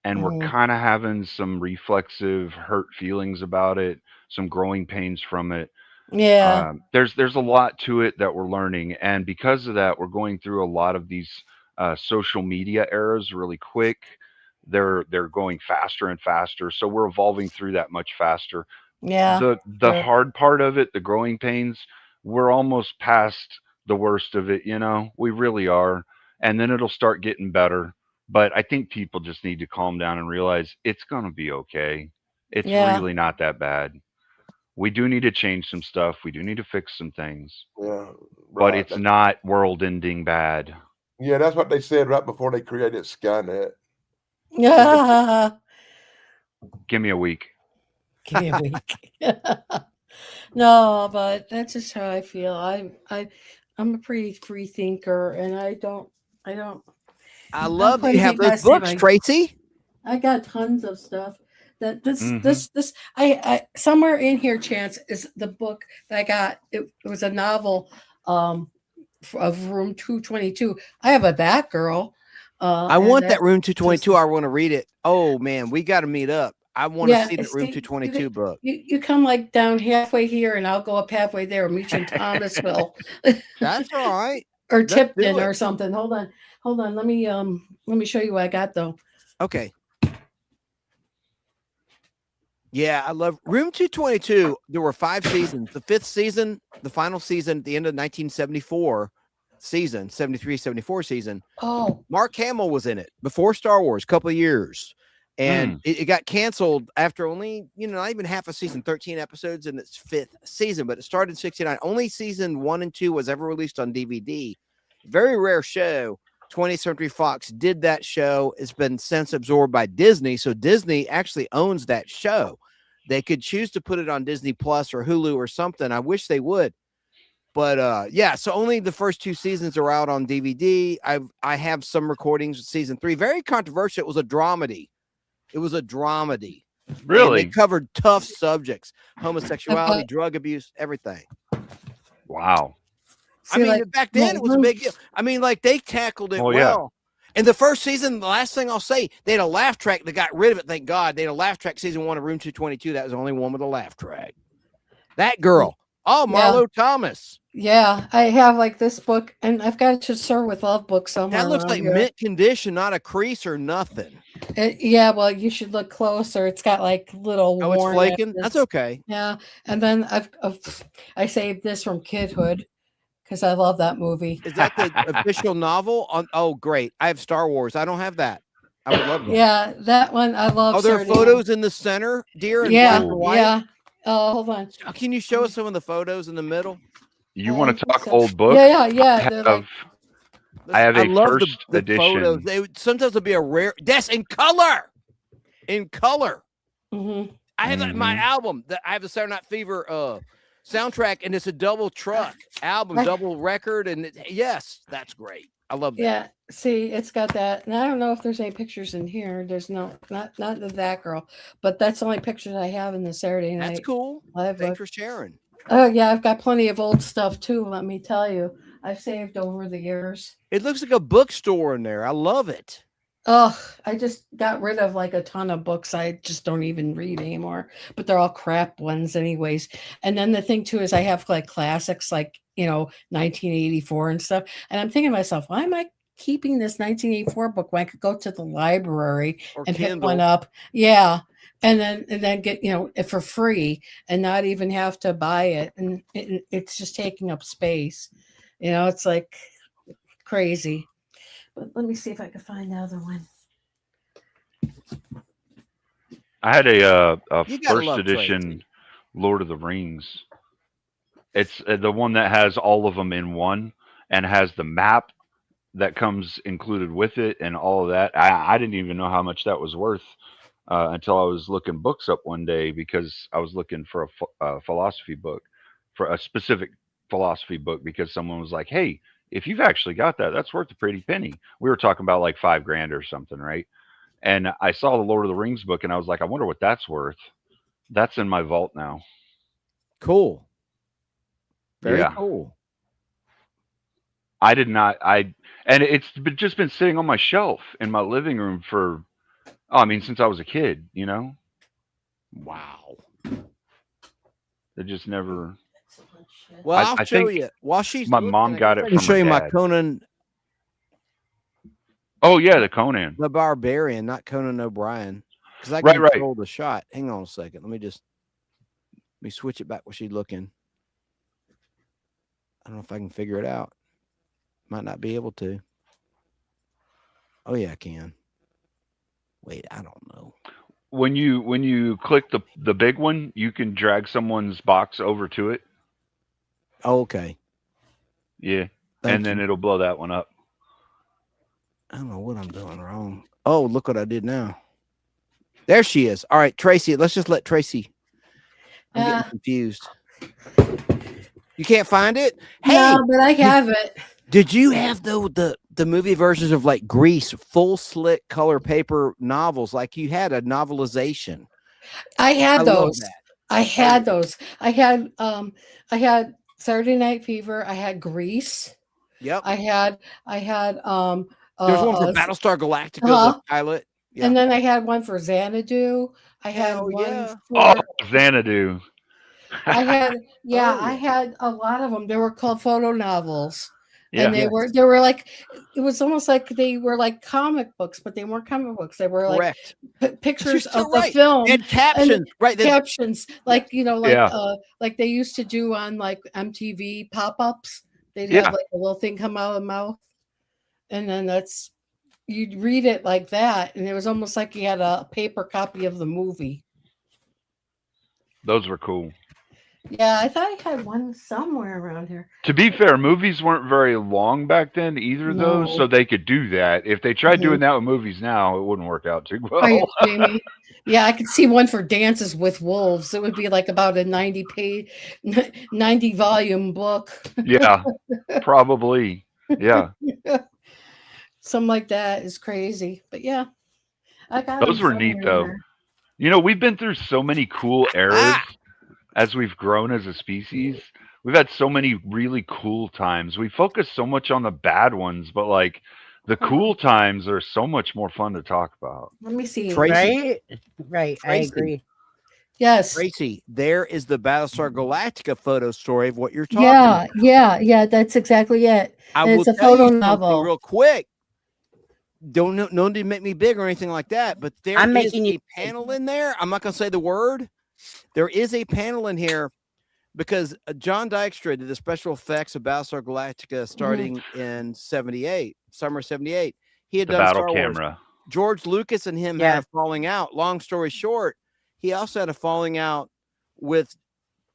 and we're Mhm. kind of having some reflexive hurt feelings about it, some growing pains from it. Yeah. There's a lot to it that we're learning, and because of that, we're going through a lot of these social media eras really quick. They're going faster and faster, so we're evolving through that much faster. Yeah. The Sure. hard part of it, the growing pains, we're almost past the worst of it. You know, we really are, and then it'll start getting better. But I think people just need to calm down and realize it's gonna be okay. It's Yeah. really not that bad. We do need to change some stuff. We do need to fix some things, Yeah, but right. it's not world-ending bad. Yeah, that's what they said right before they created Skynet. They said, Yeah. Give me a week. Give me a week. No, but that's just how I feel. I'm a pretty free thinker, and I don't I I'm love that you crazy have those past say books, my Tracy. I got tons of stuff that Mhm. I somewhere in here, Chance, is the book that I got. It was a novel um of Room 222. I have a that girl. I And want that that Room just 222. I want to read it. Oh man, we got to meet up. I want to yeah, see that Room see, 222 book. you come like down halfway here, and I'll go up halfway there. And meet you in Thomasville That's all right. or Let's do Tipton it. or something. Hold on. Let me show you what I got though. Okay. Yeah, I love Room 222. There were 5 seasons. The 5th season, the final season at the end of 1974 season, 73, 74 season. Oh, Mark Hamill was in it before Star Wars, a couple of years. And Mm. it got canceled after only, not even half a season, 13 episodes in its 5th season, but it started in 69. Only season 1 and 2 was ever released on DVD. Very rare show. 20th Century Fox did that show. It's been since absorbed by Disney. So Disney actually owns that show. They could choose to put it on Disney Plus or Hulu or something. I wish they would. But yeah, so only the first 2 seasons are out on DVD. I have some recordings of season 3. Very controversial. It was a dramedy. And they Really? covered tough subjects: homosexuality, drug abuse, everything. Wow. I see, mean, like back then well, it was a big deal. I mean, like they tackled it Well, yeah. well. In the first season, the last thing I'll say, they had a laugh track. They got rid of it. Thank God. They had a laugh track season 1 of Room 222. That was the only one with a laugh track. That girl. Oh, yeah, Marlo Thomas. yeah. I have like this book, and I've got a To Serve with Love book somewhere That looks around like here. mint condition, not a crease or nothing. Yeah, well, you should look closer. It's got like little Oh, it's worn flaking? That's edges. okay. Yeah, and then I saved this from kidhood because I love that movie. Is that the official novel? Oh, great. I have Star Wars. I don't have that. I would love that. Yeah, that one I love. Are there certain photos in the center, dear, in black Yeah, and Oh, white? yeah. Oh, hold on. Can you show us some of the photos in the middle? you I want to think talk so. old books? Yeah, yeah. They're like I have I a love first the photos. edition. They sometimes it'll be a rare. That's in color. In color. mhm. I have that in my Mhm. album. I have the Saturday Night Fever soundtrack, and it's a double truck album, I- double record, and yes, that's great. I love that. Yeah, see, it's got that, and I don't know if there's any pictures in here. There's not of that girl, but that's the only pictures I have in the Saturday That's night cool. live Thanks book. for sharing. Oh yeah, I've got plenty of old stuff too. Let me tell you. I've saved over the years. It looks like a bookstore in there. I love it. Ugh, I just got rid of like a ton of books I just don't even read anymore, but they're all crap ones anyways. And then the thing too is I have like classics like, 1984 and stuff. And I'm thinking to myself, why am I keeping this 1984 book when I could go to the library Or and pick Kindle. one up? Yeah. And then get, it for free and not even have to buy it. And it's just taking up space. It's like crazy. But let me see if I can find the other one. I had a You gotta first love edition Tracy. Lord of the Rings. It's the one that has all of them in one and has the map that comes included with it and all of that. I didn't even know how much that was worth until I was looking books up one day because I was looking for a philosophy book, for a specific philosophy book, because someone was like, "Hey, if you've actually got that, that's worth a pretty penny." We were talking about like $5,000 or something, right? And I saw the Lord of the Rings book and I was like, I wonder what that's worth. That's in my vault now. Cool. Very Yeah. cool. I did not. And it's just been sitting on my shelf in my living room for, since I was a kid, Wow. It just never. Well, I'll I show think you. While she's my looking, mom got I it can from show her you my dad. Conan Oh yeah, the Conan. the Barbarian, not Conan O'Brien. Because I Right, can right. control the shot. Hang on a second. Let me switch it back where she's looking. I don't know if I can figure it out. Might not be able to. Oh yeah, I can. Wait, I don't know. When you click the big one, you can drag someone's box over to it. Oh, okay. Yeah. Thank And then you. it'll blow that one up. I don't know what I'm doing wrong. Oh, look what I did now. There she is. All right, Tracy. Let's just let Tracy. I'm getting confused. You can't find it? Hey, no, but I have it. Did you have the movie versions of like Grease, full slit color paper novels? Like you had a novelization. I had love those. that. I had those. I had Saturday Night Fever. I had Grease. Yep. I had There's one for Battlestar Galactica, the pilot. Yeah. And then I had one for Xanadu. I had one Oh, for Xanadu. I had I had a lot of them. They were called photo novels. Yeah. And they were like, it was almost like they were like comic books, but they weren't comic books. They were correct. Like pictures of right. the film and captions, right? Captions, like like they used to do on like MTV pop-ups. They'd have like a little thing come out of the mouth, and then you'd read it like that, and it was almost like you had a paper copy of the movie. Those were cool. Yeah, I thought I had one somewhere around here. To be fair, movies weren't very long back then either, though, so they could do that. If they tried doing that with movies now, it wouldn't work out too well. Right, Jamie. Yeah, I could see one for Dances with Wolves. It would be like about a 90 volume book. Yeah, probably. Yeah. Something like that is crazy. But yeah, I got those were neat, though. We've been through so many cool eras. As we've grown as a species, we've had so many really cool times. We focus so much on the bad ones, but like the cool times are so much more fun to talk about. Let me see. Right. I agree. Yes. Tracy, there is the Battlestar Galactica photo story of what you're talking about. Yeah. That's exactly it. It's a photo novel. Real quick. Don't to make me big or anything like that, but there is a panel in there. I'm not going to say the word. There is a panel in here because John Dykstra did the special effects of Battlestar Galactica starting in summer 78. He had done battle Star camera. Wars. George Lucas and him had a falling out. Long story short, he also had a falling out with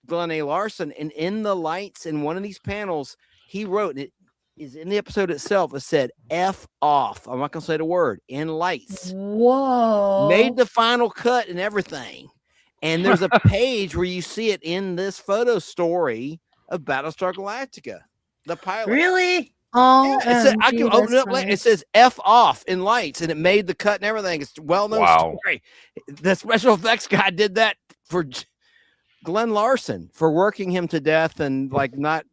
Glenn A. Larson. And in the lights in one of these panels, he wrote, it is in the episode itself, it said F off. I'm not going to say the word. In lights. Whoa. Made the final cut and everything. And there's a page where you see it in this photo story of Battlestar Galactica, the pilot. Really? Oh, yeah, I can open it up later. It says F off in lights, and it made the cut and everything. It's a well-known story. The special effects guy did that for Glenn Larson for working him to death and like not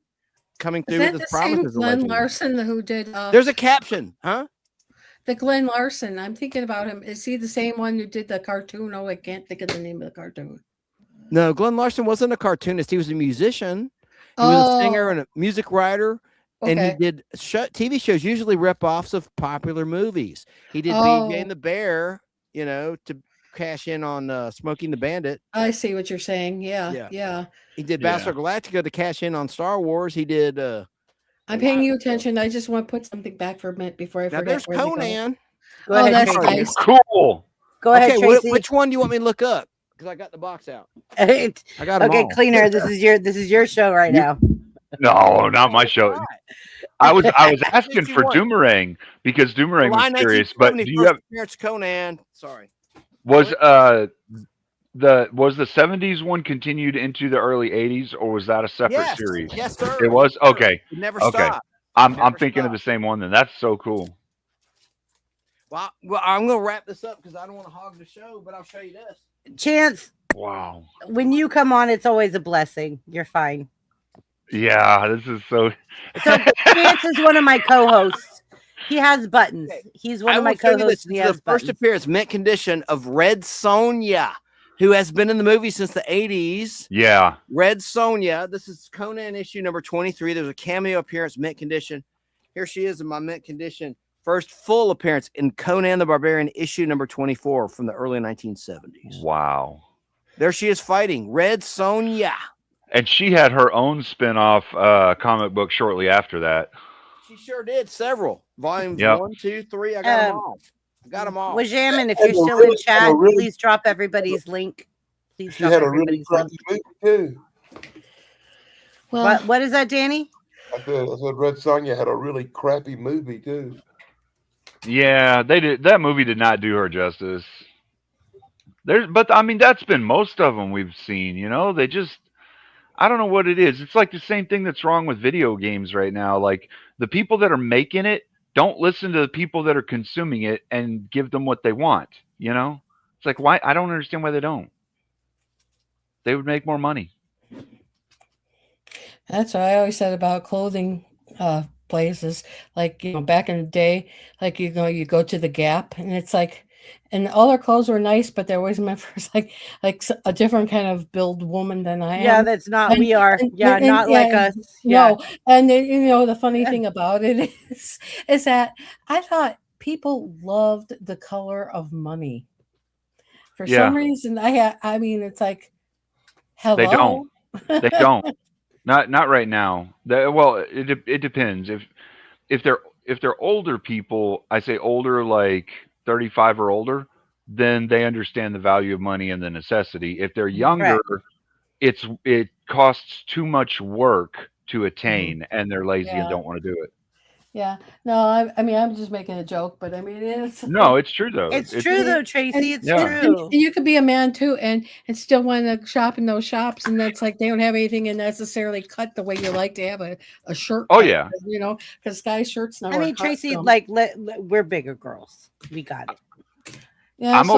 coming Is through that with the his same promises. Glenn allegedly. Larson who did? There's a caption, huh? The Glenn Larson. I'm thinking about him. Is he the same one who did the cartoon? Oh, I can't think of the name of the cartoon. No, Glenn Larson wasn't a cartoonist. He was a musician. He was a singer and a music writer. And he did TV shows, usually rip-offs of popular movies. He did BJ and the Bear, you know, to cash in on Smoking the Bandit. I see what you're saying. Yeah. He did Battlestar Galactica to cash in on Star Wars. He did. I'm paying you attention. I just want to put something back for a minute before I forget. There's Conan. Go ahead, that's Tracy. nice. Cool. Go ahead, Tracy. Which one do you want me to look up? Because I got the box out. I got them okay, all. Cleaner. This is your show right now. No, not my show. I was asking for Doomerang because Doomerang was curious, but do you have Conan? Sorry. Was the 70s one continued into the early 80s, or was that a separate series? Yes, sir. It was? Okay. It never okay. stopped. I'm thinking of the same one then. That's so cool. Well, I'm gonna wrap this up because I don't want to hog the show, but I'll show you this. Chance. Wow. When you come on, it's always a blessing. You're fine. Yeah, this is so. So Chance is one of my co-hosts. He has buttons. He's one of my co-hosts. He has the first appearance, mint condition of Red Sonja, who has been in the movie since the 80s. Yeah. Red Sonja. This is Conan issue number 23. There's a cameo appearance, mint condition. Here she is in my mint condition. First full appearance in Conan the Barbarian issue number 24 from the early 1970s. Wow. There she is fighting Red Sonja. And she had her own spin-off comic book shortly after that. She sure did. Several. Volumes 1, 2, 3. I got them all. Wajamin, if you're still in chat, please drop everybody's link. Please she had a really crappy movie too. Well, what is that, Danny? I said Red Sonja had a really crappy movie too. Yeah, they did. That movie did not do her justice. But I mean, that's been most of them we've seen. You know, they just. I don't know what it is. It's like the same thing that's wrong with video games right now. Like the people that are making it don't listen to the people that are consuming it and give them what they want. You know, it's like, why? I don't understand why they don't. They would make more money. That's what I always said about clothing places. Like, you know, back in the day, like, you know, you go to the Gap and it's like, and all their clothes were nice, but they're always meant for like a different kind of build woman than I am. Yeah, that's not. We are. Not like us. No, and then, you know, the funny thing about it is that I thought people loved the color of money. For some reason, I mean, it's like, hello. They don't. They don't. Not right now. Well, it depends. If they're older people, I say older like 35 or older, then they understand the value of money and the necessity. If they're younger, it costs too much work to attain, and they're lazy and don't want to do it. Yeah. No, I mean, I'm just making a joke, but I mean, it's no, it's true though. It's true though, Tracy. It's true. And you could be a man too, and still want to shop in those shops, and that's like they don't have anything and necessarily cut the way you like to have a shirt. Oh yeah. You know, because guys' shirts now. I mean, Tracy, like we're bigger girls. We got it. Yeah, I'm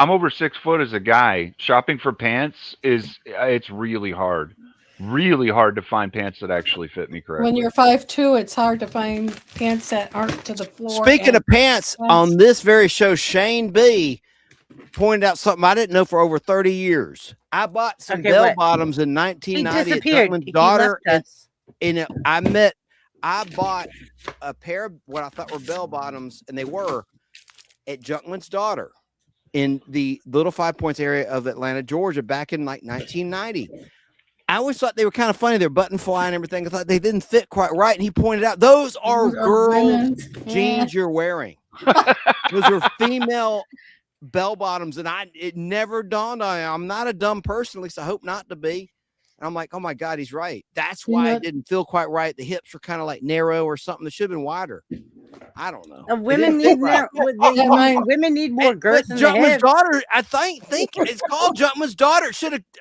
over 6 foot as a guy. Shopping for pants it's really hard. Really hard to find pants that actually fit me correctly. When you're 5'2", it's hard to find pants that aren't to the floor. Speaking of pants, on this very show, Shane B pointed out something I didn't know for over 30 years. I bought some bell bottoms in 1990 at Junkman's daughter. I bought a pair of what I thought were bell bottoms, and they were at Junkman's daughter in the Little Five Points area of Atlanta, Georgia, back in like 1990. I always thought they were kind of funny. They're button fly and everything. I thought they didn't fit quite right. And he pointed out, those are girls' jeans you're wearing. Those are female bell bottoms. And it never dawned on me. I'm not a dumb person. At least I hope not to be. And I'm like, oh my God, he's right. That's why it didn't feel quite right. The hips were kind of like narrow or something. They should have been wider. I don't know. Women need more. Women need more girth in the hips. Daughter, I think it's called Junkman's daughter.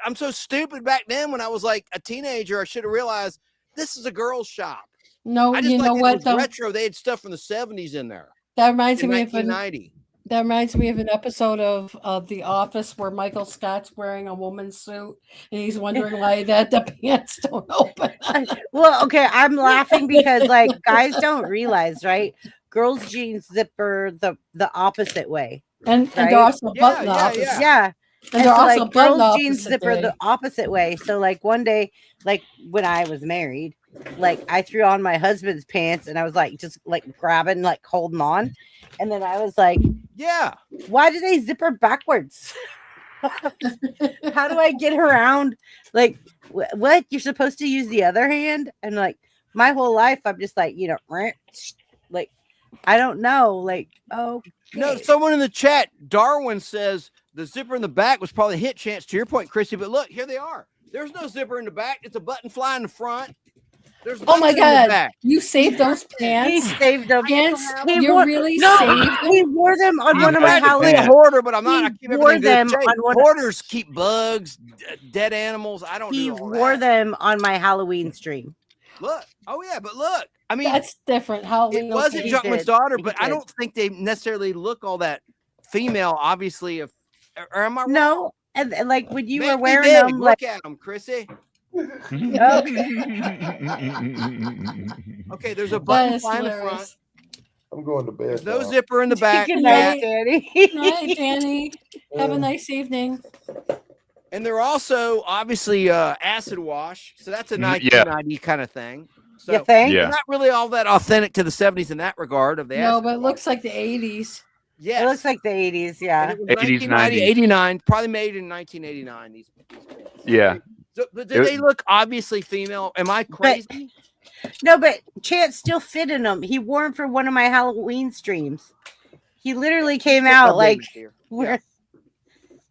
I'm so stupid back then when I was like a teenager. I should have realized this is a girl's shop. No, you know what? Though? Retro. They had stuff from the 70s in there. That reminds me of That reminds me of an episode of The Office where Michael Scott's wearing a woman's suit and he's wondering why that the pants don't open. Well, okay, I'm laughing because like guys don't realize, right? Girls' jeans zipper the opposite way. And they're Right? also Yeah, button the yeah, opposite. yeah. Yeah. And they're so, also like button the girls' jeans opposite zipper day. the opposite way. So like one day, like when I was married, like I threw on my husband's pants and I was like just like grabbing, like holding on. And then I was like, Yeah. why do they zipper backwards? How do I get around? Like, what? You're supposed to use the other hand? And like my whole life, I'm just like, like, I don't know. Like, oh, No, someone in the chat, Darwin says the zipper in the back was probably a hit chance to your point, Chrissy. But look, here they are. There's no zipper in the back. It's a button fly in the front. There's Oh my nothing in the God! back. You saved those He pants. saved them. Pants. He You wore, really no, saved he them. wore them on I one of my tried to be a Halloween. hoarder, but I'm not. I He keep wore everything them good shape. on one. Hoarders keep bugs, dead animals. I don't He do all wore that. them on my Halloween stream. Look. Oh yeah, but look. I mean, That's different. Halloween. it wasn't He Junkman's did. daughter, He but I did. don't think they necessarily look all that female. Obviously, or am I wrong? No, and like when you Make were me wearing big. them, Look like at them, Chrissy. Okay, there's a That button is fly in the front. hilarious. I'm going to bed. There's no now. zipper in the back. good night, night, Danny. Good night, Danny. Have a nice evening. And they're also obviously acid wash. So that's a Yeah. 1990 kind of thing. So You think? Yeah. they're not really all that authentic to the 70s in that regard of the No, acid but it wash. looks like the 80s. Yes. It looks like the 80s, And yeah. it was 80s, 1990, 90s. 89, probably made in 1989. These pants. Yeah. So, but do they look obviously female? Am I crazy? No, but Chance still fit in them. He wore them for one of my Halloween streams. He literally came out like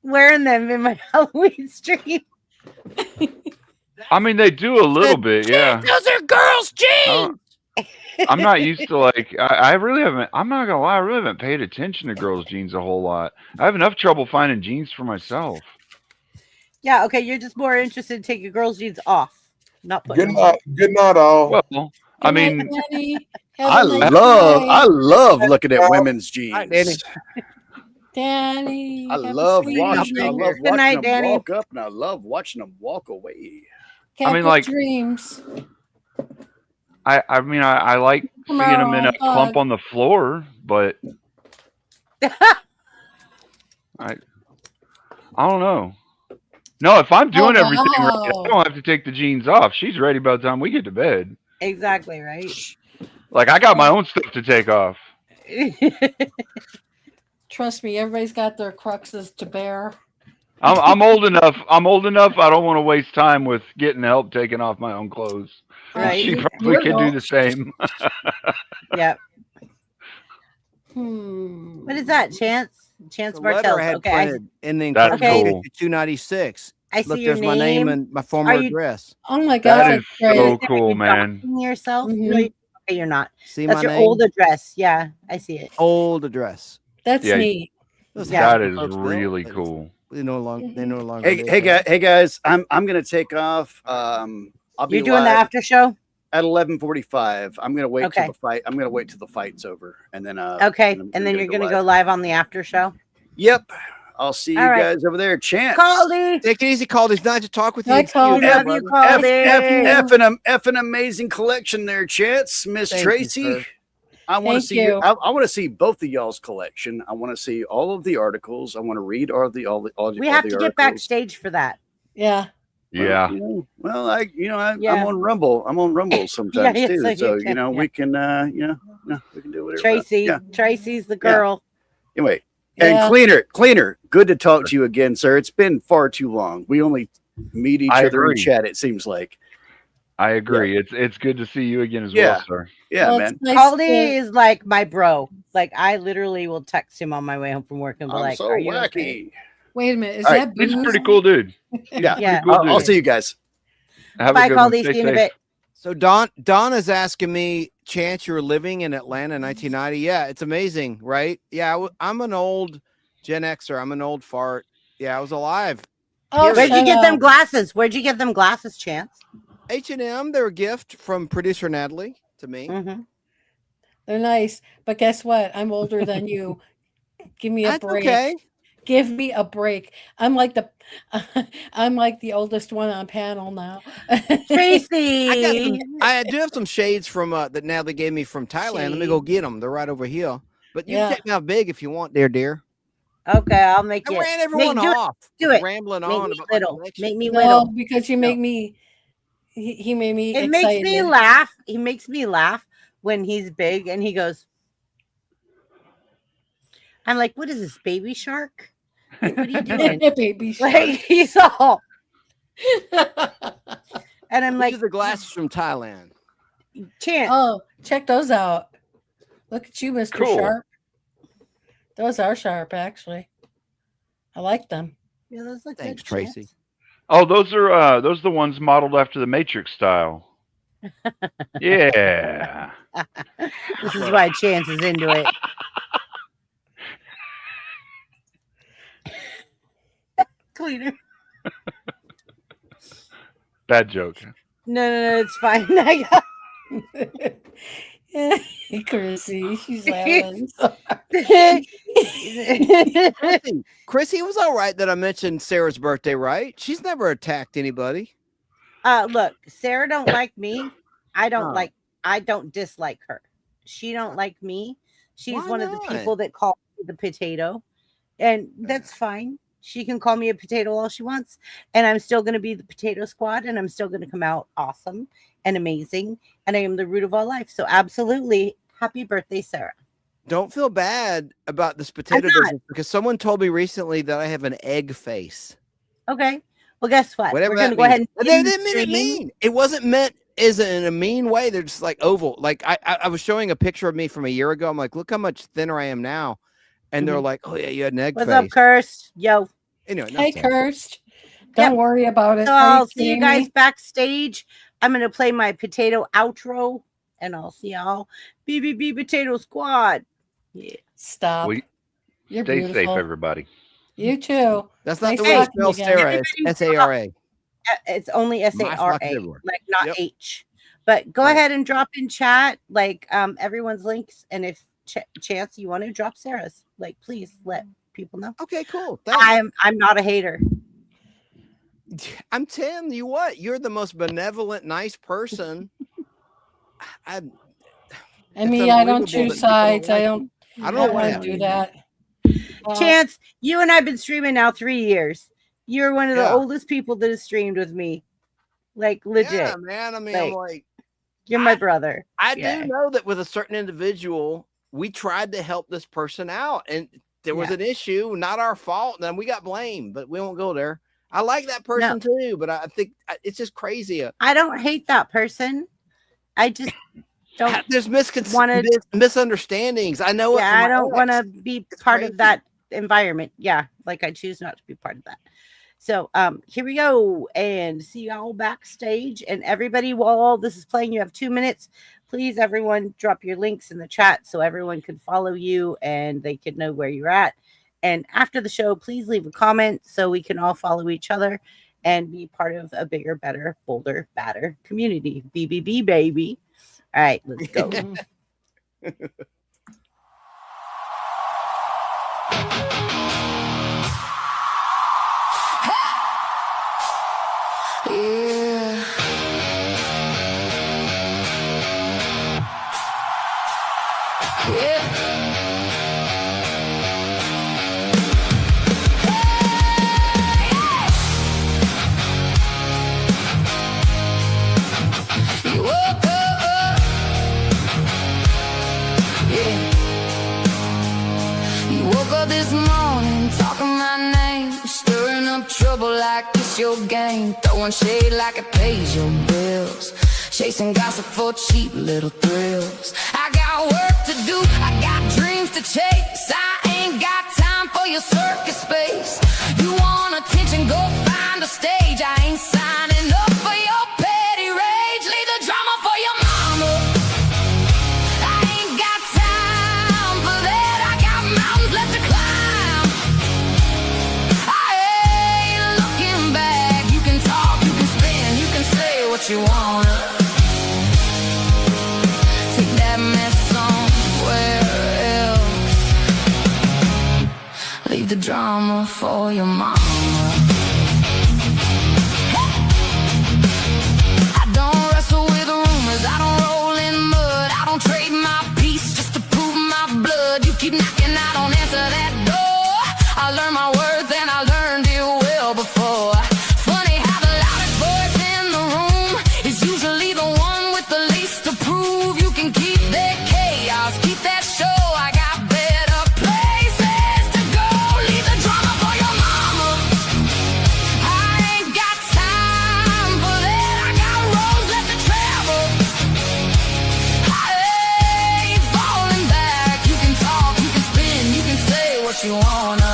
wearing them in my Halloween stream. I mean, they do a little bit, yeah. Those are girls' jeans. I'm not used to like I really haven't. I'm not gonna lie, I really haven't paid attention to girls' jeans a whole lot. I have enough trouble finding jeans for myself. Yeah, okay, you're just more interested in taking girls' jeans off, not putting Good them on. night. Good night, all. Well, I mean, I love looking at women's jeans. Hi, Danny. Danny. I have a love sweet watching. I evening. love Good watching night, them Danny. walk up, and I love watching them walk away. Cat mean, good like- dreams. I mean, I like seeing them in a clump on the floor, but I don't know. No, if I'm doing everything right, I don't have to take the jeans off. She's ready by the time we get to bed. Exactly, right? Like I got my own stuff to take off. Trust me, everybody's got their cruxes to bear. I'm old enough. I'm old enough. I don't want to waste time with getting help taking off my own clothes. Right. She probably can do the same. Yep. Hmm. What is that, Chance? Chance The letter I Bartels. had Okay, I, printed and then That's Okay. cool. 296. I see Look, your there's my name name. and my former Are you- address. Oh my gosh, That is that's great. so cool, man. Doxing yourself? Mhm. Really? Okay, you're not. See That's my your name? old address. Yeah, I see it. Old address. That's Yeah. neat. Those Yeah. That is folks built, really but cool. They no longer. live Hey there. guys! I'm gonna take off. I'll be You're doing the live after show? at 11:45. I'm gonna wait Okay. till the fight. I'm gonna wait till the fight's over, and then Okay, and then you're gonna go live on the after show. Yep. I'll see you All right. guys over there. Chance. Caldy. Take it easy, Caldy. It's nice to talk with you. Hi, and see you Caldy. again, Love you, brother. Caldy. Effing amazing collection there, Chance. Miss Thank you, Tracy. sir. I want to Thank see. you. I want to see both of y'all's collection. I want to see all of the articles. I want to read all the We have to get articles. backstage for that. Yeah. Yeah. Well, I'm Yeah. on Rumble. I'm on Rumble sometimes yeah, too. so So you can- we can we can do whatever. Tracy. Yeah. Tracy's the girl. Anyway, Yeah. and cleaner. Good to talk to you again, sir. It's been far too long. We only meet each I other in agree. chat. It seems like. I agree. It's good to see you again as Yeah. well, sir. Yeah, Well, man. it's nice Caldy to- is like my bro. Like I literally will text him on my way home from work and be I'm like, so "Are you wacky. okay?" Wait a minute. Is All that right, He's a booze? pretty cool dude. Yeah. Yeah. Cool I'll dude. see you guys. Have Bye, a good one. Caldy. Stay See you in a safe. bit. So Donna's asking me, Chance, you were living in Atlanta in 1990. Yeah, it's amazing, right? Yeah, I'm an old Gen Xer. I'm an old fart. Yeah, I was alive. Oh, Where'd you shut get them up. glasses? Where'd you get them glasses, Chance? H&M, they're a gift from producer Natalie to me. Mm-hmm. They're nice, but guess what? I'm older than you. Give me a That's break. okay. Give me a break. I'm like the oldest one on panel now. Tracy. I do have some shades from that now they gave me from Thailand. Let me go get them. They're right over here. But you can take me out big if you want, dear. Okay, I'll make I it. ran everyone off. Do it. Rambling Make on me about my little. collection. Make me No, little. because you make me. He made me. It excited. makes me laugh. He makes me laugh when he's big and he goes. I'm like, what is this, baby shark? Like, what are you doing? Baby shark. Like he's all. And I'm like, these are the glasses from Thailand. Chance. Oh, check those out. Look at you, Mr. Cool. Sharp. Those are sharp, actually. I like them. Yeah, those look Thanks, good, Tracy. Chance. Oh, those are the ones modeled after the Matrix style. Yeah. This is why Chance is into it. Cleaner. Bad joke. No, it's fine. I got Chrissy, she's laughing. Chrissy, it was all right that I mentioned Sarah's birthday, right? She's never attacked anybody. Look, Sarah don't like me. I don't Oh. I don't dislike her. She don't like me. She's Why one of the not? people that call me the potato. And that's fine. She can call me a potato all she wants. And I'm still going to be the potato squad. And I'm still going to come out awesome and amazing. And I am the root of all life. So absolutely. Happy birthday, Sarah. Don't feel bad about this potato business because someone told me recently that I have an egg face. Okay. Well, guess what? Whatever We're going to that go ahead means. and They didn't mean it mean. It wasn't meant as in a mean way. They're just like oval. Like I was showing a picture of me from a year ago. I'm like, look how much thinner I am now. And they're like, oh, yeah, you had an egg What's face. up, Cursed? Yo. Anyway, Hey, Cursed. Don't Yep. worry about it. So Are I'll see you kidding guys me? backstage. I'm going to play my potato outro. And I'll see y'all. BBB Potato Squad. Yeah. Stop. Well, You're stay beautiful. safe, everybody. You too. That's not Nice the way to talking spell again. Sarah. It's S-A-R-A. It's only My flock SARA, is everywhere. like not Yep. H. But go Right. ahead and drop in chat, like everyone's links. And if Chance, you want to drop Sarah's, like, please let people know. Okay, cool. Thanks. I'm not a hater. I'm telling you what, you're the most benevolent, nice person. And It's me, I don't unbelievable choose that people sides. I like don't. you. I don't know what want to happened. do that. Chance, you and I've been streaming now 3 years. You're one of the Yeah. oldest people that has streamed with me. Like legit. Yeah, man. I mean, I'm like, you're my brother. I Yeah. do know that with a certain individual, we tried to help this person out, and there was Yeah. an issue, not our fault, and then we got blamed. But we won't go there. I like that person too, but I think it's just crazy. I don't hate that person. I just don't. There's misunderstandings. I know it. Yeah, from I my don't want to ex. be It's part crazy. of that environment. Yeah, like I choose not to be part of that. So here we go, and see y'all backstage. And everybody, while all this is playing, you have 2 minutes. Please, everyone, drop your links in the chat so everyone can follow you and they can know where you're at. And after the show, please leave a comment so we can all follow each other and be part of a bigger, better, bolder, badder community. BBB, baby. All right, let's go. Yeah. Yeah. You woke up. Yeah. You woke up this morning talking my name, stirring up trouble like it's your game, throwing shade like it pays your bills, chasing gossip for cheap little thrills. I got work to do, I got dreams to chase, I ain't got time for your circus space. You want attention, go find a stage. I ain't signing up for your petty rage. Leave the drama for your mama. I ain't got time for that. I got mountains left to climb. I ain't looking back. You can talk, you can spin, you can say what you wanna. Take that mess somewhere else. drama for your mama. I don't wrestle with rumors, I don't roll in mud, I don't trade my peace just to prove my blood. You keep knocking, I don't answer that door. I learned my worth and I learned it well before. Funny how the loudest voice in the room is usually the one with the least to prove. You can keep that chaos, keep that show. I got better places to go. Leave the drama for your mama. I ain't got time for that. I got roads left to travel. I ain't falling back. You can talk, you can spin, you can say what you wanna.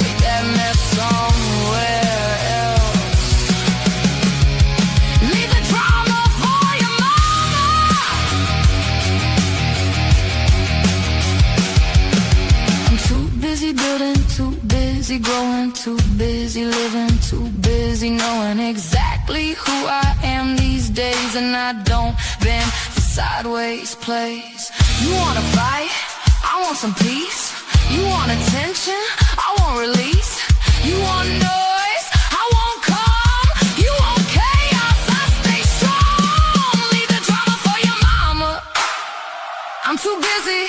Take that mess somewhere else. Leave the drama for your mama. I'm too busy building, too busy growing, too busy living, too busy knowing exactly who I am these days. And I don't bend for sideways plays. You wanna fight? I want some peace. You want attention? I want release. You want noise? I want calm. You want chaos? I stay strong. Leave the drama for your mama. I'm too busy.